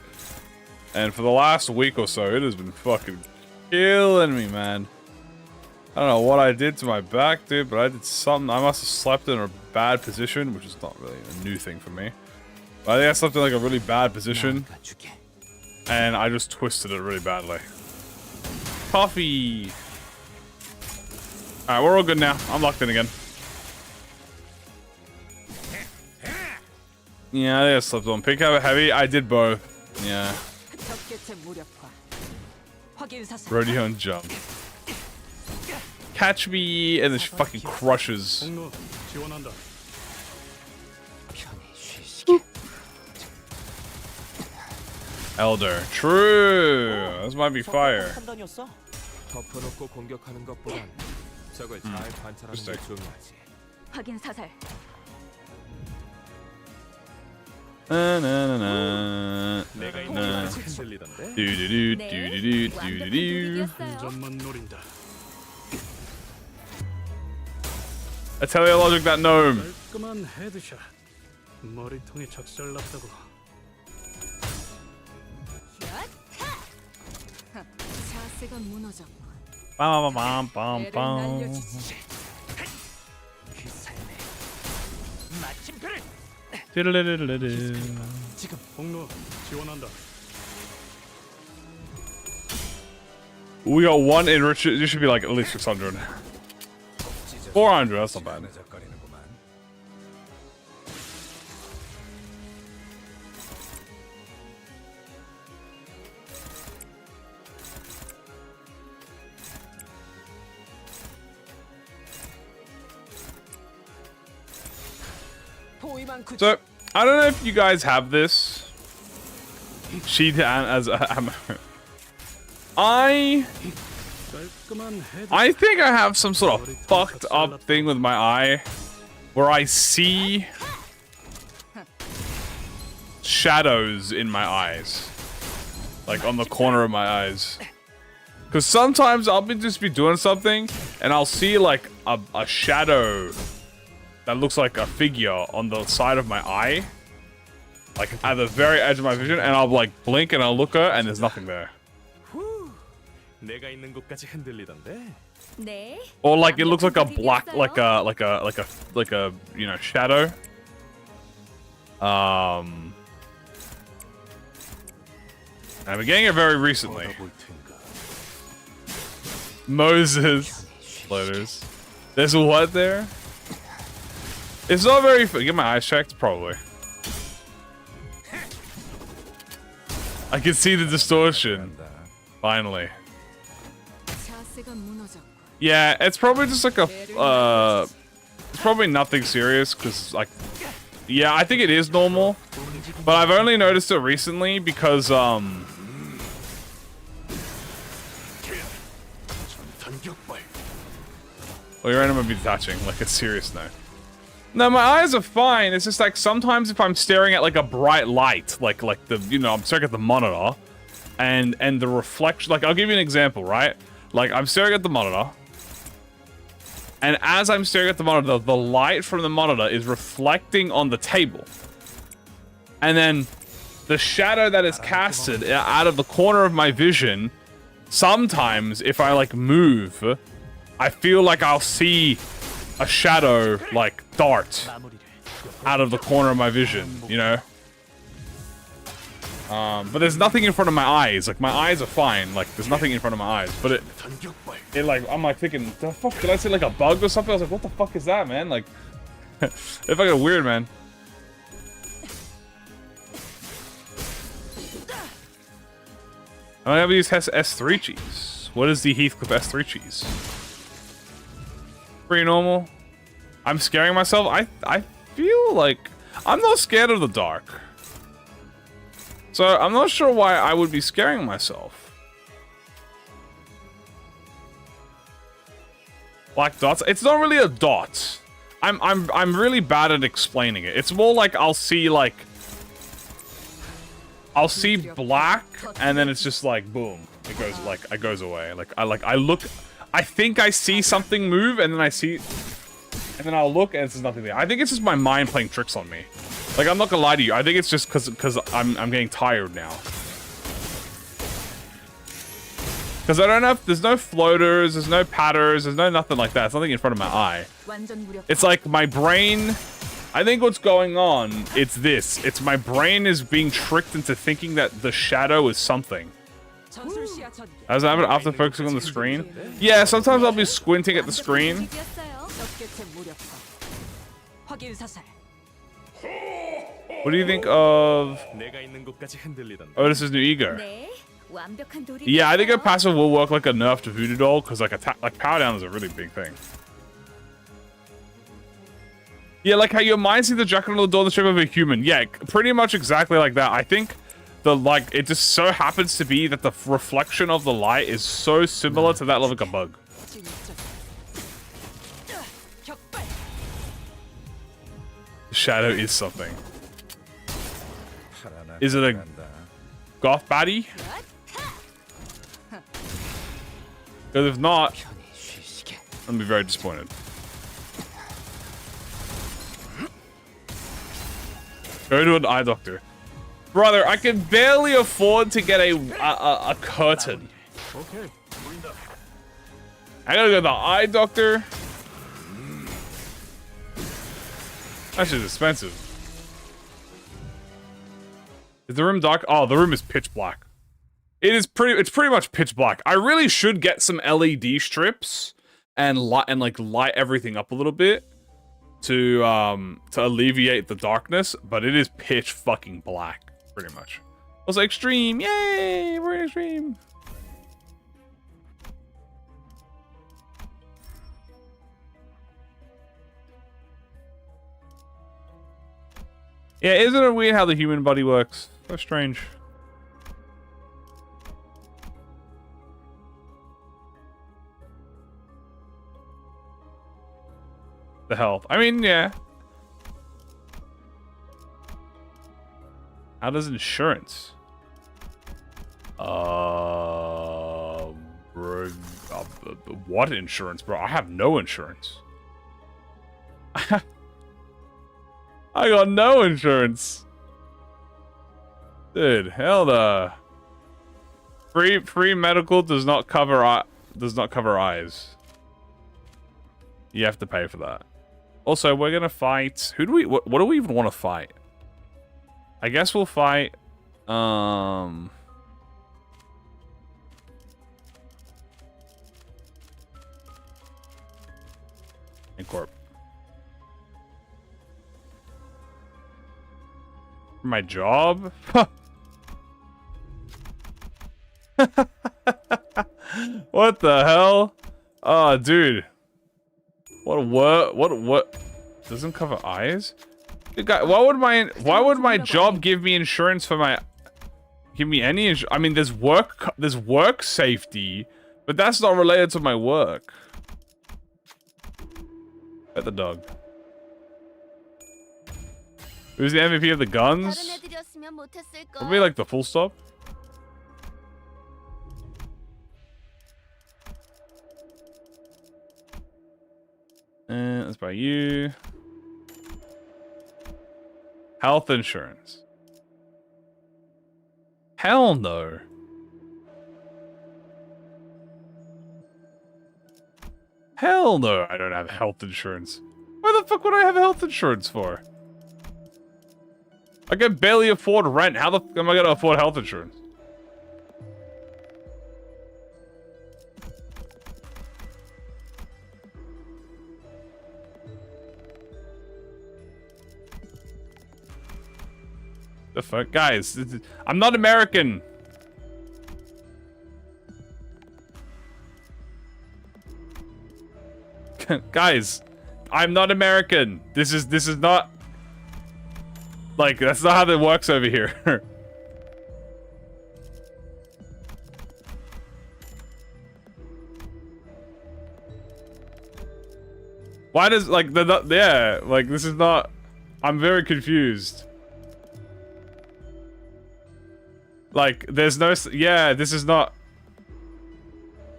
And for the last week or so, it has been fucking killing me, man. I don't know what I did to my back, dude, but I did something. I must have slept in a bad position, which is not really a new thing for me. But I think I slept in like a really bad position. And I just twisted it really badly. Coffee! Alright, we're all good now. I'm locked in again. Yeah, I think I slept on. Pick up heavy? I did both. Yeah. 적개체 무력화. 확인 사살. Rodeo and jump. Catch me! And then she fucking crushes. 공로 지원한다. 편히 쉬시게. Elder. True! This might be fire. 판단이었어. 덮어놓고 공격하는 것보단 적을 잘 관찰하는 게 중요하지. 확인 사살. 나나나나. 내가 나. 있는 곳까지 흔들리던데. 두두두 네, 두두두 완벽한 두두두. 분위기였어요. 점만 노린다. I tell you logic that gnome. 깔끔한 헤드샷. 머리통에 작살났다고. 자세가 무너졌고. 빰빰빰빰빰. 날려주지. 그 삶에 마침표를 띠르르르르르. 지금 공로 지원한다. We got one enrich. You should be like at least 600. 400. That's not bad. 보이만 구. So I don't know if you guys have this sheet as ammo. I 깔끔한 헤드샷. think I have some sort of fucked up thing with my eye where I see shadows in my eyes. Like on the corner of my eyes. Because sometimes I'll just be doing something and I'll see like a shadow that looks like a figure on the side of my eye. Like at the very edge of my vision, and I'll like blink and I'll look at her and there's nothing there. 내가 있는 곳까지 흔들리던데. 네. Or like it looks like a black, like a you know, shadow. And we're getting it very recently. Moses. Floaters. There's a what there? It's not very. Get my eyes checked, probably. I can see the distortion. Finally. 자세가 무너졌고. Yeah, it's probably just like a. It's probably nothing serious, because like. Yeah, I think it is normal, but I've only noticed it recently because Or your retina might be detaching. Like, it's serious now. No, my eyes are fine. It's just like sometimes if I'm staring at like a bright light, like the, you know, I'm staring at the monitor and the reflection, like I'll give you an example, right? Like I'm staring at the monitor and as I'm staring at the monitor, the light from the monitor is reflecting on the table. And then the shadow that is casted out of the corner of my vision, sometimes if I like move, I feel like I'll see a shadow like dart out of the corner of my vision, you know? But there's nothing in front of my eyes. Like my eyes are fine. Like there's nothing in front of my eyes. But it like I'm like thinking, the fuck did I see like a bug or something? I was like, what the fuck is that, man? Like it's fucking weird, man. I'm gonna use S3 cheese. What is the Heathcliff S3 cheese? Pretty normal. I'm scaring myself. I feel like I'm not scared of the dark. So I'm not sure why I would be scaring myself. Black dots. It's not really a dot. I'm really bad at explaining it. It's more like I'll see black and then it's just like boom. It goes away. I think I see something move, and then I'll look, and it's just nothing there. I think it's just my mind playing tricks on me. Like, I'm not gonna lie to you. I think it's just because I'm getting tired now. Because I don't have, there's no floaters, there's no patterns, there's no nothing like that. It's nothing in front of my eye. It's like my brain, I think what's going on, it's this. It's my brain is being tricked into thinking that the shadow is something. Does that happen after focusing on the screen? Yeah, sometimes I'll be squinting at the screen. What do you think of Otis's new ego? Yeah, I think a passive will work like a nerf to Voodoo Doll, because like power down is a really big thing. Yeah, like how your mind sees the jacket on the door in the shape of a human. Yeah, pretty much exactly like that. I think it just so happens to be that the reflection of the light is so similar to that of like a bug. The shadow is something. Is it a goth baddie? Because if not, I'm be very disappointed. Go to an eye doctor. Brother, I can barely afford to get a curtain. I gotta go to the eye doctor. That shit's expensive. Is the room dark? Oh, the room is pitch black. It's pretty much pitch black. I really should get some LED strips and light everything up a little bit to alleviate the darkness, but it is pitch fucking black. Pretty much. Also extreme, yay! We're in extreme. Yeah, isn't it weird how the human body works? So strange. The health. I mean, yeah. How does insurance? Bro, what insurance, bro? I have no insurance. I got no insurance. Dude, hell the free medical does not cover eyes. You have to pay for that. Also, we're gonna fight. Who do we? What do we even want to fight? I guess we'll fight. Incorp. My job? What the hell? Oh, dude. What? Doesn't cover eyes? Why would my job give me insurance for my... Give me any insurance? I mean, there's work safety, but that's not related to my work. Pet the dog. Who's the MVP of the guns? Probably like the full stop. That's by you. Health insurance. Hell no. Hell no, I don't have health insurance. Why the fuck would I have health insurance for? I can barely afford rent. How the fuck am I gonna afford health insurance? The fuck? Guys, I'm not American. Guys, I'm not American. This is not like, that's not how that works over here. Why does like yeah, like this is not, I'm very confused. Like there's no, yeah, this is not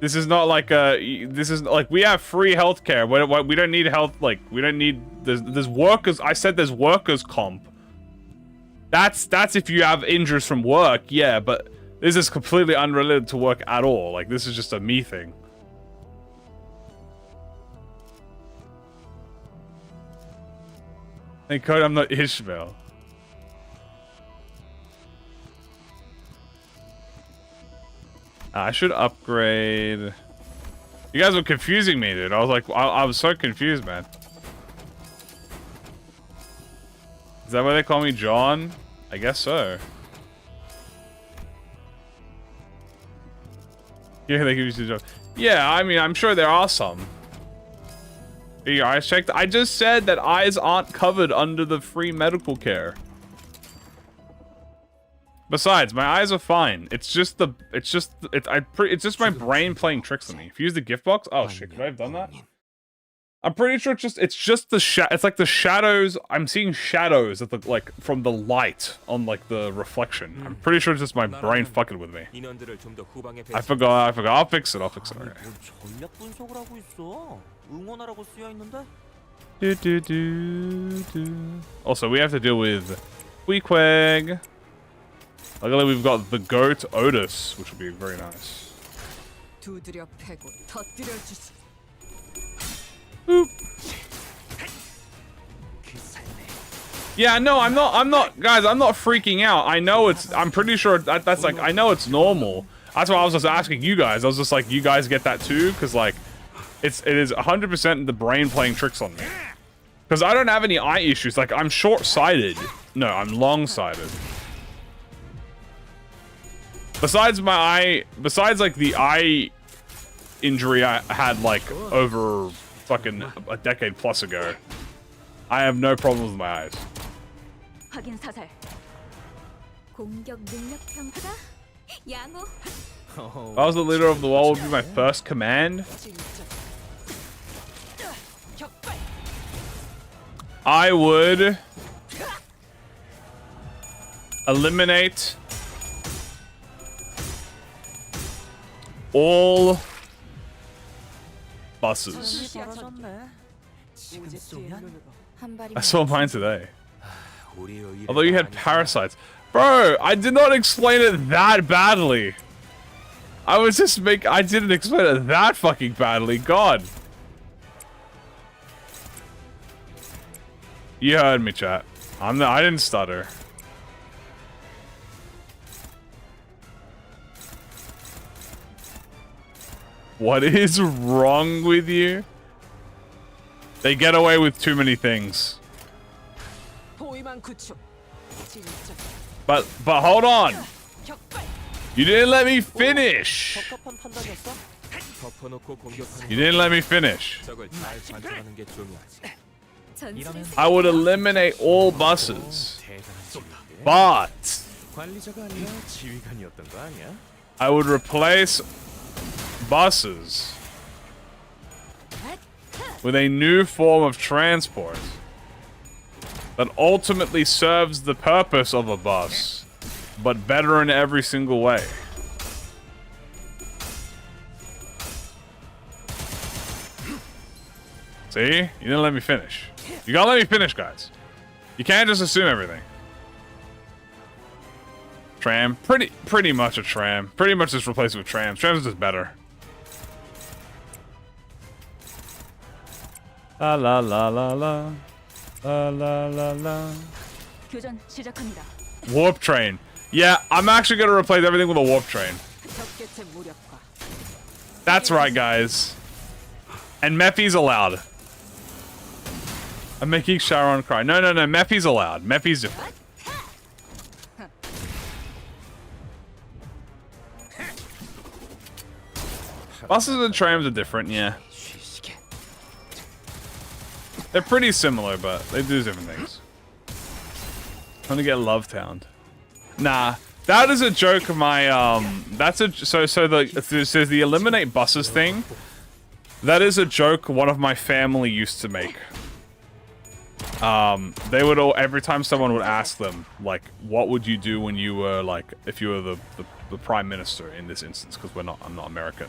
like this is like, we have free healthcare. We don't need health, like we don't need, there's workers, I said there's workers comp. That's if you have injuries from work, yeah, but this is completely unrelated to work at all. Like this is just a me thing. Thank God I'm not Ishmael. I should upgrade. You guys were confusing me, dude. I was like, I was so confused, man. Is that why they call me John? I guess so. Yeah, they give you John. Yeah, I mean, I'm sure there are some. Your eyes checked. I just said that eyes aren't covered under the free medical care. Besides, my eyes are fine. It's just my brain playing tricks on me. If you use the gift box, oh shit, could I have done that? I'm pretty sure it's just the it's like the shadows. I'm seeing shadows at the, like, from the light on like the reflection. I'm pretty sure it's just my brain fucking with me. I forgot. I'll fix it. Okay. Also, we have to deal with Weequeg. Luckily, we've got the goat Otis, which will be very nice. Boop. Yeah, no, I'm not, guys, I'm not freaking out. I know I'm pretty sure that's like, I know it's normal. That's why I was just asking you guys. I was just like, you guys get that too? Because like, it is 100% the brain playing tricks on me. Because I don't have any eye issues. Like, I'm short-sighted. No, I'm long-sighted. Besides like the eye injury I had like over fucking a decade plus ago, I have no problems with my eyes. If I was the leader of the world, would be my first command. I would eliminate all buses. I saw mine today. Although you had parasites. Bro, I did not explain it that badly. I didn't explain it that fucking badly. God. You heard me, chat. I didn't stutter. What is wrong with you? They get away with too many things. But hold on. You didn't let me finish. You didn't let me finish. I would eliminate all buses. But I would replace buses with a new form of transport that ultimately serves the purpose of a bus, but better in every single way. See? You didn't let me finish. You gotta let me finish, guys. You can't just assume everything. Tram. Pretty much a tram. Pretty much just replace it with trams. Trams is just better. La la la la la. La la la la. 교전 시작합니다. Warp train. Yeah, I'm actually gonna replace everything with a warp train. 적개체 무력화. That's right, guys. And Mephie's allowed. I'm making Sharon cry. No, no, no. Mephie's allowed. Mephie's different. Buses and trams are different, yeah. 쉬시게. They're pretty similar, but they do different things. I'm gonna get Love Towned. Nah, that is a joke of my, that's a, so the eliminate buses thing, that is a joke one of my family used to make. They would all, every time someone would ask them, like, what would you do when you were, like, if you were the prime minister in this instance, because I'm not American.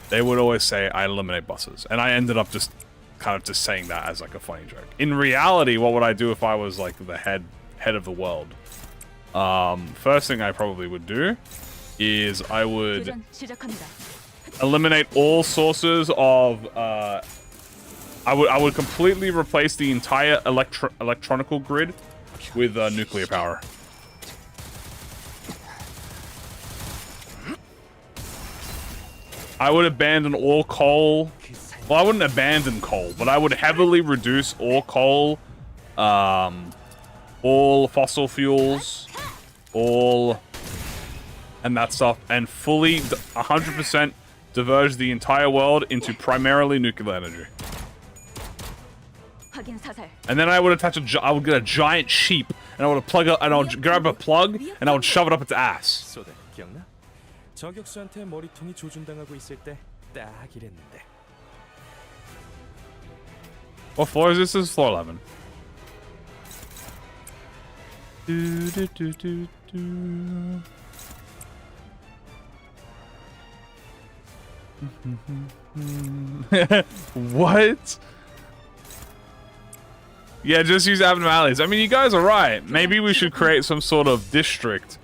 They would always say, I eliminate buses. And I ended up just kind of just saying that as like a funny joke. In reality, what would I do if I was like the head of the world? First thing I probably would do is I would 교전 시작합니다. eliminate all sources of I would completely replace the entire electronical grid with nuclear power. I would abandon all coal. Well, I wouldn't abandon coal, but I would heavily reduce all coal, all fossil fuels, and that stuff, and fully 100% diverge the entire world into primarily nuclear energy. 확인 사살. And then I would attach I would get a giant sheep, and I would and I would grab a plug, and I would shove it up its ass. 소대 기억나? 저격수한테 머리통이 조준당하고 있을 때 딱 이랬는데. What floor is this? This is floor 11. Do, do, do, do, do. What? Yeah, just use abnormalities. I mean, you guys are right. Maybe we should create some sort of district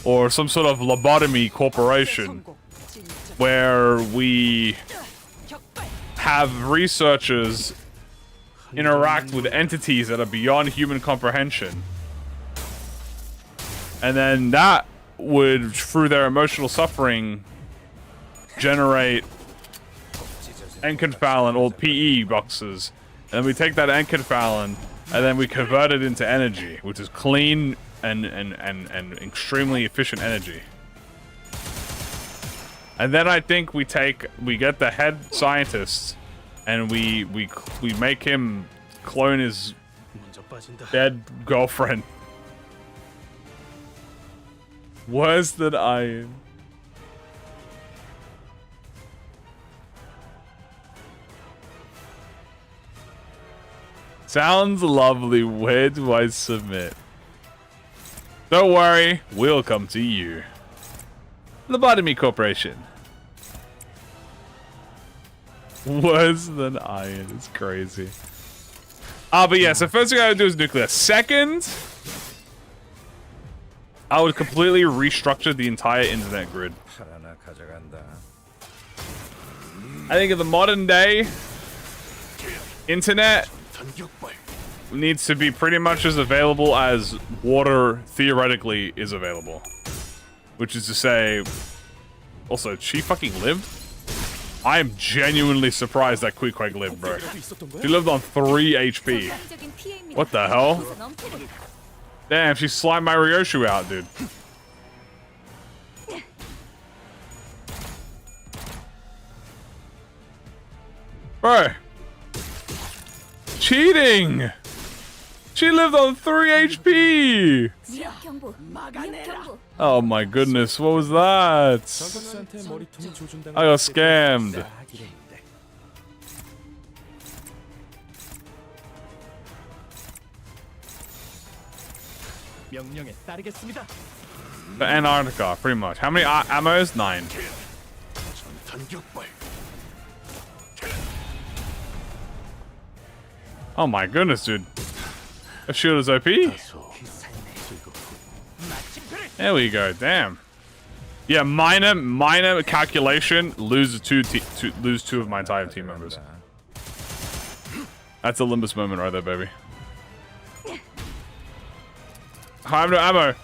or some sort of lobotomy corporation where we have researchers interact with entities that are beyond human comprehension. And then that would, through their emotional suffering, generate enkephalin or PE boxes. And then we take that enkephalin and then we convert it into energy, which is clean and extremely efficient energy. And then I think we get the head scientist and we make him clone his 먼저 빠진다. dead girlfriend. Worse than iron. Sounds lovely. Where do I submit? Don't worry, we'll come to you. Lobotomy Corporation. Worse than iron. It's crazy. But yeah, so first thing I would do is nuclear. Second, I would completely restructure the entire internet grid. 하나 가져간다. I think in the modern day, internet needs to be pretty much as available as water theoretically is available. Which is to say, also, she fucking lived? I am genuinely surprised that Queequeg lived, bro. She lived on 3 HP. 상대적인 피해입니다. What the hell? 여기서 넘치는 Damn, she slimed my Ryoshu out, dude. Bro. Cheating! She lived on 3 HP! 위협 경보. 위협 경보. Oh my goodness, what was that? 저격수한테 머리통이 조준당하고 I got 있을 때 scammed. 딱 이랬는데. 명령에 따르겠습니다. The Antarctica, pretty much. How many ammos? 9. Oh my goodness, dude. That shield is OP. There we go. Damn. Yeah, minor calculation. Lose two of my entire team members. That's a Limbus moment right there, baby. I have no ammo.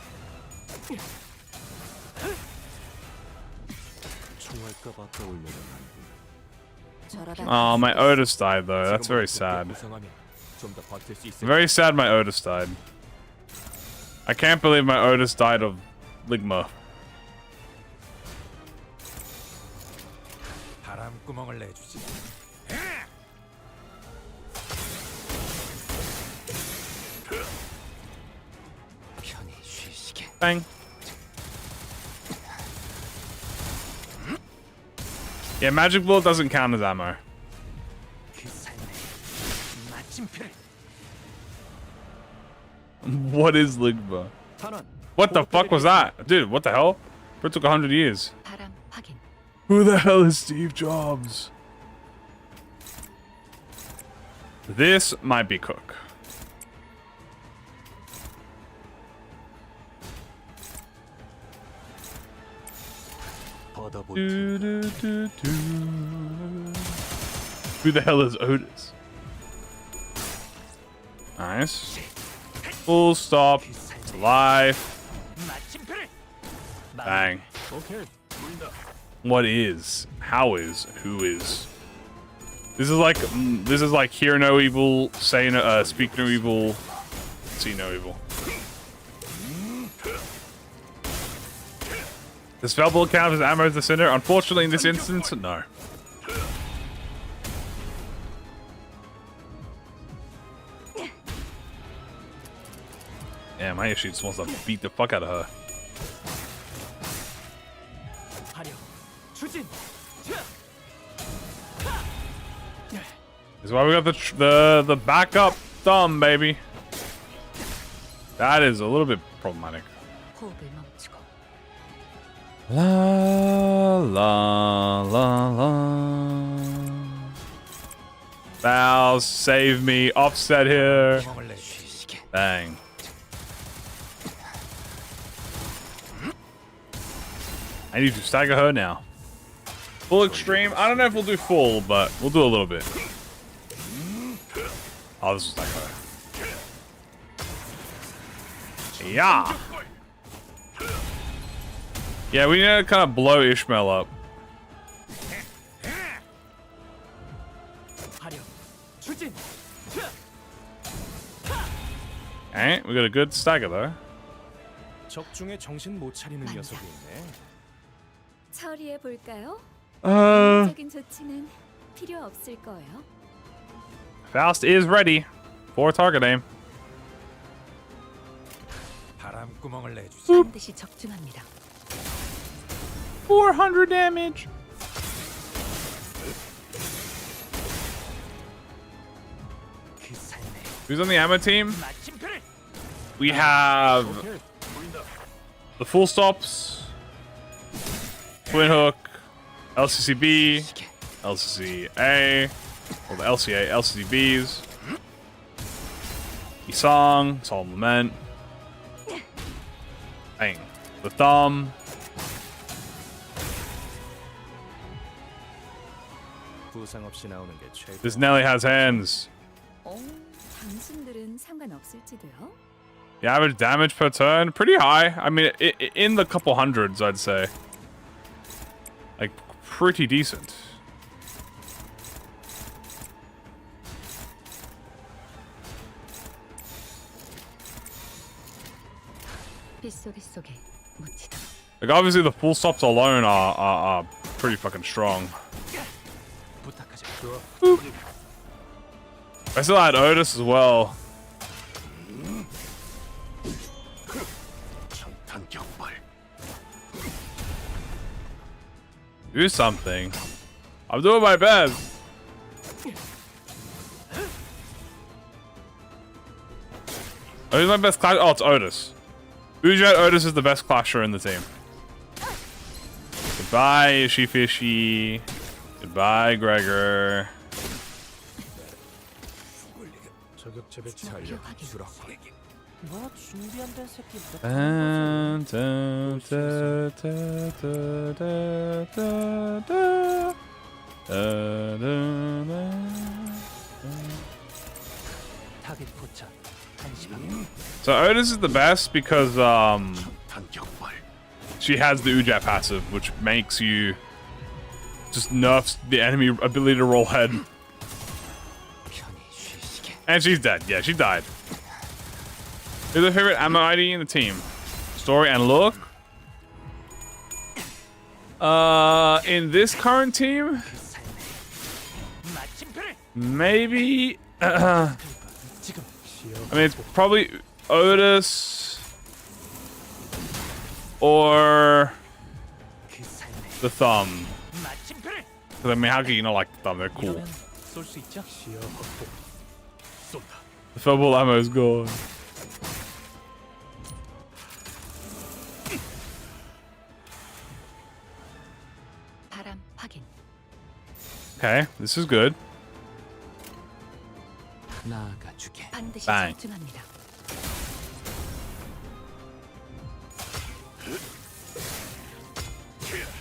Oh, my Otis died though. That's very sad. Very sad my Otis died. I can't believe my Otis died of Ligma. 바람구멍을 내주지. 편히 쉬시게. Bang. Yeah, magic bullet doesn't count as ammo. 그 삶의 마침표를. What is Ligma? What the fuck was that? Dude, what the hell? It took 100 years. 바람 확인. Who the hell is Steve Jobs? This might be Cook. Do, do, do, do. Who the hell is Otis? Nice. Full stop. It's alive. 마침표를. Bang. What is? How is? Who is? This is like hear no evil, say no, speak no evil, see no evil. Does Felbull count as ammo as the center? Unfortunately, in this instance, no. Damn, my she just wants to beat the fuck out of her. This is why we got the backup thumb, baby. That is a little bit problematic. 호흡을 멈추고. La la la la. Vows, save me. Offset here. 구멍을 쉬시게. Bang. I need to stagger her now. Full extreme. I don't know if we'll do full, but we'll do a little bit. Oh, this is like her. Yeah. Yeah, we need to kind of blow Ishmael up. Alright, we got a good stagger though. 적중에 정신 못 차리는 녀석이 있네. 처리해 볼까요? Uh, 적인 조치는 필요 없을 거예요. Faust is ready for target aim. 바람구멍을 내주지. 반드시 적중합니다. 400 damage. 그 삶의 Who's on the ammo team? 마침표를. We have the full stops, twin hook, LCCB, LCCA, or the LCA, LCCBs, Isang, Solemn Lament, bang, the thumb. 부상 없이 나오는 게 최고. This Nelly has hands. 당신들은 상관없을지도요. The average damage per turn, pretty high. I mean, in the couple hundreds, I'd say. Like, pretty decent. 빗속에 묻히다. Like, obviously, the full stops alone are pretty fucking strong. 부탁하자. I still had Otis as well. 전탄 격발. Do something. I'm doing my best. Who's my best class? Oh, it's Otis. Ujet Otis is the best clasher in the team. Goodbye, Ishy Fishy. Goodbye, Gregor. 저격 재배치 전력 줄었고. 뭐 준비 안 된 새끼 Dun, dun, da, da, da, da, da, da. Da, da, da. 타겟 포착 1시 방향 So Otis is the best because 단격발 she has the Ujat passive, which makes you just nerfs the enemy ability to roll head. 편히 쉬시게 And she's dead. Yeah, she died. Who's your favorite ammo ID in the team? Story and look. In this current team, 마침표를 maybe. 지금 I mean, it's probably Otis or 그 삶의 the thumb. 마침표를 'Cause I mean, how can you not like the thumb? They're cool. 이러면 쏠 수 있죠? 시야 확보. 쏜다. The football ammo is gone. 바람 확인. Okay, this is good. 나아가 주게 반드시 빵. 적중합니다.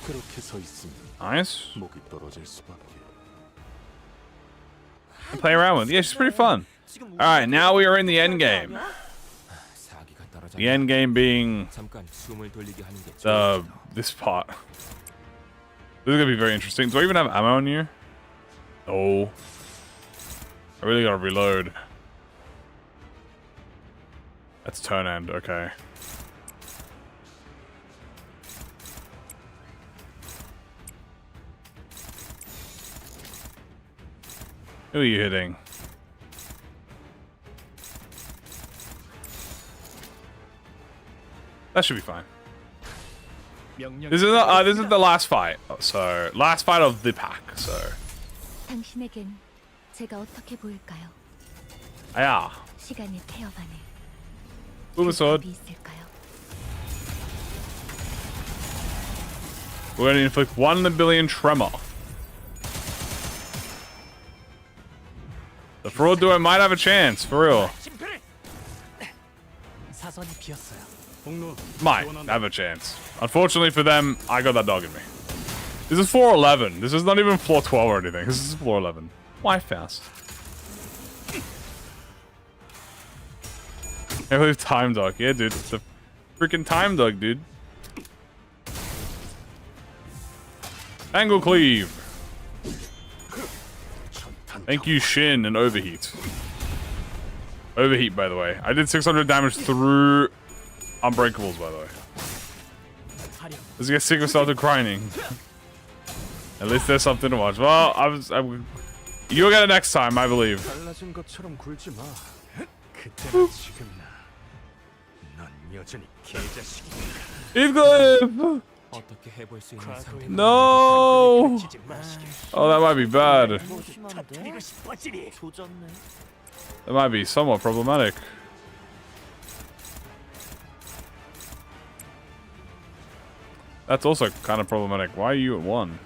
그렇게 서 있으면 Nice. 목이 떨어질 수밖에. Play around with. Yeah, she's pretty fun. Alright, now we are in the end game. 사기가 떨어져. The end game being 잠깐 숨을 돌리게 하는 게 the this part. This is gonna be very interesting. Do I even have ammo in here? Oh. I really gotta reload. That's turn end, okay. Who are you hitting? That should be fine. This is the last fight. So last fight of the pack. So 당신에겐 제가 어떻게 보일까요? yeah. 시간의 태엽 안에 Boom sword. 답이 있을까요? We're gonna inflict 1 in a billion tremor. The fraud duo might have a chance, for real. 마침표를 사선이 비었어요 공로. Might have a chance. Unfortunately for them, I got that dog in me. This is floor 11. This is not even floor 12 or anything. This is floor 11. Why fast? I believe time dog. Yeah, dude. It's the freaking time dog, dude. Angle cleave. Thank you, Shin, and overheat. Overheat, by the way. I did 600 damage through Unbreakables, by the way. Does he get sick of started crying? At least there's something to watch. Well, you'll get it next time, I believe. 달라진 것처럼 굴지 마. 그때나 지금이나 넌 여전히 개자식이야. Heathcliff! 어떻게 해볼 수 있는 상태? No! 펼치지 마시게 Oh, that might be bad. 터뜨리고 싶어지니 조졌네 That might be somewhat problematic. That's also kind of problematic. Why are you at 1?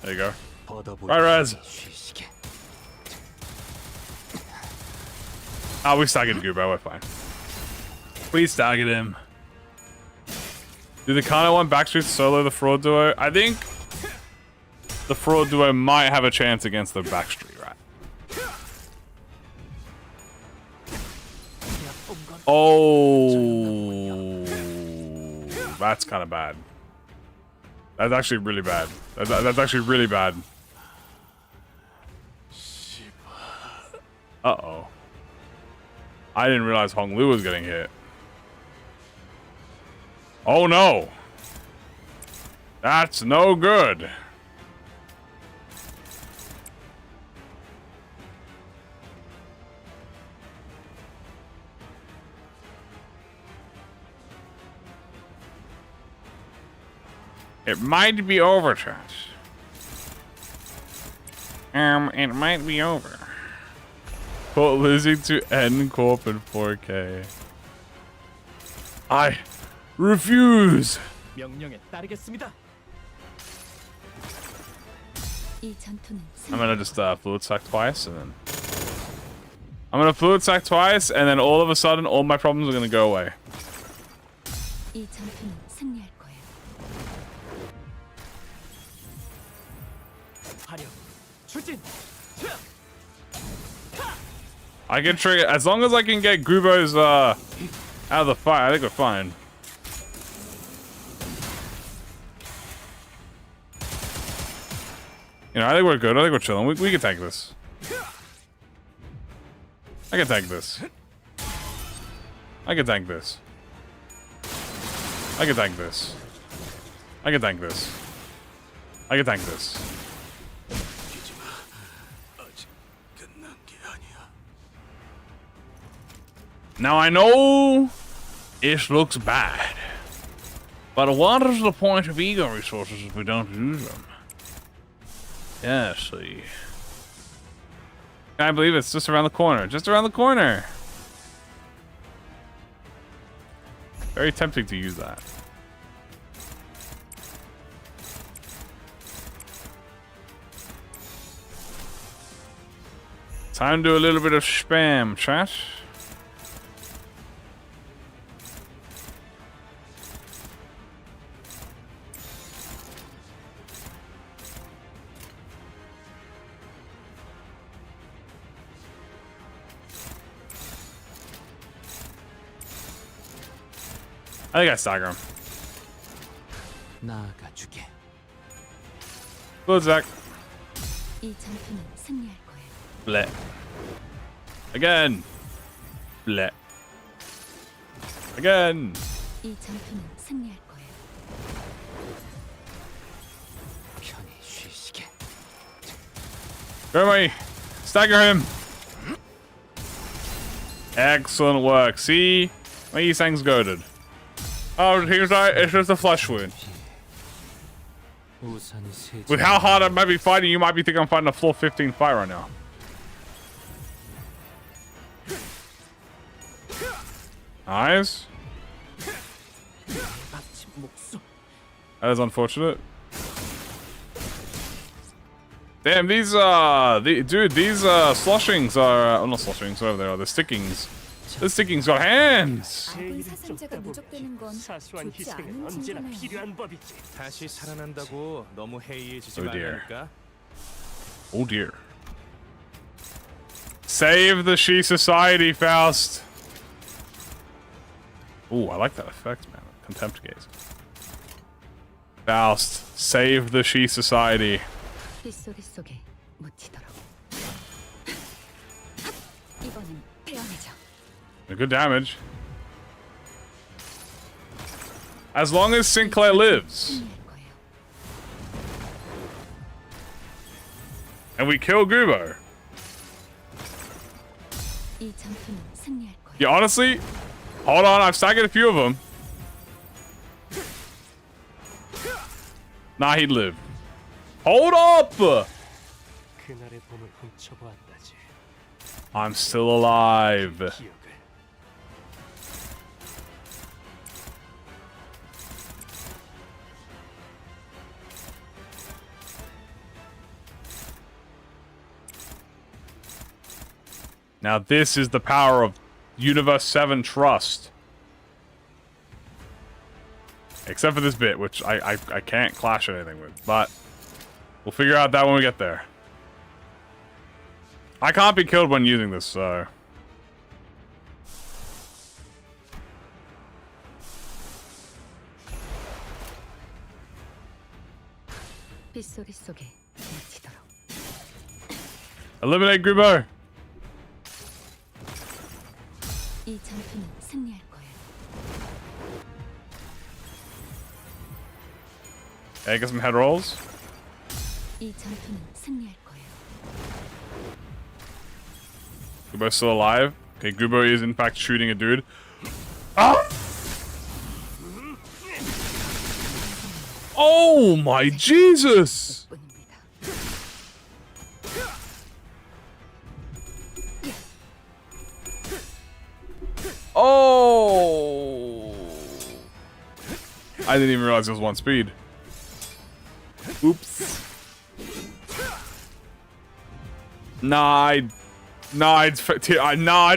There you go. Right, Res. 쉬시게 Ah, we staggered Gubo. We're fine. We staggered him. Do the Kano one backstreet solo the fraud duo? I think the fraud duo might have a chance against the backstreet, right? Oh, that's kind of bad. That's actually really bad. That's actually really bad. Uh-oh. I didn't realize Hong Lu was getting hit. Oh no! That's no good. It might be over, chat. It might be over. Put Lizzie to N Corp in 4K. I refuse. 명령에 따르겠습니다. 이 전투는 I'm gonna just fluid sack twice and then I'm gonna fluid sack twice and then all of a sudden all my problems are gonna go away. 이 전투는 승리할 거예요. 화력 추진. I can trigger as long as I can get Gubo's out of the fight. I think we're fine. You know, I think we're good. I think we're chilling. We can tank this. I can tank this. I can tank this. I can tank this. I can tank this. I can tank this. Now I know it looks bad, but what is the point of ego resources if we don't use them? Yeah, see. Can't believe it's just around the corner. Just around the corner. Very tempting to use that. Time to do a little bit of spam, chat. I think I stagger him. 나아가 주게. Good, Zach. 이 전투는 승리할 거예요. Bleh. Again. Bleh. Again. 이 전투는 승리할 거예요. 편히 쉬시게. Kamui, stagger him. Excellent work. See? My Yisang's goaded. Oh, here's it's just a flesh wound. 우산이 세. With how hard I might be fighting, you might be thinking I'm fighting a floor 15 fight right now. Nice. 마침 목숨. That is unfortunate. Damn, these these sloshings are not sloshings, whatever they are, the stickings. The sticking's got hands. 아군 사상자가 누적되는 건 사소한 좋지 희생은 않은 언제나 징조네요. 필요한 법이지. 다시 살아난다고 너무 해이해지지 Oh dear. 말라니까. Oh dear. Save the She Society, Faust. Ooh, I like that effect, man. Contempt gaze. Faust, save the She Society. 빗소리 속에 묻히도록. 이번엔 베어내죠. Good damage. As long as Sinclair lives. 승리할 거예요. And we kill Gubo. 이 전투는 승리할 거예요. Yeah, honestly, hold on, I've staggered a few of them. Nah, he'd live. Hold up! 그날의 봄을 훔쳐보았다지. I'm still alive. 기억을. Now this is the power of Universe 7 Trust. Except for this bit, which I can't clash anything with, but we'll figure out that when we get there. I can't be killed when using this, so... 빗소리 속에 묻히도록. Eliminate Gubo! 이 전투는 승리할 거예요. Okay, get some head rolls. 이 전투는 승리할 거예요. Gubo's still alive. Okay, Gubo is in fact shooting a dude. Ah! Oh my Jesus! 뿐입니다. Oh! I didn't even realize it was one speed. Oops. I'd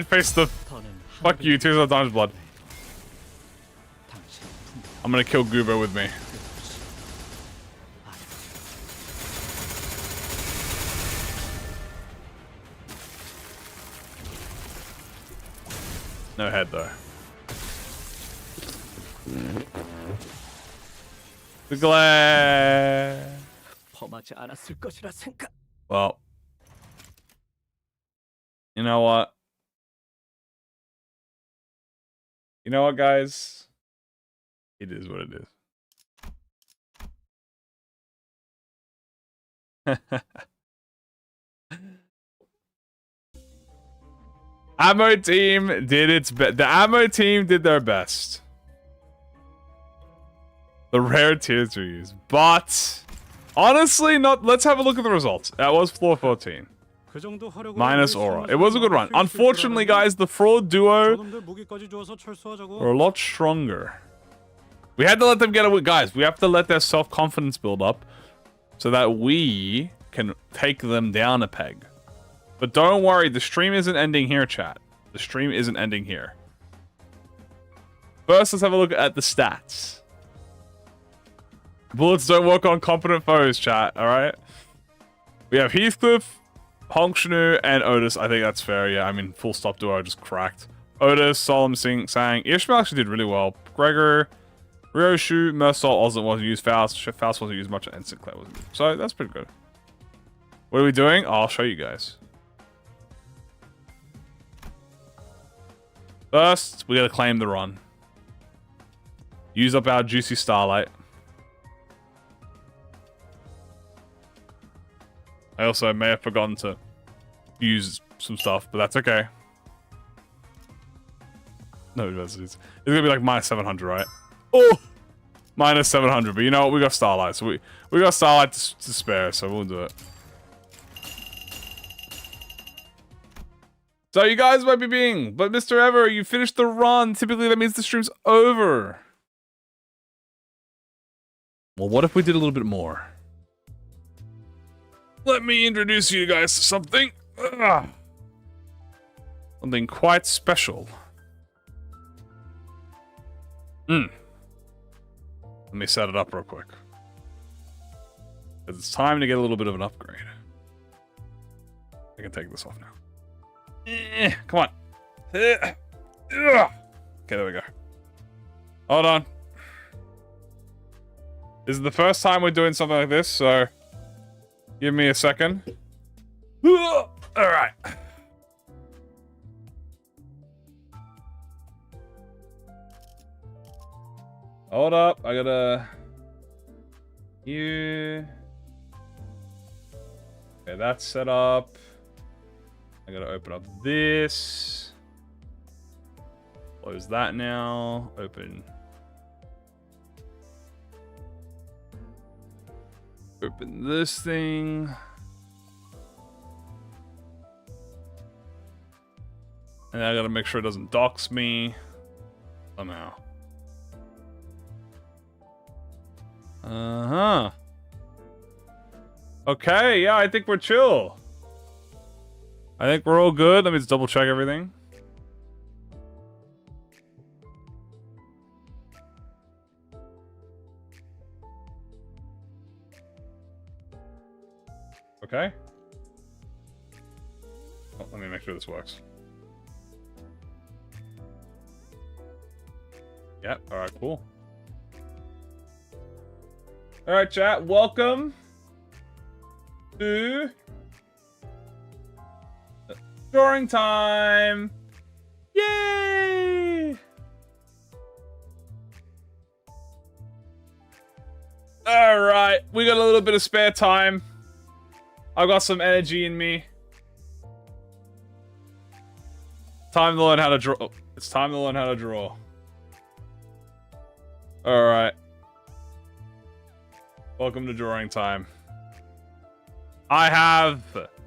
face the... 더는 Fuck you, Tears of the Time's Blood. 당신은 분명 I'm gonna kill Goober with me. No head though. The glare. 범하지 않았을 것이라 생각. Well, you know what? You know what, guys? It is what it is. Ammo team did its best. The ammo team did their best. The rare tiers were used, but honestly, not. Let's have a look at the results. That was floor 14. 그 정도 하려고 Minus aura. It was a good run. Unfortunately, guys, the fraud duo 저놈들 무기까지 주어서 철수하자고. were a lot stronger. We had to let them get away. Guys, we have to let their self-confidence build up so that we can take them down a peg. But don't worry, the stream isn't ending here, chat. The stream isn't ending here. First, let's have a look at the stats. Bullets don't work on competent foes, chat, alright? We have Heathcliff, Hongshnoo, and Otis. I think that's fair, yeah. I mean, full stop duo just cracked. Otis, Solemn Sang. Ishmael actually did really well. Gregor, Ryoshu, Mersol wasn't used. Faust wasn't used much, and Sinclair wasn't used. So that's pretty good. What are we doing? I'll show you guys. First, we gotta claim the run. Use up our juicy starlight. I also may have forgotten to use some stuff, but that's okay. No adversities. It's gonna be like minus 700, right? Oh! Minus 700, but you know what? We got starlight, so we got starlight to spare, so we'll do it. So you guys might be being, but Mr. Ever, you finished the run. Typically that means the stream's over. Well, what if we did a little bit more? Let me introduce you guys to something. Something quite special. Let me set it up real quick. Because it's time to get a little bit of an upgrade. I can take this off now. Come on. Okay, there we go. Hold on. This is the first time we're doing something like this, so give me a second. Alright. Hold up. I gotta... You... Okay, that's set up. I gotta open up this. Close that now. Open this thing. And I gotta make sure it doesn't dox me somehow. Okay, yeah, I think we're chill. I think we're all good. Let me just double check everything. Okay. Oh, let me make sure this works. Yep, alright, cool. Alright, chat, welcome to drawing time. Yay! Alright, we got a little bit of spare time. I've got some energy in me. Time to learn how to draw. Oh, it's time to learn how to draw. Alright. Welcome to drawing time. I have...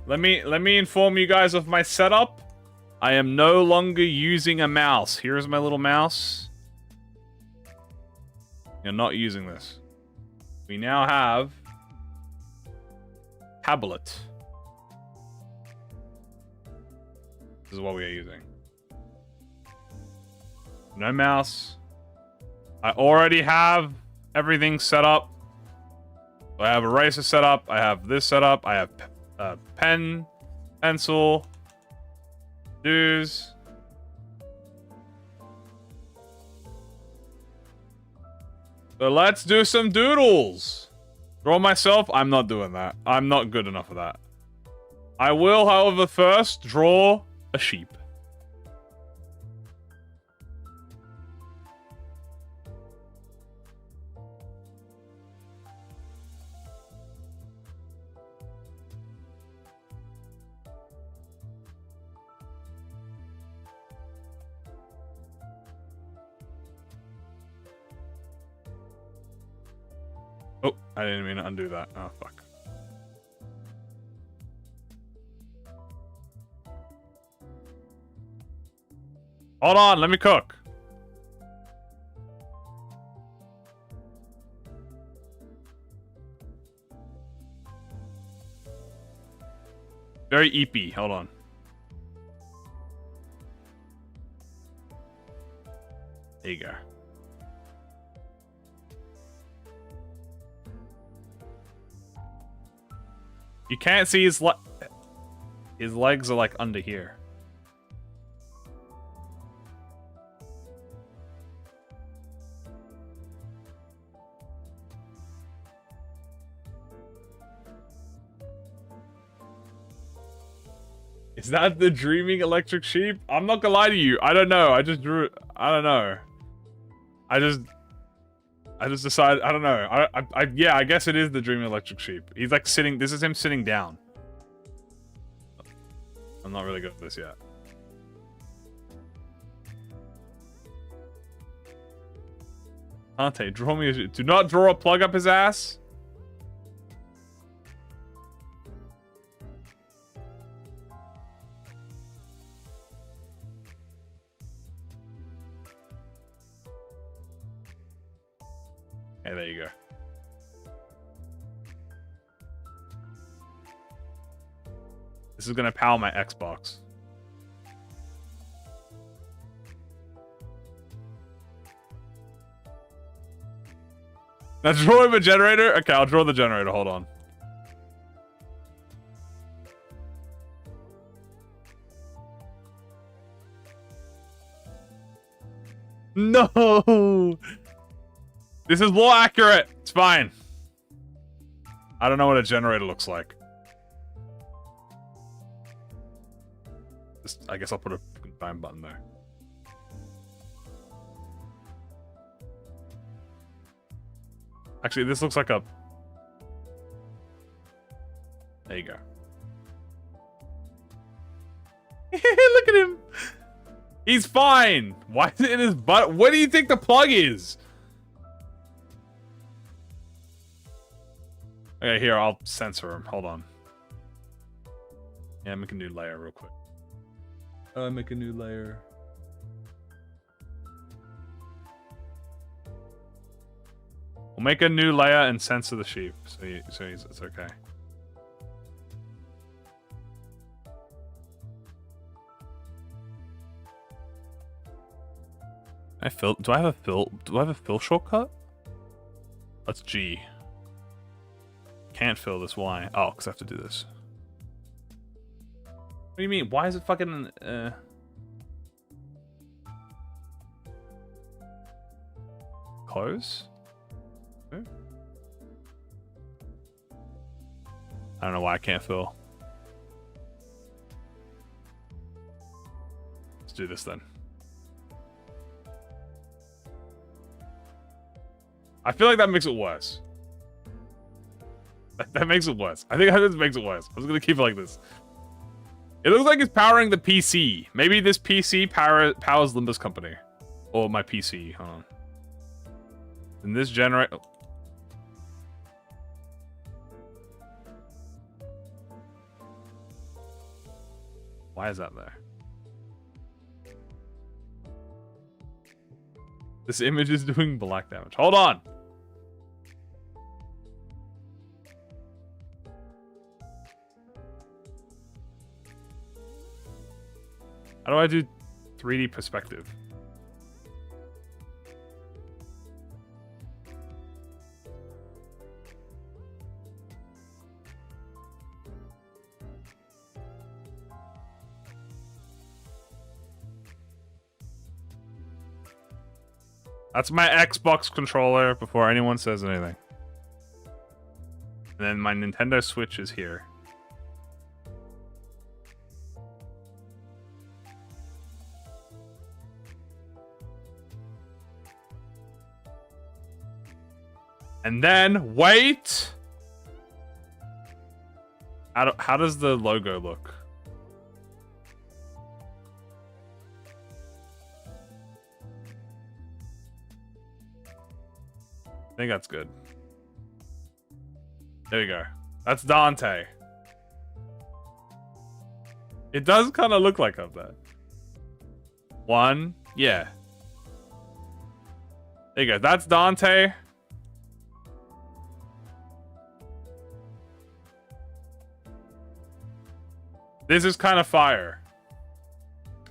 Let me inform you guys of my setup. I am no longer using a mouse. Here's my little mouse. You're not using this. We now have... tablet. This is what we are using. No mouse. I already have everything set up. I have eraser set up. I have this set up. I have pen, pencil, dues. So let's do some doodles. Draw myself? I'm not doing that. I'm not good enough for that. I will, however, first draw a sheep. Oh, I didn't mean to undo that. Oh, fuck. Hold on, let me cook. Very eepy. Hold on. There you go. You can't see his legs are like under here. Is that the dreaming electric sheep? I'm not gonna lie to you. I don't know. I just drew it. I don't know. I just decided. I don't know. Yeah, I guess it is the dreaming electric sheep. He's like sitting. This is him sitting down. I'm not really good at this yet. Dante, draw me a... Do not draw a plug up his ass. Hey, there you go. This is gonna power my Xbox. Now draw him a generator? Okay, I'll draw the generator, hold on. No! This is more accurate. It's fine. I don't know what a generator looks like. I guess I'll put a confirm button there. Actually, this looks like a... There you go. Look at him. He's fine. Why is it in his butt? What do you think the plug is? Okay, here, I'll censor him. Hold on. Yeah, make a new layer real quick. Make a new layer. We'll make a new layer and censor the sheep, so it's okay. Do I have a fill shortcut? That's G. Can't fill this. Why? Oh, because I have to do this. What do you mean? Why is it fucking... Close? I don't know why I can't fill. Let's do this then. I feel like that makes it worse. That makes it worse. I think that makes it worse. I was gonna keep it like this. It looks like it's powering the PC. Maybe this PC powers Limbus company. Or my PC. Hold on. And this generator... Why is that there? This image is doing black damage. Hold on. How do I do 3D perspective? That's my Xbox controller before anyone says anything. And then my Nintendo Switch is here. And then, wait! How does the logo look? I think that's good. There we go. That's Dante. It does kind of look like that. One. Yeah. There you go. That's Dante. This is kind of fire.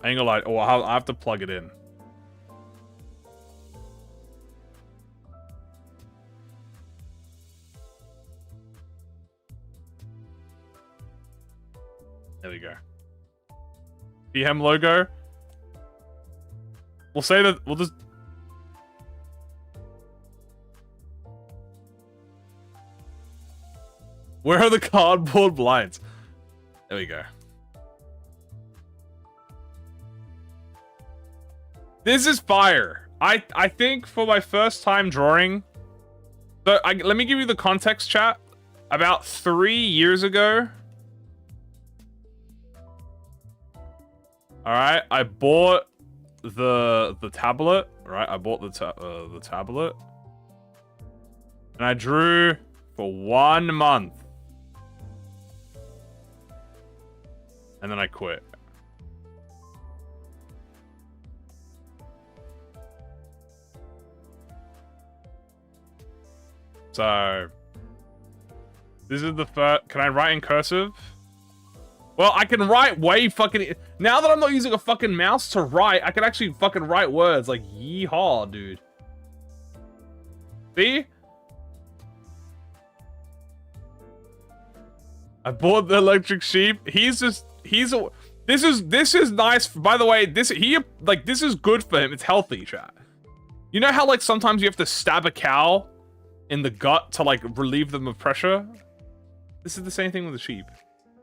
I ain't gonna lie. Oh, I'll have to plug it in. There we go. PM logo. We'll say that we'll just. Where are the cardboard blinds? There we go. This is fire. I think for my first time drawing. So let me give you the context, chat. About 3 years ago. All right, I bought the tablet. Right, I bought the tablet, and I drew for 1 month, and then I quit. So this is the first. Can I write in cursive? Well, I can write way fucking... Now that I'm not using a fucking mouse to write, I can actually fucking write words like yeehaw, dude. See? I bought the electric sheep. This is nice. By the way, this is good for him. It's healthy, chat. You know how like sometimes you have to stab a cow in the gut to like relieve them of pressure? This is the same thing with the sheep.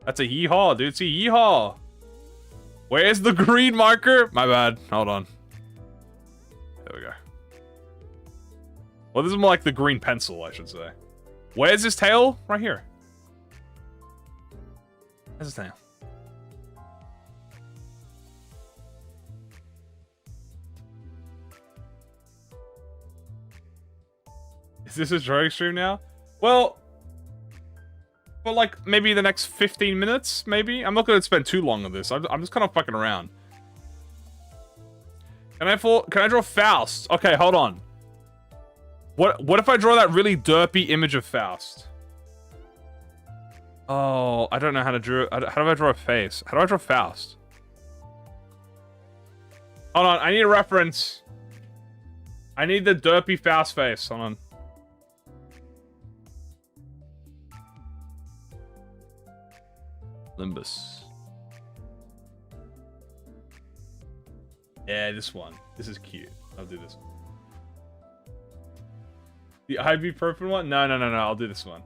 That's a yeehaw, dude. It's a yeehaw. Where's the green marker? My bad. Hold on. There we go. Well, this is more like the green pencil, I should say. Where's his tail? Right here. Where's his tail? Is this a drawing stream now? Well... For like maybe the next 15 minutes, maybe. I'm not going to spend too long on this. I'm just kind of fucking around. Can I draw Faust? Okay, hold on. What if I draw that really derpy image of Faust? Oh, I don't know how to draw. How do I draw a face? How do I draw Faust? Hold on, I need a reference. I need the derpy Faust face. Hold on. Limbus. Yeah, this one. This is cute. I'll do this one. The ibuprofen one? No. I'll do this one.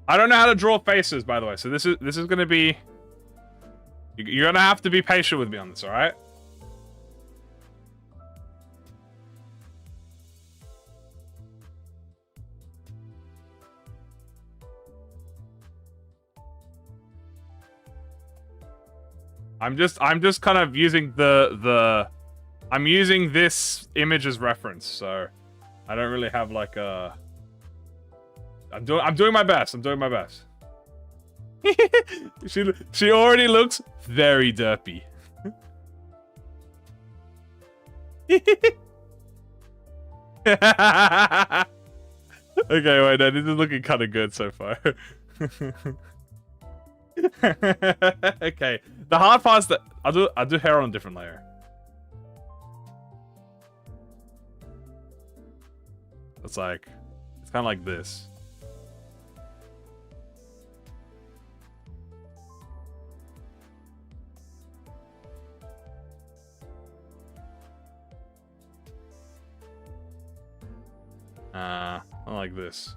I don't know how to draw faces, by the way. So this is gonna be. You're gonna have to be patient with me on this, all right? I'm just kind of using I'm using this image as reference, so I don't really have like a. I'm doing my best. I'm doing my best. She already looks very derpy. Okay, wait, no, this is looking kind of good so far. Okay, the hard part's that I'll do hair on a different layer. It's kind of like this. I like this.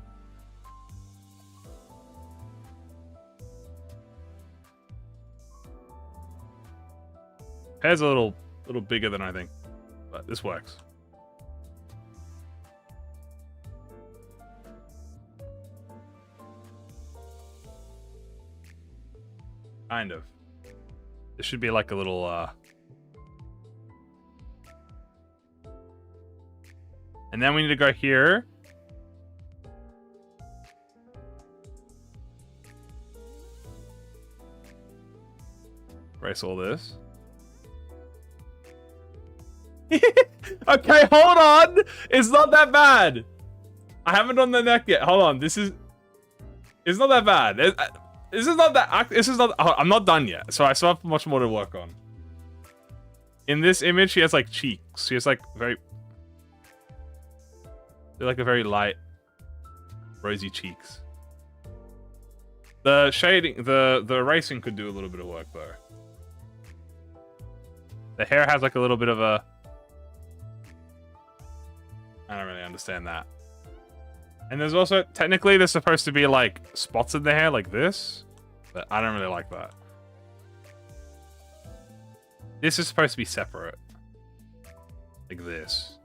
Hair's a little bigger than I think, but this works. Kind of. This should be like a little and then we need to go here. Erase all this. Okay, hold on. It's not that bad. I haven't done the neck yet. Hold on. It's not that bad. This is not that. This is not. I'm not done yet. So I still have much more to work on. In this image, she has like cheeks. She has like very. They're like a very light, rosy cheeks. The shading, the erasing could do a little bit of work though. The hair has like a little bit of a. I don't really understand that. And there's also, technically, there's supposed to be like spots in the hair like this, but I don't really like that. This is supposed to be separate, like this.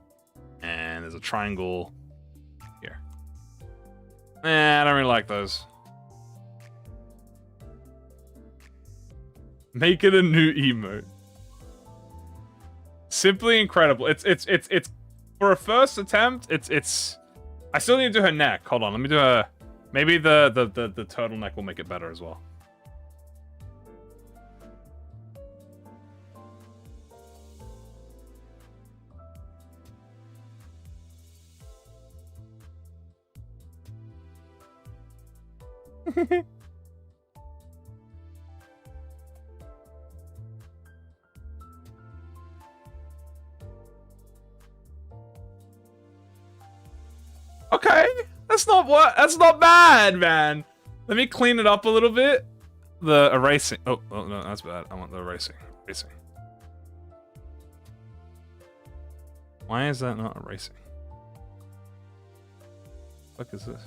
And there's a triangle here. I don't really like those. Make it a new emote. Simply incredible. It's for a first attempt. It's. I still need to do her neck. Hold on, let me do her. Maybe the turtleneck will make it better as well. Okay, that's not bad, man. Let me clean it up a little bit. The erasing. Oh no, that's bad. I want the erasing. Erasing. Why is that not erasing? What is this?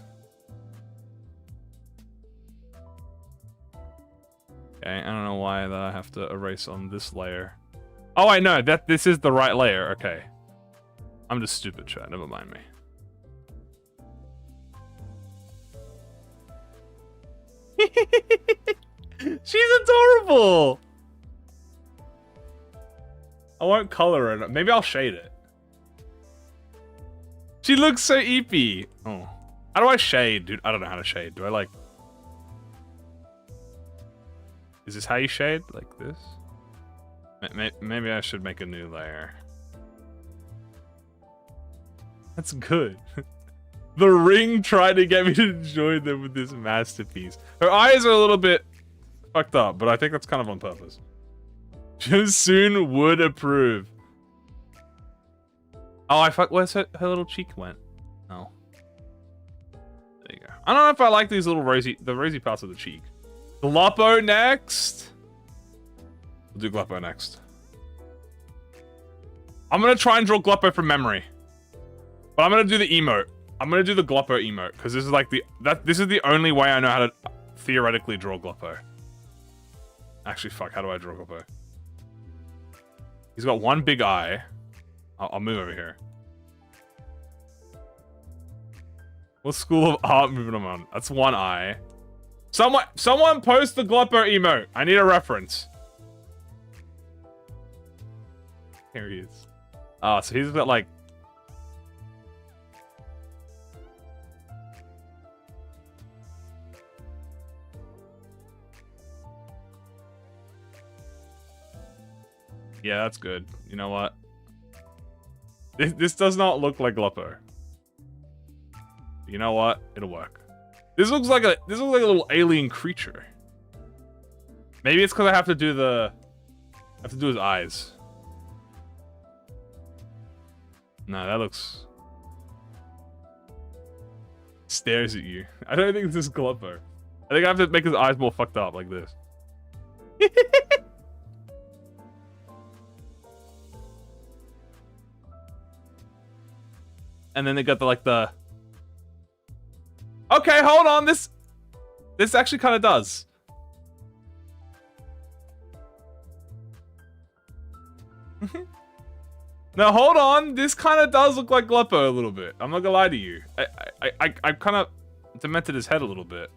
Okay, I don't know why that I have to erase on this layer. Oh, I know that this is the right layer. Okay, I'm just stupid, chat. Never mind me. She's adorable. I won't color it. Maybe I'll shade it. She looks so eepy. Oh, how do I shade, dude? I don't know how to shade. Do I like? Is this how you shade? Like this? Maybe I should make a new layer. That's good. The Ring tried to get me to join them with this masterpiece. Her eyes are a little bit fucked up, but I think that's kind of on purpose. Just soon would approve. Oh, I fuck. Where's her little cheek went? Oh, there you go. I don't know if I like these little rosy parts of the cheek. Gloppo next. We'll do Gloppo next. I'm gonna try and draw Gloppo from memory, but I'm gonna do the emote. I'm gonna do the Gloppo emote because this is like this is the only way I know how to theoretically draw Gloppo. Actually, fuck, how do I draw Gloppo? He's got one big eye. I'll move over here. What school of art movement am I on? That's one eye. Someone post the Gloppo emote. I need a reference. Here he is. Oh, so he's got like. Yeah, that's good. You know what? This does not look like Gluppo. You know what? It'll work. This looks like a little alien creature. Maybe it's because I have to do his eyes. No, that looks... Stares at you. I don't think this is Gluppo. I think I have to make his eyes more fucked up like this. And then they got the Okay, hold on. This actually kind of does. Now hold on. This kind of does look like Gluppo a little bit. I'm not gonna lie to you. I kind of demented his head a little bit.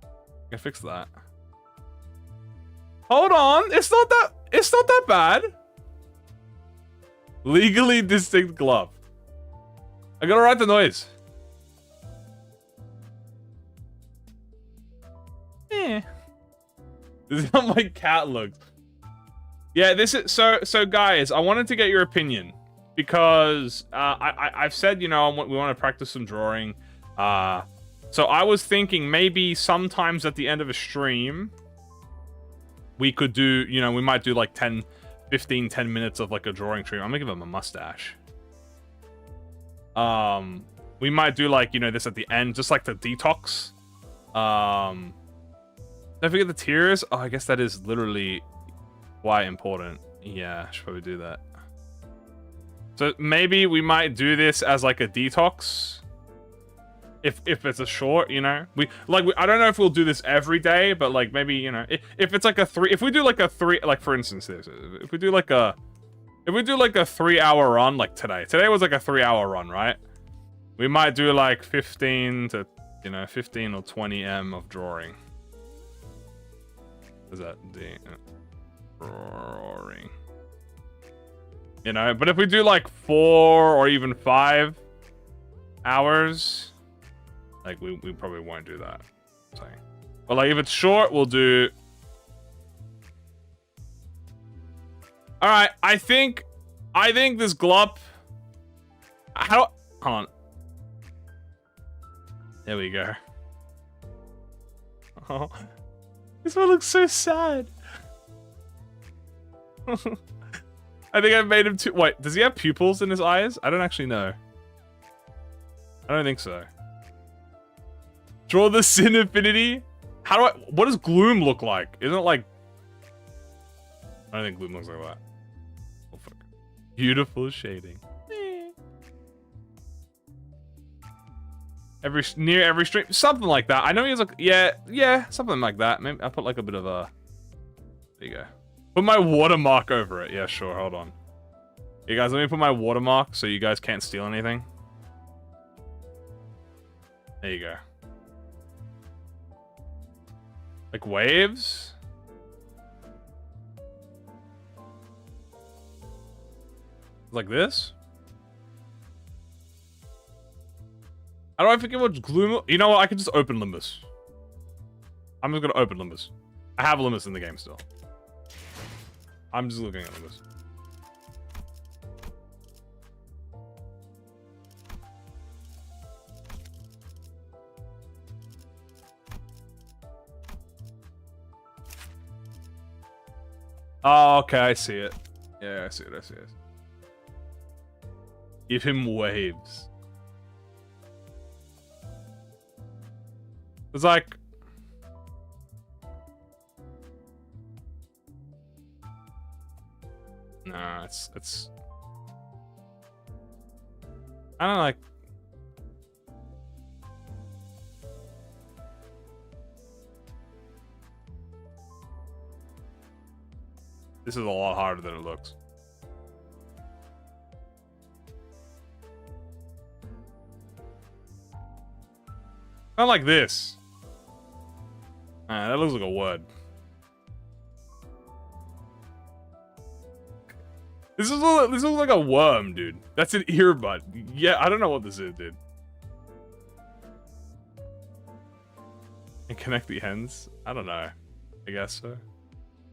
I can fix that. Hold on. It's not that bad. Legally distinct glove. I gotta write the noise. This is how my cat looks. Yeah, this is so guys, I wanted to get your opinion because I've said, you know, we want to practice some drawing. So I was thinking maybe sometimes at the end of a stream we could do, you know, we might do like 10 minutes of like a drawing stream. I'm gonna give him a mustache. We might do like, you know, this at the end, just like the detox. Don't forget the tears. Oh, I guess that is literally quite important. Yeah, I should probably do that. So maybe we might do this as like a detox. If it's a short, you know, I don't know if we'll do this every day, but like maybe, you know, if it's like if we do like a 3, like for instance, if we do like a 3-hour run, like today was like a 3-hour run, right? We might do like 15 to, you know, 15 or 20 M of drawing. Is that drawing? You know, but if we do like 4 or even 5 hours, like we probably won't do that. So, but like if it's short, we'll do. All right, I think this Glup. Hold on. There we go. Oh, this one looks so sad. I think I've made him too. Wait, does he have pupils in his eyes? I don't actually know. I don't think so. Draw the Sin Infinity? What does Gloom look like? Isn't it like... I don't think Gloom looks like that. Oh, fuck. Beautiful shading. Near every stream? Something like that. I know he has like... Yeah, something like that. Maybe I'll put like a bit of a... There you go. Put my watermark over it. Yeah, sure. Hold on. Hey guys, let me put my watermark so you guys can't steal anything. There you go. Like waves? Like this? How do I forget what Gloom... You know what? I can just open Limbus. I'm just gonna open Limbus. I have Limbus in the game still. I'm just looking at Limbus. Oh, okay, I see it. Yeah, I see it. Give him waves. It's like... Nah, it's... I don't know, like... This is a lot harder than it looks. Not like this. That looks like a word. This looks like a worm, dude. That's an earbud. Yeah, I don't know what this is, dude. And connect the ends? I don't know. I guess so.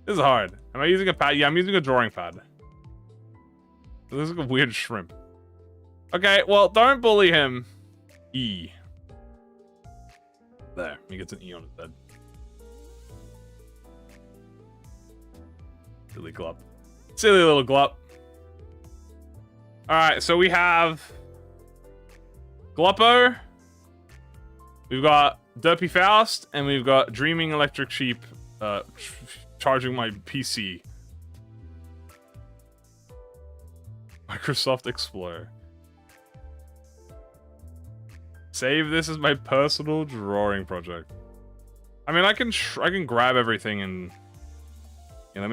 This is hard. Am I using a pad? Yeah, I'm using a drawing pad. This is like a weird shrimp. Okay, well, don't bully him. E. There, he gets an E on his head. Silly glop. Silly little glop. Alright, so we have Gloppo. We've got Derpy Faust, and we've got Dreaming Electric Sheep charging my PC. Microsoft Explorer. Save this as my personal drawing project. I mean, I can grab everything and yeah, let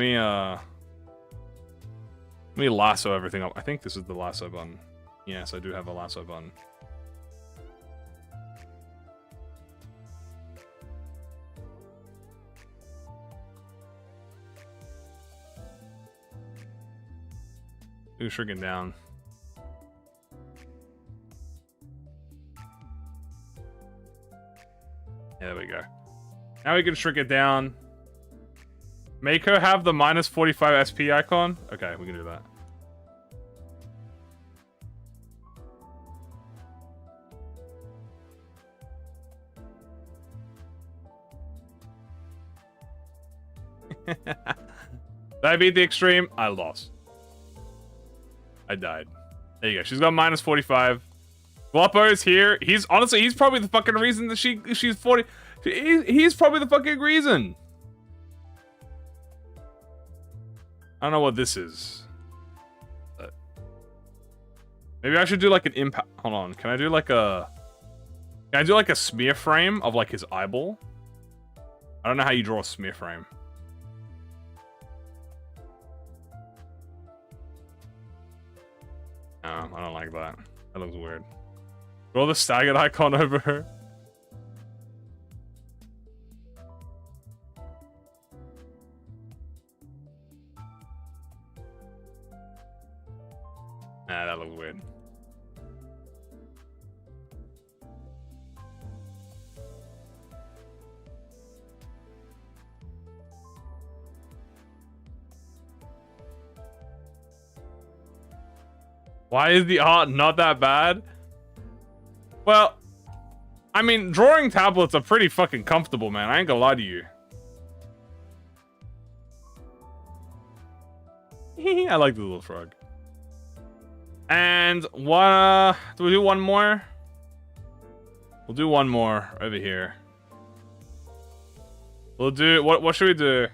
me lasso everything up. I think this is the lasso button. Yes, I do have a lasso button. Ooh, shrinking down. Yeah, there we go. Now we can shrink it down. Make her have the minus 45 SP icon. Okay, we can do that. Did I beat the extreme? I lost. I died. There you go. She's got minus 45. Gloppo is here. He's honestly, he's probably the fucking reason that she's 40. He's probably the fucking reason. I don't know what this is. But maybe I should do like an impact. Hold on. Can I do like a smear frame of like his eyeball? I don't know how you draw a smear frame. No, I don't like that. That looks weird. Draw the staggered icon over her. Nah, that looks weird. Why is the art not that bad? Well, I mean, drawing tablets are pretty fucking comfortable, man. I ain't gonna lie to you. I like the little frog. And what, do we do one more? We'll do one more over here. We'll do, what should we do?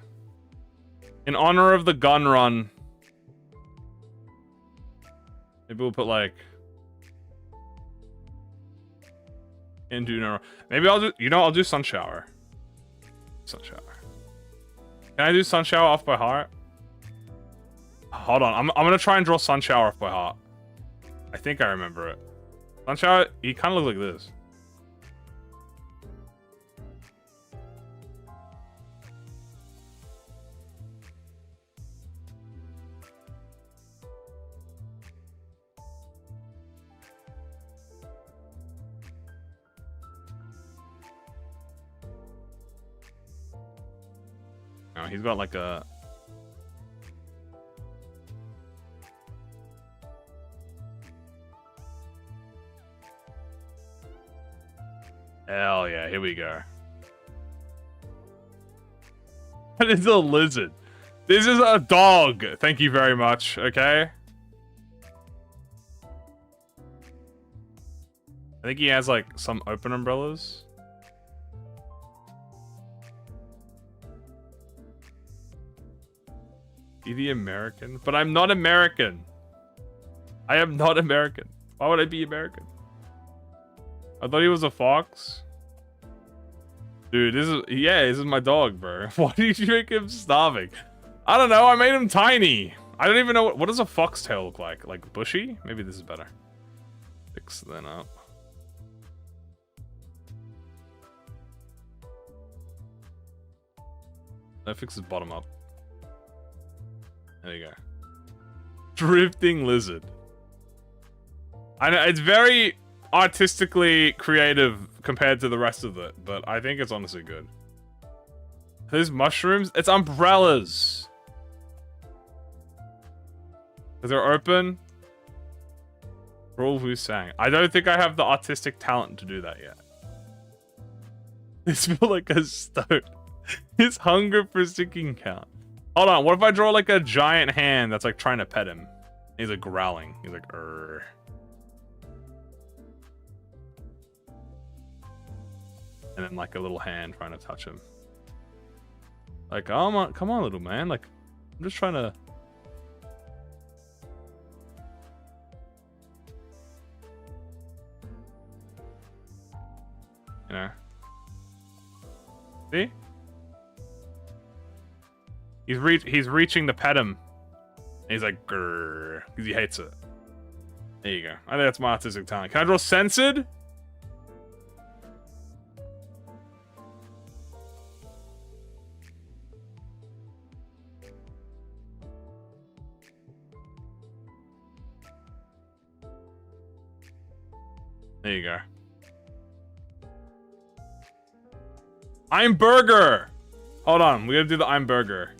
In honor of the gun run. Maybe we'll put like... Maybe I'll do, you know, I'll do Sun Shower. Sun Shower. Can I do Sun Shower off by heart? Hold on, I'm gonna try and draw Sun Shower off by heart. I think I remember it. Sun Shower, he kind of looks like this. No, he's got like a... Hell yeah, here we go. It's a lizard. This is a dog. Thank you very much, okay? I think he has like some open umbrellas. Be the American? But I'm not American. I am not American. Why would I be American? I thought he was a fox. Dude, this is my dog, bro. Why did you make him starving? I don't know, I made him tiny. I don't even know, what does a foxtail look like? Like bushy? Maybe this is better. Fix that up. That fixes bottom up. There you go. Drifting lizard. I know, it's very artistically creative compared to the rest of it, but I think it's honestly good. These mushrooms? It's umbrellas. They're open. Roll Wu Sang. I don't think I have the artistic talent to do that yet. It's more like a stone. His hunger for seeking count. Hold on, what if I draw like a giant hand that's like trying to pet him? He's like growling. He's like, Urgh. And then like a little hand trying to touch him. Like, oh, come on, little man. Like, I'm just trying to... You know? See? He's reaching to pet him. And he's like, grrr, because he hates it. There you go. I think that's my artistic talent. Can I draw censored? There you go. I'm Burger. Hold on, we gotta do the I'm Burger.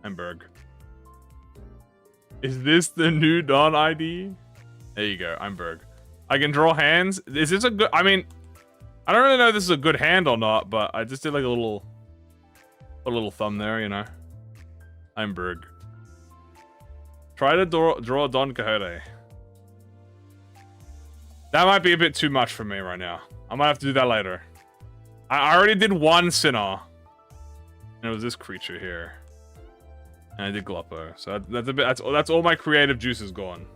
I'm Berg. Is this the new Dawn ID? There you go. I'm Berg. I can draw hands. Is this a good? I mean, I don't really know if this is a good hand or not, but I just did like a little thumb there, you know. I'm Berg. Try to draw Don Quixote. That might be a bit too much for me right now. I might have to do that later. I already did one Sinner. And it was this creature here. And I did Gloppo. So that's a bit. That's all my creative juice is gone.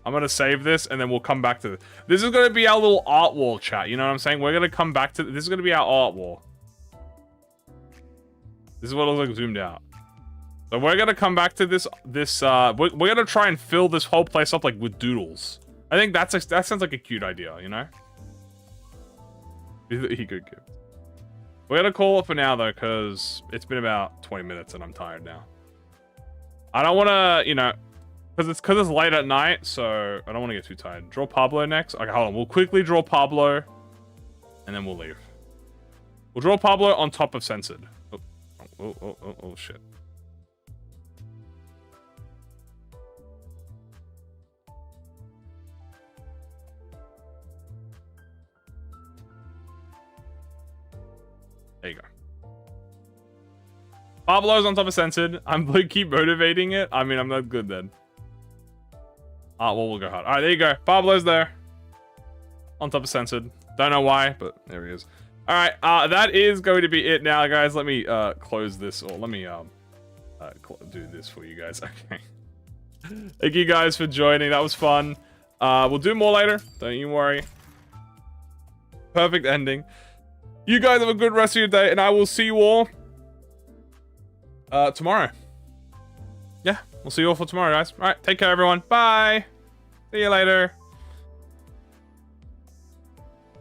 I'm gonna save this and then we'll come back to this. This is gonna be our little art wall, chat. You know what I'm saying? We're gonna come back to this. Is gonna be our art wall. This is what it looks like zoomed out. So we're gonna come back to this. We're gonna try and fill this whole place up like with doodles. I think that sounds like a cute idea, you know? Ego gift. We're gonna call it for now though, because it's been about 20 minutes and I'm tired now. I don't want to, you know, because it's late at night, so I don't want to get too tired. Draw Pablo next. Okay, hold on. We'll quickly draw Pablo, and then we'll leave. We'll draw Pablo on top of Censored. Oh, shit. There you go. Pablo's on top of Censored. I'm like keep motivating it. I mean, I'm not good then. Ah, well, we'll go hard. All right, there you go. Pablo's there. On top of Censored. Don't know why, but there he is. All right, that is going to be it now, guys. Let me close this, or let me do this for you guys. Okay. Thank you guys for joining. That was fun. We'll do more later. Don't you worry. Perfect ending. You guys have a good rest of your day, and I will see you all tomorrow. Yeah, we'll see you all for tomorrow, guys. All right, take care, everyone. Bye. See you later.